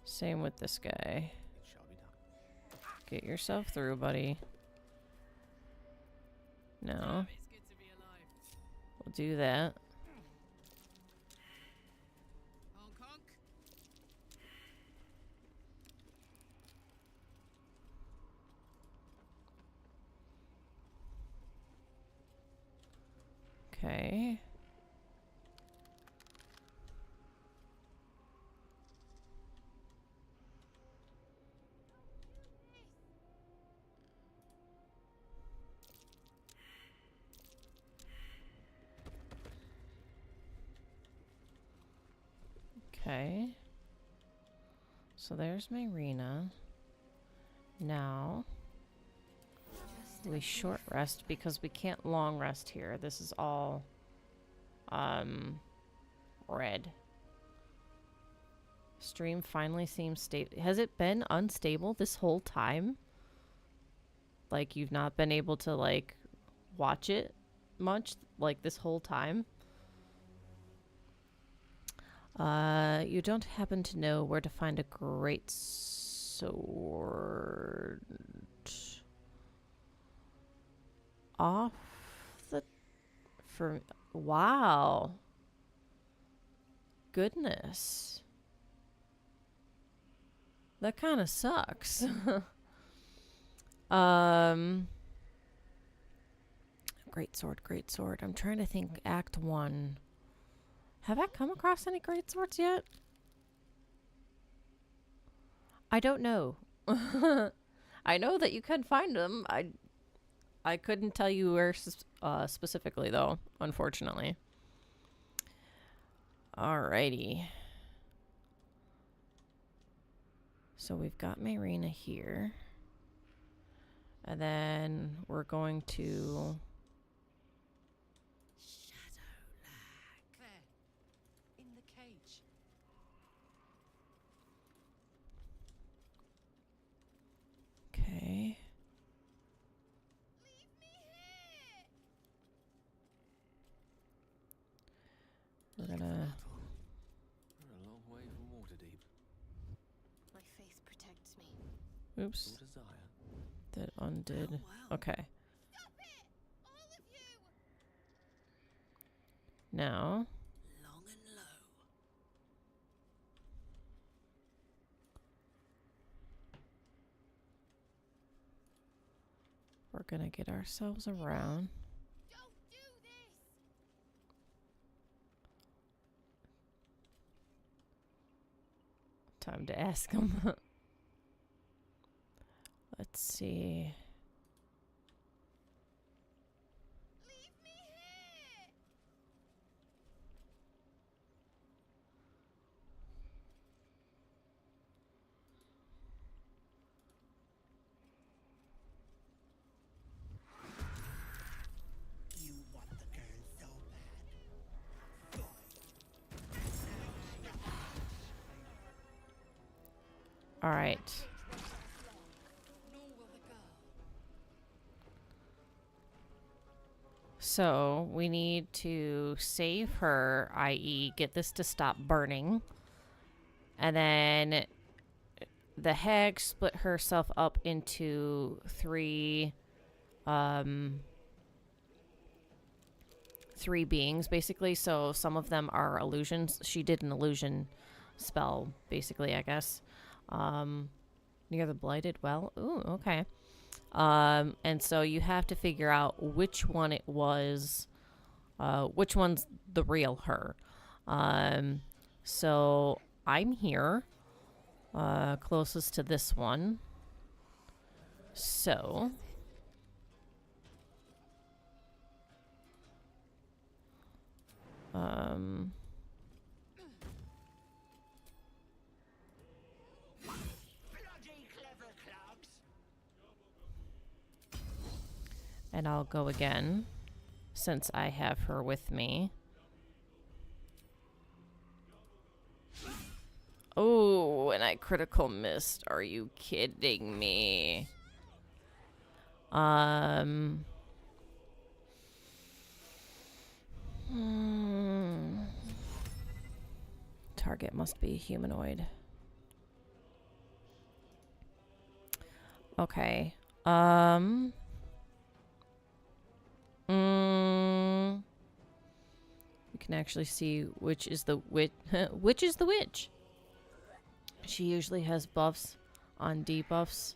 same with this guy. Get yourself through, buddy. No. We'll do that. Okay. Okay. So there's my arena. Now we short rest because we can't long rest here. This is all red. Stream finally seems stable. Has it been unstable this whole time? Like you've not been able to like watch it much like this whole time? You don't happen to know where to find a great sword off the wow. Goodness. That kind of sucks. Great sword, great sword. I'm trying to think Act 1. Have I come across any great swords yet? I don't know. I know that you can find them. I couldn't tell you where specifically though, unfortunately. Alrighty. So we've got Marina here. And then we're going to We're gonna... We're a long way from Waterdeep. My faith protects me. Oops. Your desire. That undid. Oh, wow. Okay. Stop it! All of you! Now... Long and low. we're gonna get ourselves around. Don't do this! Time to ask him. Let's see. Leave me here! You want the girl so bad. All right. Nor will the girl. So we need to save her, i.e. get this to stop burning. And then the hag split herself up into three beings, basically. So some of them are illusions. She did an illusion spell, basically, I guess. Near the blighted well. Ooh, okay. And so you have to figure out which one it was, which one's the real her. So I'm here, closest to this one. So Bloody clever clogs. and I'll go again, since I have her with me. Oh, and I critical missed. Are you kidding me? Target must be humanoid. Okay. We can actually see which is the witch. Which is the witch? She usually has buffs on debuffs.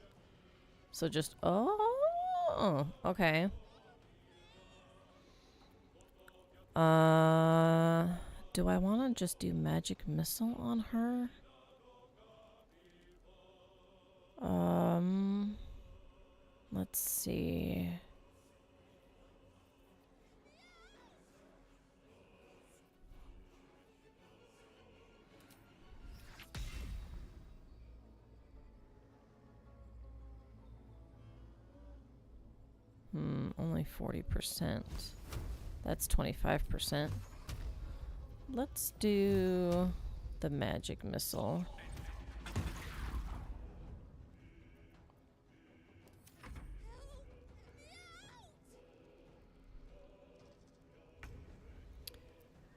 So just... Oh, okay. Do I want to just do magic missile on her? Let's see. Only 40%. That's 25%. Let's do the magic missile.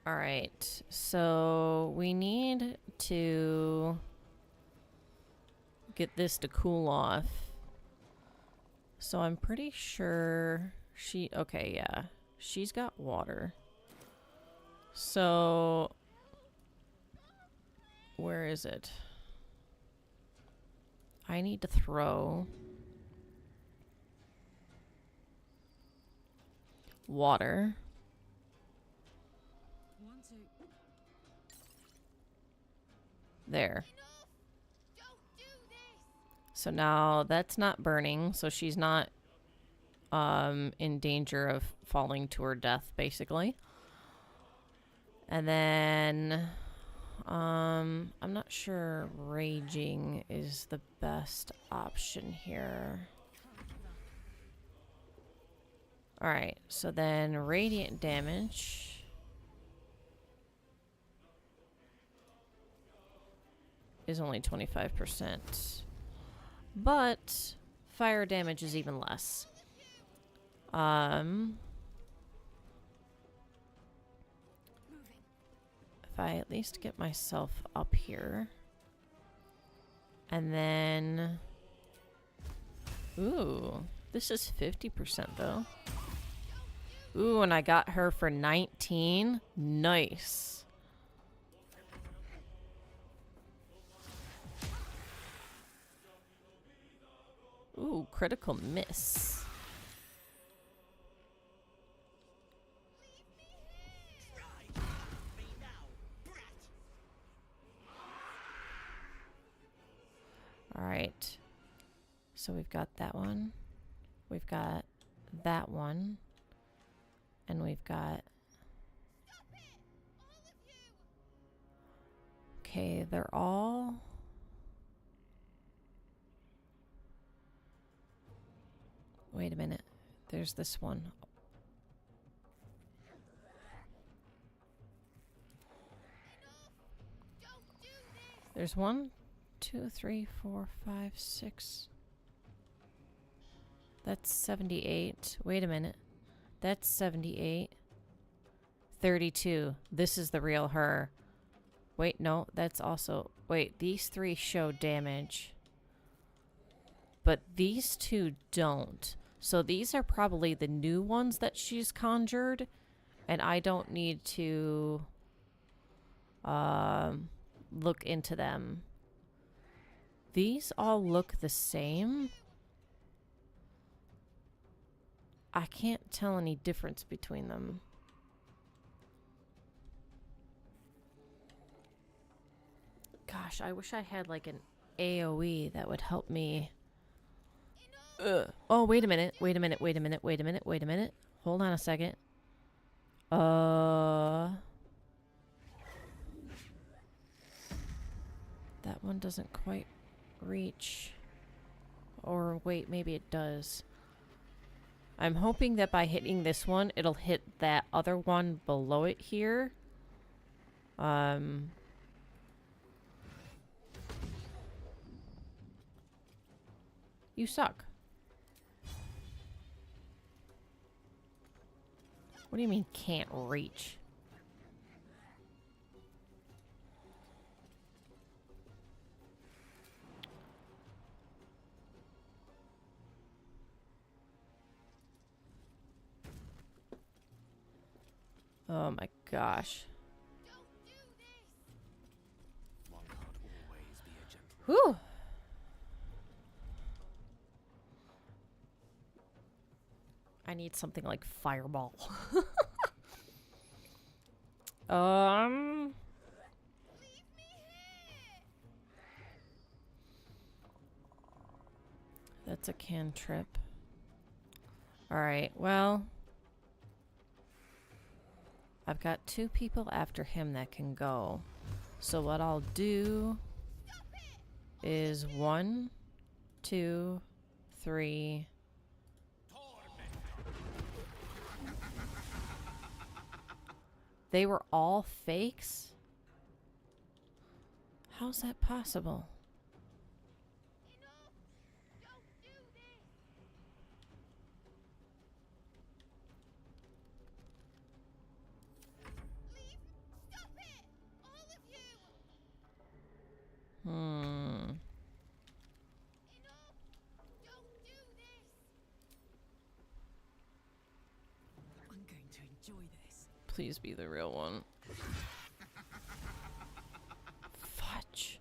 All right, so we need to get this to cool off. So I'm pretty sure she... Okay, yeah. She's got water. So... Where is it? I need to throw... water. There. So now that's not burning, so she's not in danger of falling to her death, basically. And then I'm not sure raging is the best option here. Alright, so then radiant damage is only 25%. But fire damage is even less. if I at least get myself up here. And then... Ooh, this is 50% though. Ooh, and I got her for 19. Nice. Ooh, critical miss. All right. So we've got that one. We've got that one. And we've got... Okay, they're all... Wait a minute. There's this one. There's 1, 2, 3, 4, 5, 6. That's 78. Wait a minute. That's 78. 32. This is the real her. Wait, no, that's also... Wait, these 3 show damage. But these 2 don't. So these are probably the new ones that she's conjured. And I don't need to look into them. These all look the same. I can't tell any difference between them. Gosh, I wish I had like an AoE that would help me. Oh, wait a minute. Wait a minute. Wait a minute. Wait a minute. Wait a minute. Hold on a second. That one doesn't quite reach. Or wait, maybe it does. I'm hoping that by hitting this one, it'll hit that other one below it here. You suck. What do you mean can't reach? Oh my gosh. Whew. I need something like fireball. That's a cantrip. Alright, well, I've got 2 people after him that can go. So what I'll do is 1, 2, 3. They were all fakes? How's that possible? I'm going to enjoy this. Please be the real one. Fudge.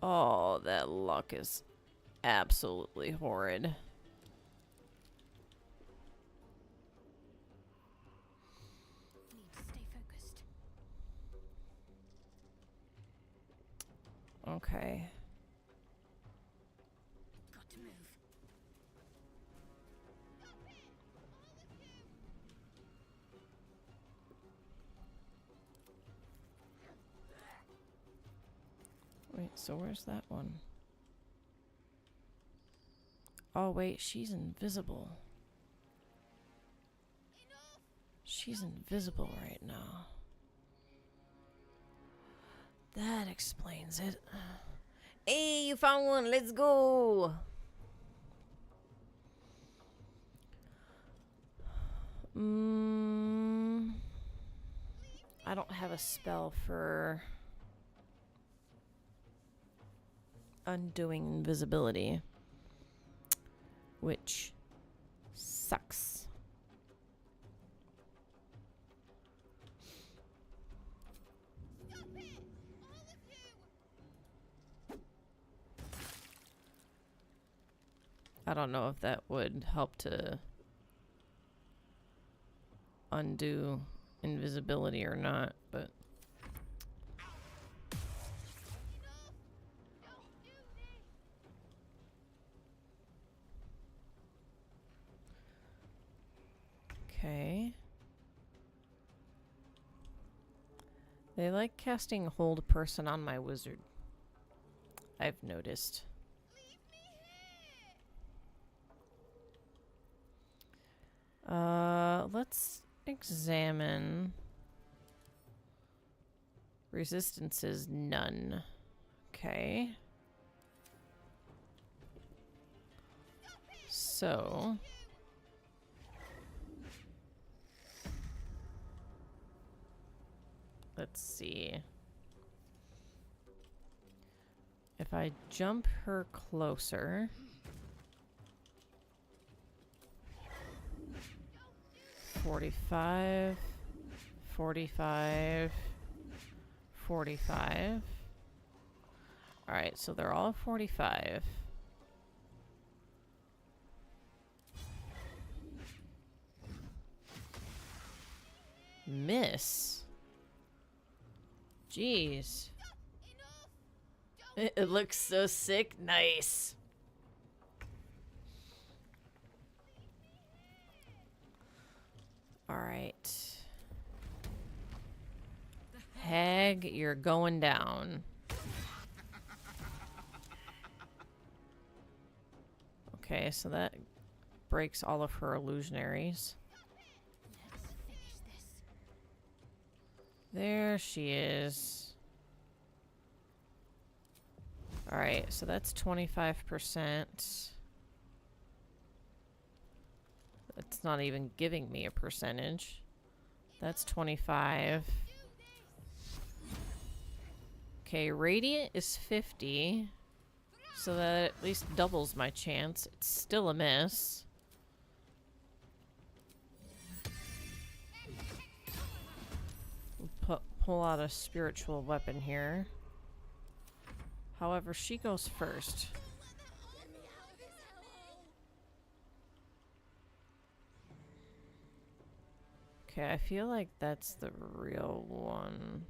Oh, that luck is absolutely horrid. Need to stay focused. Okay. Got to move. Wait, so where's that one? Oh, wait, she's invisible. She's invisible right now. That explains it. Hey, you found one. Let's go. I don't have a spell for undoing invisibility, which sucks. I don't know if that would help to undo invisibility or not, but okay. They like casting hold person on my wizard, I've noticed. Let's examine. Resistance is none. Okay. So let's see. If I jump her closer, 45, 45, 45. Alright, so they're all 45. Miss. Jeez. It looks so sick. Nice. Alright. Hag, you're going down. Okay, so that breaks all of her illusionaries. There she is. Alright, so that's 25%. It's not even giving me a percentage. That's 25. Okay, radiant is 50. So that at least doubles my chance. It's still a miss. Pull out a spiritual weapon here. However, she goes first. Okay, I feel like that's the real one.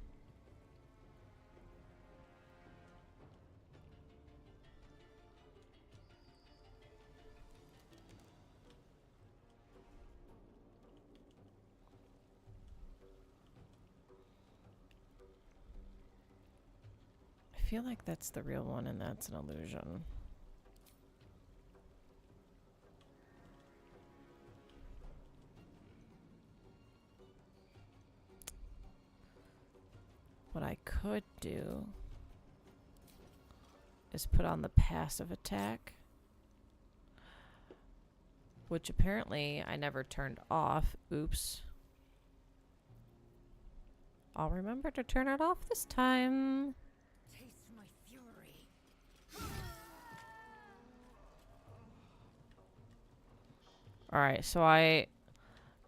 I feel like that's the real one and that's an illusion. What I could do is put on the passive attack, which apparently I never turned off. Oops. I'll remember to turn it off this time. Taste my fury. Alright, so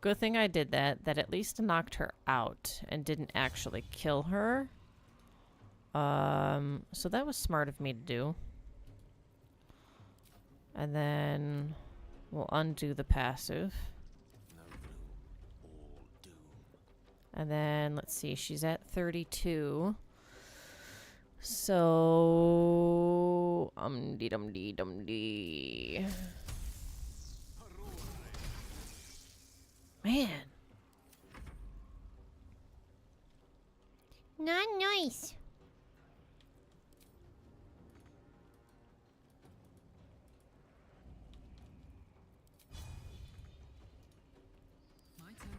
good thing I did that. That at least knocked her out and didn't actually kill her. So that was smart of me to do. And then we'll undo the passive. And then, let's see, she's at 32. So, dee-dum-dee-dum-dee. Man. Not nice. My turn.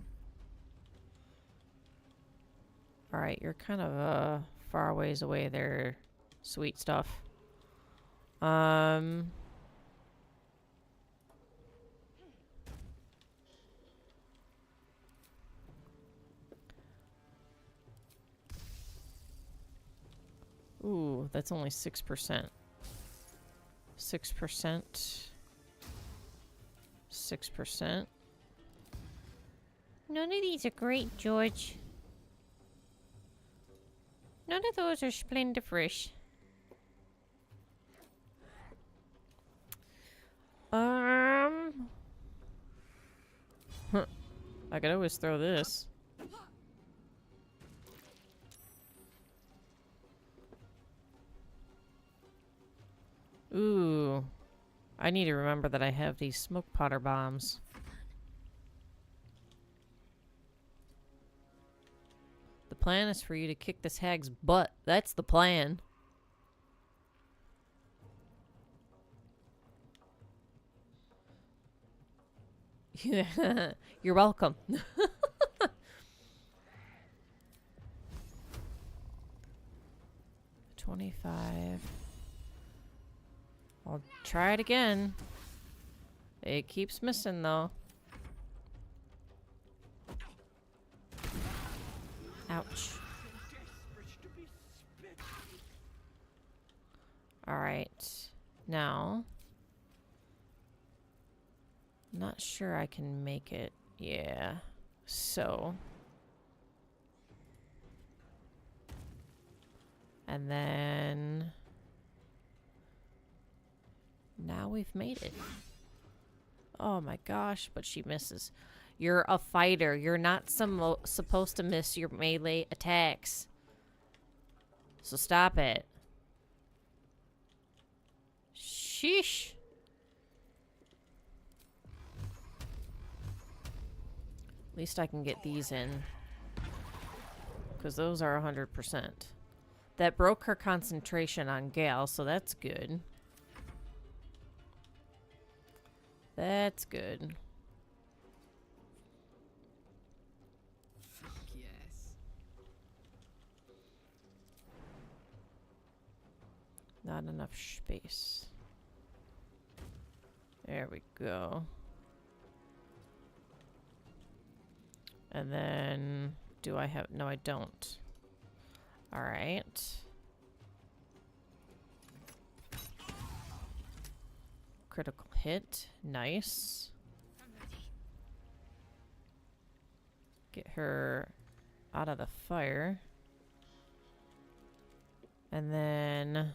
Alright, you're kind of far ways away there, sweet stuff. Ooh, that's only 6%. 6%. 6%. None of these are great, George. None of those are splendiferous. Huh. I could always throw this. Ooh. I need to remember that I have these smoke powder bombs. The plan is for you to kick this hag's butt. That's the plan. Yeah, you're welcome. 25. I'll try it again. It keeps missing though. Ouch. Alright. Now. Not sure I can make it. Yeah. So. And then. Now we've made it. Oh my gosh, but she misses. You're a fighter. You're not supposed to miss your melee attacks. So stop it. Sheesh. At least I can get these in. Because those are 100%. That broke her concentration on Gale, so that's good. That's good. Fuck yes. Not enough space. There we go. And then, do I have, no I don't. Alright. Critical hit, nice. Get her out of the fire. And then,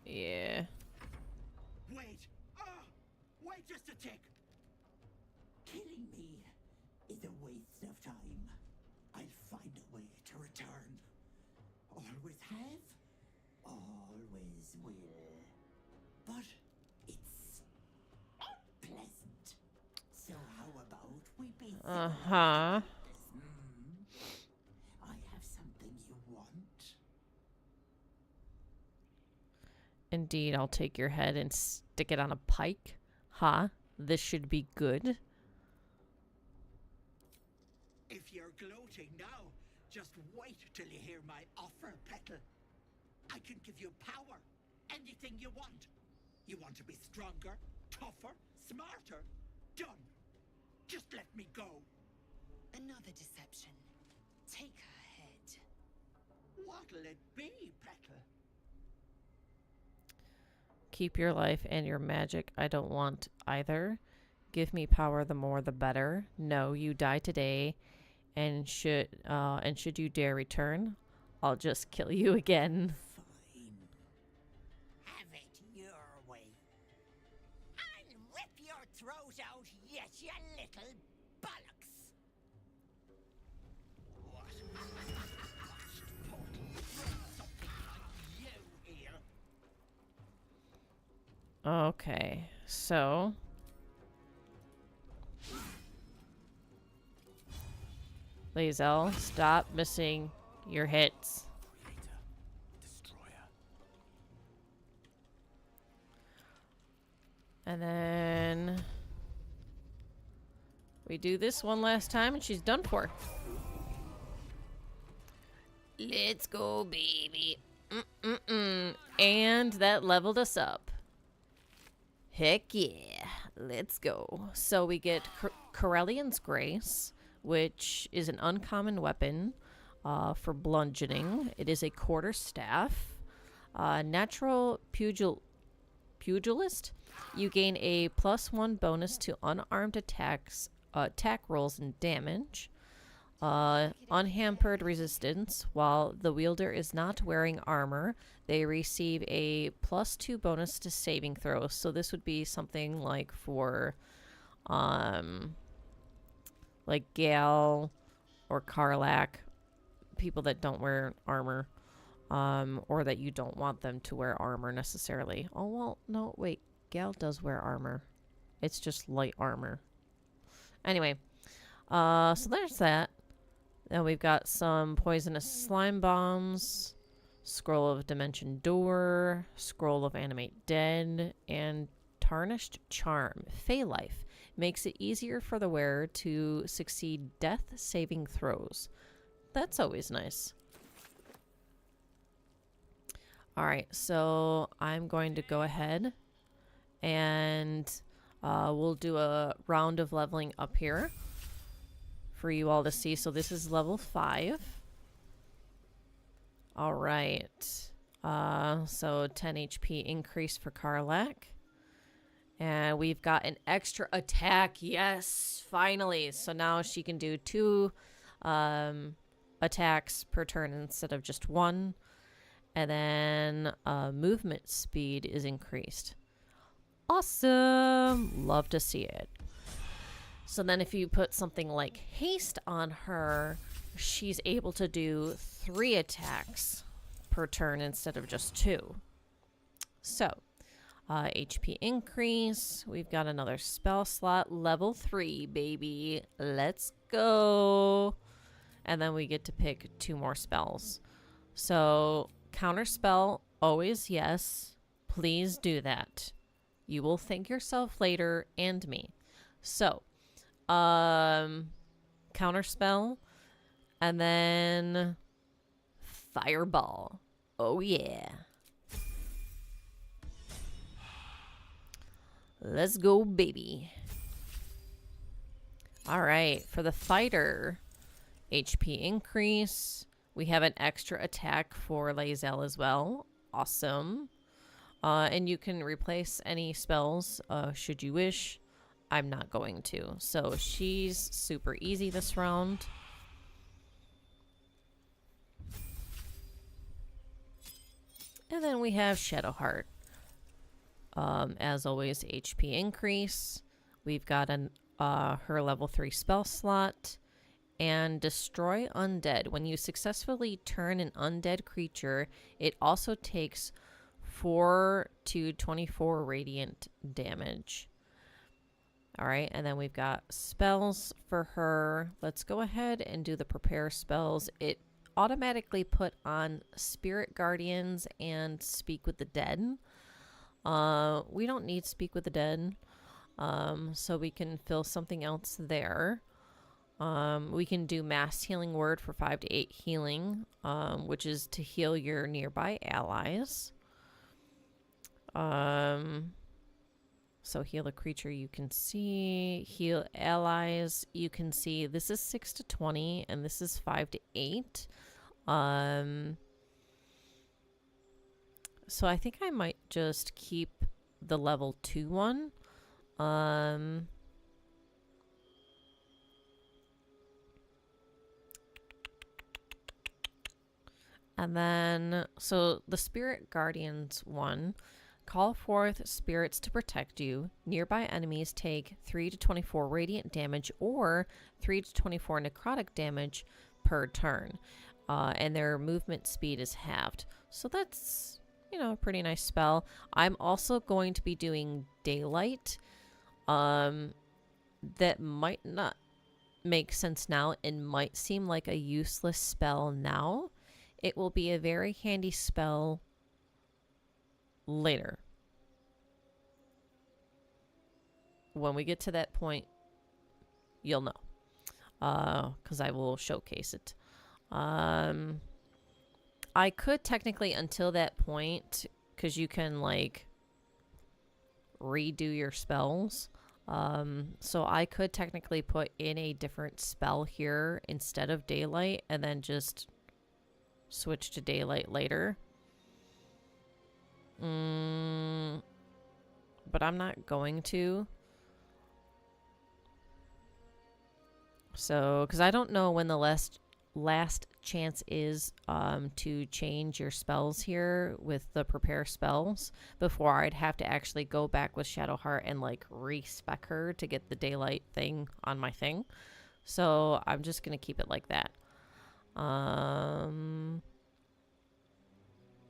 yeah. Wait! Wait just a tick! Killing me is a waste of time. I'll find a way to return. Always have, always will. But it's unpleasant. So how about we be Uh-huh. I have something you want. Indeed, I'll take your head and stick it on a pike. Ha, this should be good. If you're gloating now, just wait till you hear my offer, Petal. I can give you power, anything you want. You want to be stronger, tougher, smarter? Done. Just let me go. Another deception. Take her head. What'll it be, Petal? Keep your life and your magic. I don't want either. Give me power, the more the better. No, you die today, and should you dare return, I'll just kill you again. Fine. Have it your way. I'll rip your throat out yet, you little bollocks. What? Something like you here. Okay, so Lae'zel, stop missing your hits. Creator, destroyer. And then we do this one last time and she's done for. Let's go, baby. And that leveled us up. Heck yeah. Let's go. So we get Corellian's Grace, which is an uncommon weapon. for bludgeoning. It is a quarter staff. Natural pugilist. You gain a +1 bonus to unarmed attacks, attack rolls, and damage. Unhampered resistance. While the wielder is not wearing armor, they receive a +2 bonus to saving throws. So this would be something like for like Gal or Karlak, people that don't wear armor, or that you don't want them to wear armor necessarily. Oh, well, no, wait. Gal does wear armor. It's just light armor. Anyway, so there's that. Then we've got some poisonous slime bombs, scroll of dimension door, scroll of animate dead, and tarnished charm. Fey life makes it easier for the wearer to succeed death saving throws. That's always nice. Alright, so I'm going to go ahead and we'll do a round of leveling up here for you all to see. So this is level 5. Alright. So 10 HP increase for Karlak. And we've got an extra attack. Yes, finally. So now she can do 2 attacks per turn instead of just 1. And then movement speed is increased. Awesome. Love to see it. So then if you put something like haste on her, she's able to do 3 attacks per turn instead of just 2. So HP increase. We've got another spell slot. Level 3, baby. Let's go. And then we get to pick 2 more spells. So counterspell, always yes. Please do that. You will thank yourself later and me. So, counterspell, and then fireball. Oh yeah. Let's go, baby. All right, for the fighter, HP increase. We have an extra attack for Lae'zel as well. Awesome. And you can replace any spells should you wish. I'm not going to. So she's super easy this round. And then we have Shadowheart. As always, HP increase. We've got an her level 3 spell slot. And Destroy Undead. When you successfully turn an undead creature, it also takes 4 to 24 radiant damage. Alright, and then we've got spells for her. Let's go ahead and do the prepare spells. It automatically put on Spirit Guardians and Speak with the Dead. We don't need Speak with the Dead, so we can fill something else there. We can do Mass Healing Word for 5 to 8 healing, which is to heal your nearby allies. So heal a creature you can see, heal allies you can see. This is 6 to 20, and this is 5 to 8. So I think I might just keep the level 2 one. And then, so the Spirit Guardians one, call forth spirits to protect you. Nearby enemies take 3 to 24 radiant damage or 3 to 24 necrotic damage per turn. And their movement speed is halved. So that's, you know, a pretty nice spell. I'm also going to be doing Daylight. That might not make sense now and might seem like a useless spell now. It will be a very handy spell later. When we get to that point, you'll know. Because I will showcase it. I could technically, until that point, because you can, like, redo your spells. So I could technically put in a different spell here instead of Daylight and then just switch to daylight later. But I'm not going to. So, because I don't know when the last chance is to change your spells here with the prepare spells before I'd have to actually go back with Shadowheart and like respec her to get the daylight thing on my thing. So I'm just gonna keep it like that.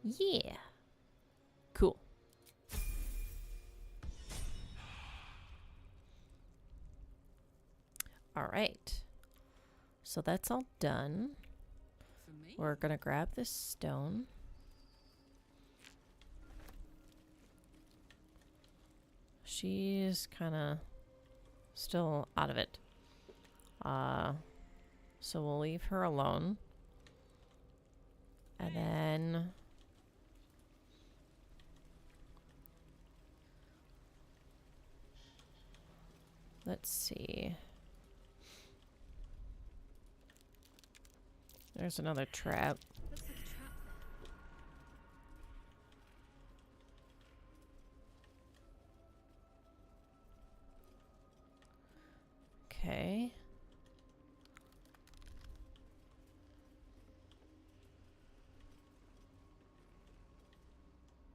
Yeah. Cool. All right. So that's all done. We're gonna grab this stone. She's kind of still out of it. So we'll leave her alone. And then let's see. There's another trap. Looks like a trap. Okay.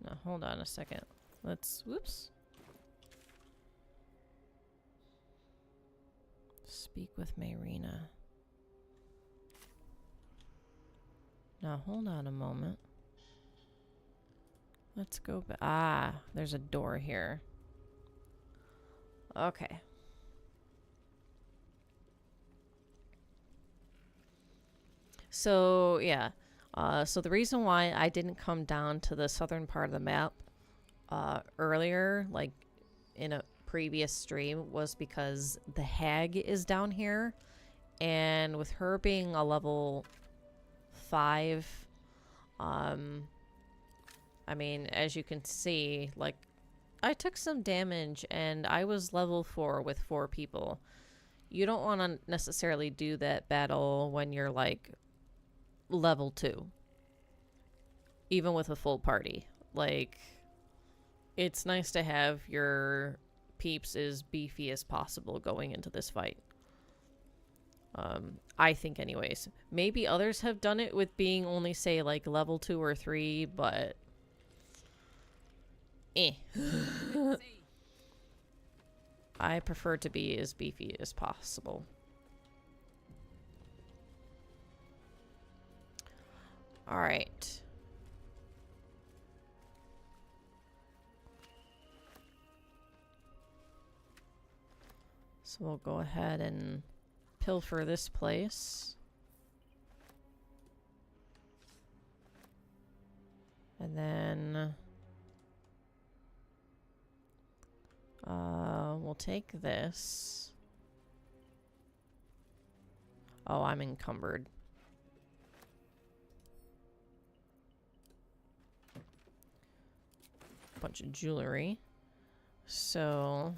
Now hold on a second. Let's, whoops. Speak with Mayrina. Now hold on a moment. Let's go back. Ah, there's a door here. Okay. So, yeah. So the reason why I didn't come down to the southern part of the map earlier, like in a previous stream, was because the hag is down here. And with her being a level 5, I mean, as you can see, like, I took some damage and I was level 4 with 4 people. You don't want to necessarily do that battle when you're like level 2, even with a full party. Like, it's nice to have your peeps as beefy as possible going into this fight. I think anyways. Maybe others have done it with being only, say, like level 2 or 3, but I prefer to be as beefy as possible. All right. So we'll go ahead and pilfer this place. And then we'll take this. Oh, I'm encumbered. Bunch of jewelry. So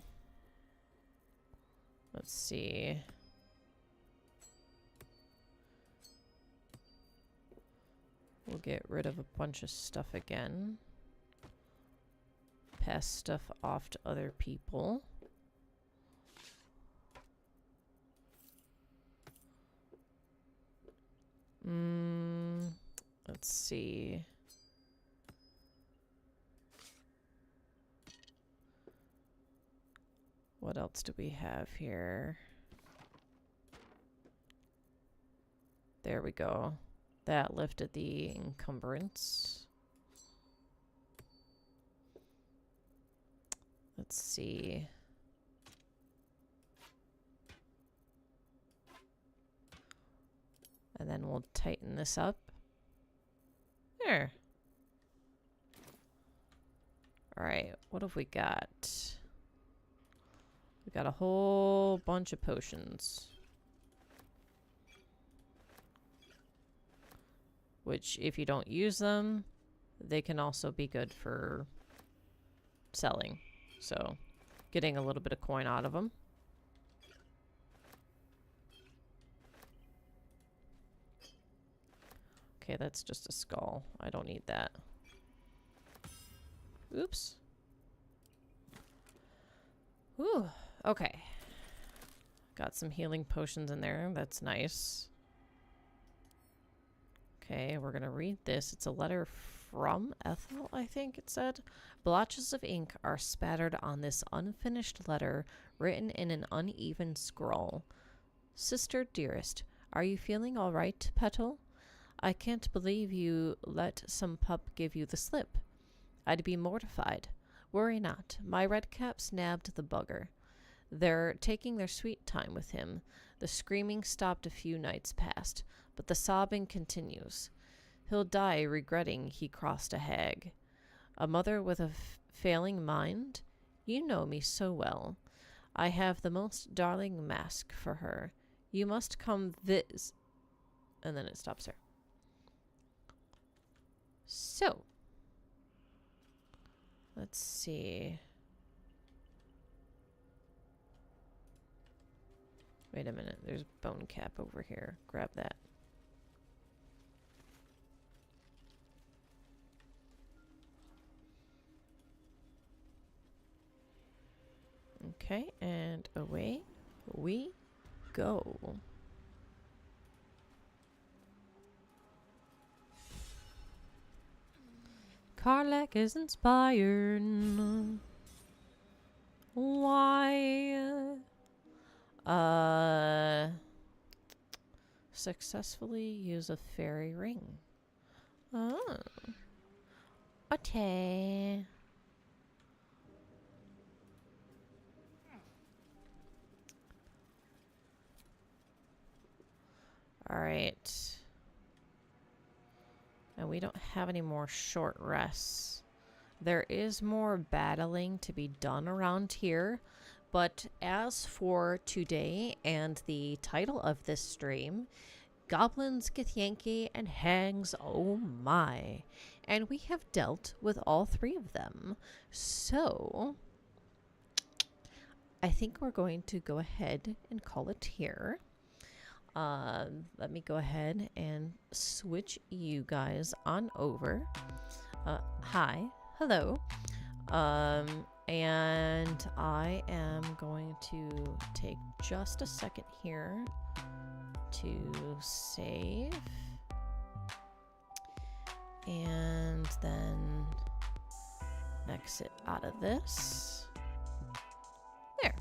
let's see. We'll get rid of a bunch of stuff again. Pass stuff off to other people. Let's see. What else do we have here? There we go. That lifted the encumbrance. Let's see. And then we'll tighten this up. There. Alright, what have we got? We got a whole bunch of potions. Which, if you don't use them, they can also be good for selling. So, getting a little bit of coin out of them. Okay, that's just a skull. I don't need that. Oops. Ooh, okay. Got some healing potions in there. That's nice. Okay, we're gonna read this. It's a letter from Ethel, I think it said. Blotches of ink are spattered on this unfinished letter, written in an uneven scroll. Sister dearest, are you feeling all right, Petal? I can't believe you let some pup give you the slip. I'd be mortified. Worry not. My redcaps nabbed the bugger. They're taking their sweet time with him. The screaming stopped a few nights past, but the sobbing continues. He'll die regretting he crossed a hag. A mother with a failing mind? You know me so well. I have the most darling mask for her. You must come viz... And then it stops there. So. Let's see. Wait a minute. There's bone cap over here. Grab that. Okay, and away we go. Karlach is inspired. Why? Successfully use a fairy ring. Oh. Okay. Alright. And we don't have any more short rests. There is more battling to be done around here. But as for today and the title of this stream, Goblins, Githyanki, and Hags, oh my. And we have dealt with all three of them. So, I think we're going to go ahead and call it here. Let me go ahead and switch you guys on over. Hi. Hello. And I am going to take just a second here to save. And then exit out of this. There.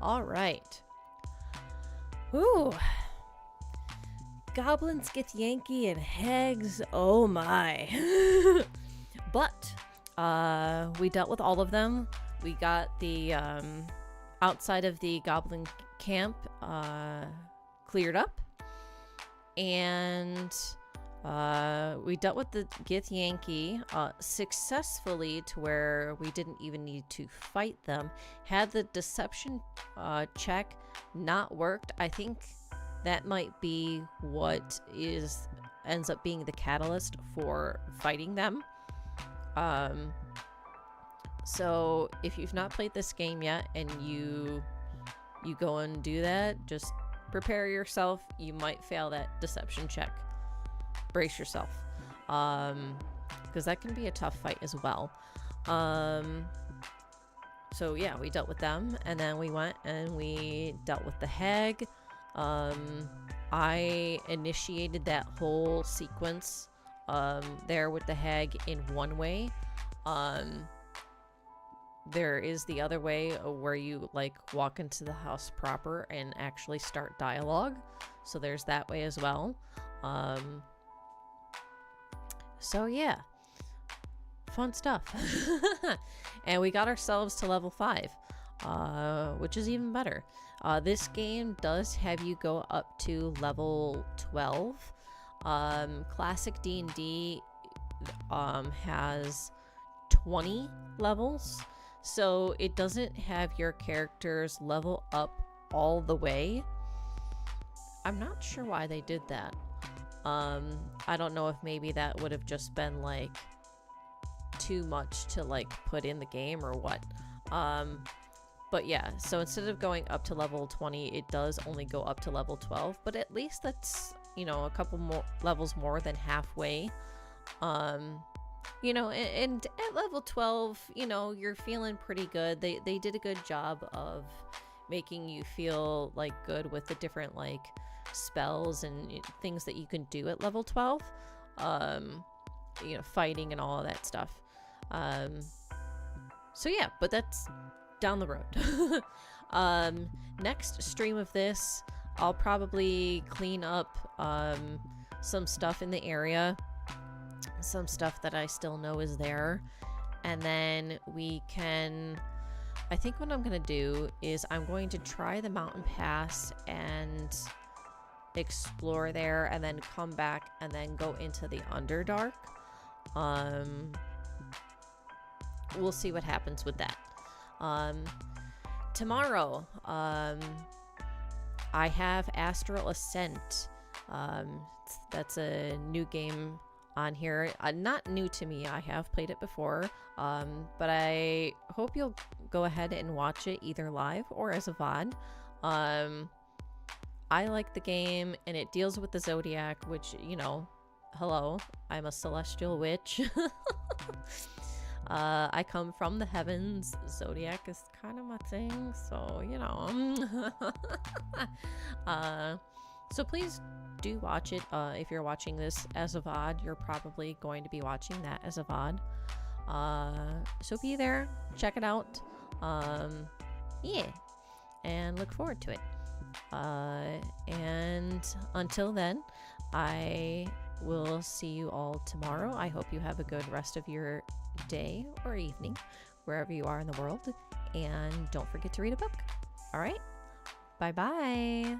All right. Ooh. Goblins, Githyanki, and Hags. Oh my. But we dealt with all of them. We got the outside of the goblin camp cleared up. And we dealt with the Githyanki successfully to where we didn't even need to fight them. Had the deception check not worked, I think that might be what ends up being the catalyst for fighting them. So if you've not played this game yet and you go and do that, just prepare yourself. You might fail that deception check. Brace yourself, because that can be a tough fight as well. So yeah, we dealt with them, and then we went and we dealt with the hag. I initiated that whole sequence there with the hag in one way. There is the other way where you like walk into the house proper and actually start dialogue. So there's that way as well. So yeah, fun stuff. And we got ourselves to level 5, which is even better. This game does have you go up to level 12. Classic D&D has 20 levels, so it doesn't have your characters level up all the way. I'm not sure why they did that. I don't know if maybe that would have just been like too much to like put in the game or what. But yeah, so instead of going up to level 20, it does only go up to level 12, but at least that's you know, a couple more levels more than halfway. You know, and at level 12, you know, you're feeling pretty good. They did a good job of making you feel like good with the different like spells and things that you can do at level 12. You know, fighting and all of that stuff. So yeah, but that's down the road. Next stream of this, I'll probably clean up some stuff in the area, some stuff that I still know is there, and then we can, I think what I'm gonna do is I'm going to try the mountain pass and explore there, and then come back and then go into the Underdark. We'll see what happens with that. Tomorrow, I have Astral Ascent. That's a new game on here. Not new to me. I have played it before. But I hope you'll go ahead and watch it either live or as a VOD. I like the game, and it deals with the Zodiac, which, you know, hello, I'm a celestial witch. I come from the heavens. Zodiac is kind of my thing, so, you know. So please do watch it. If you're watching this as a VOD, you're probably going to be watching that as a VOD. So be there, check it out. Yeah, and look forward to it. And until then, I will see you all tomorrow. I hope you have a good rest of your day or evening, wherever you are in the world. And don't forget to read a book. All right? Bye-bye.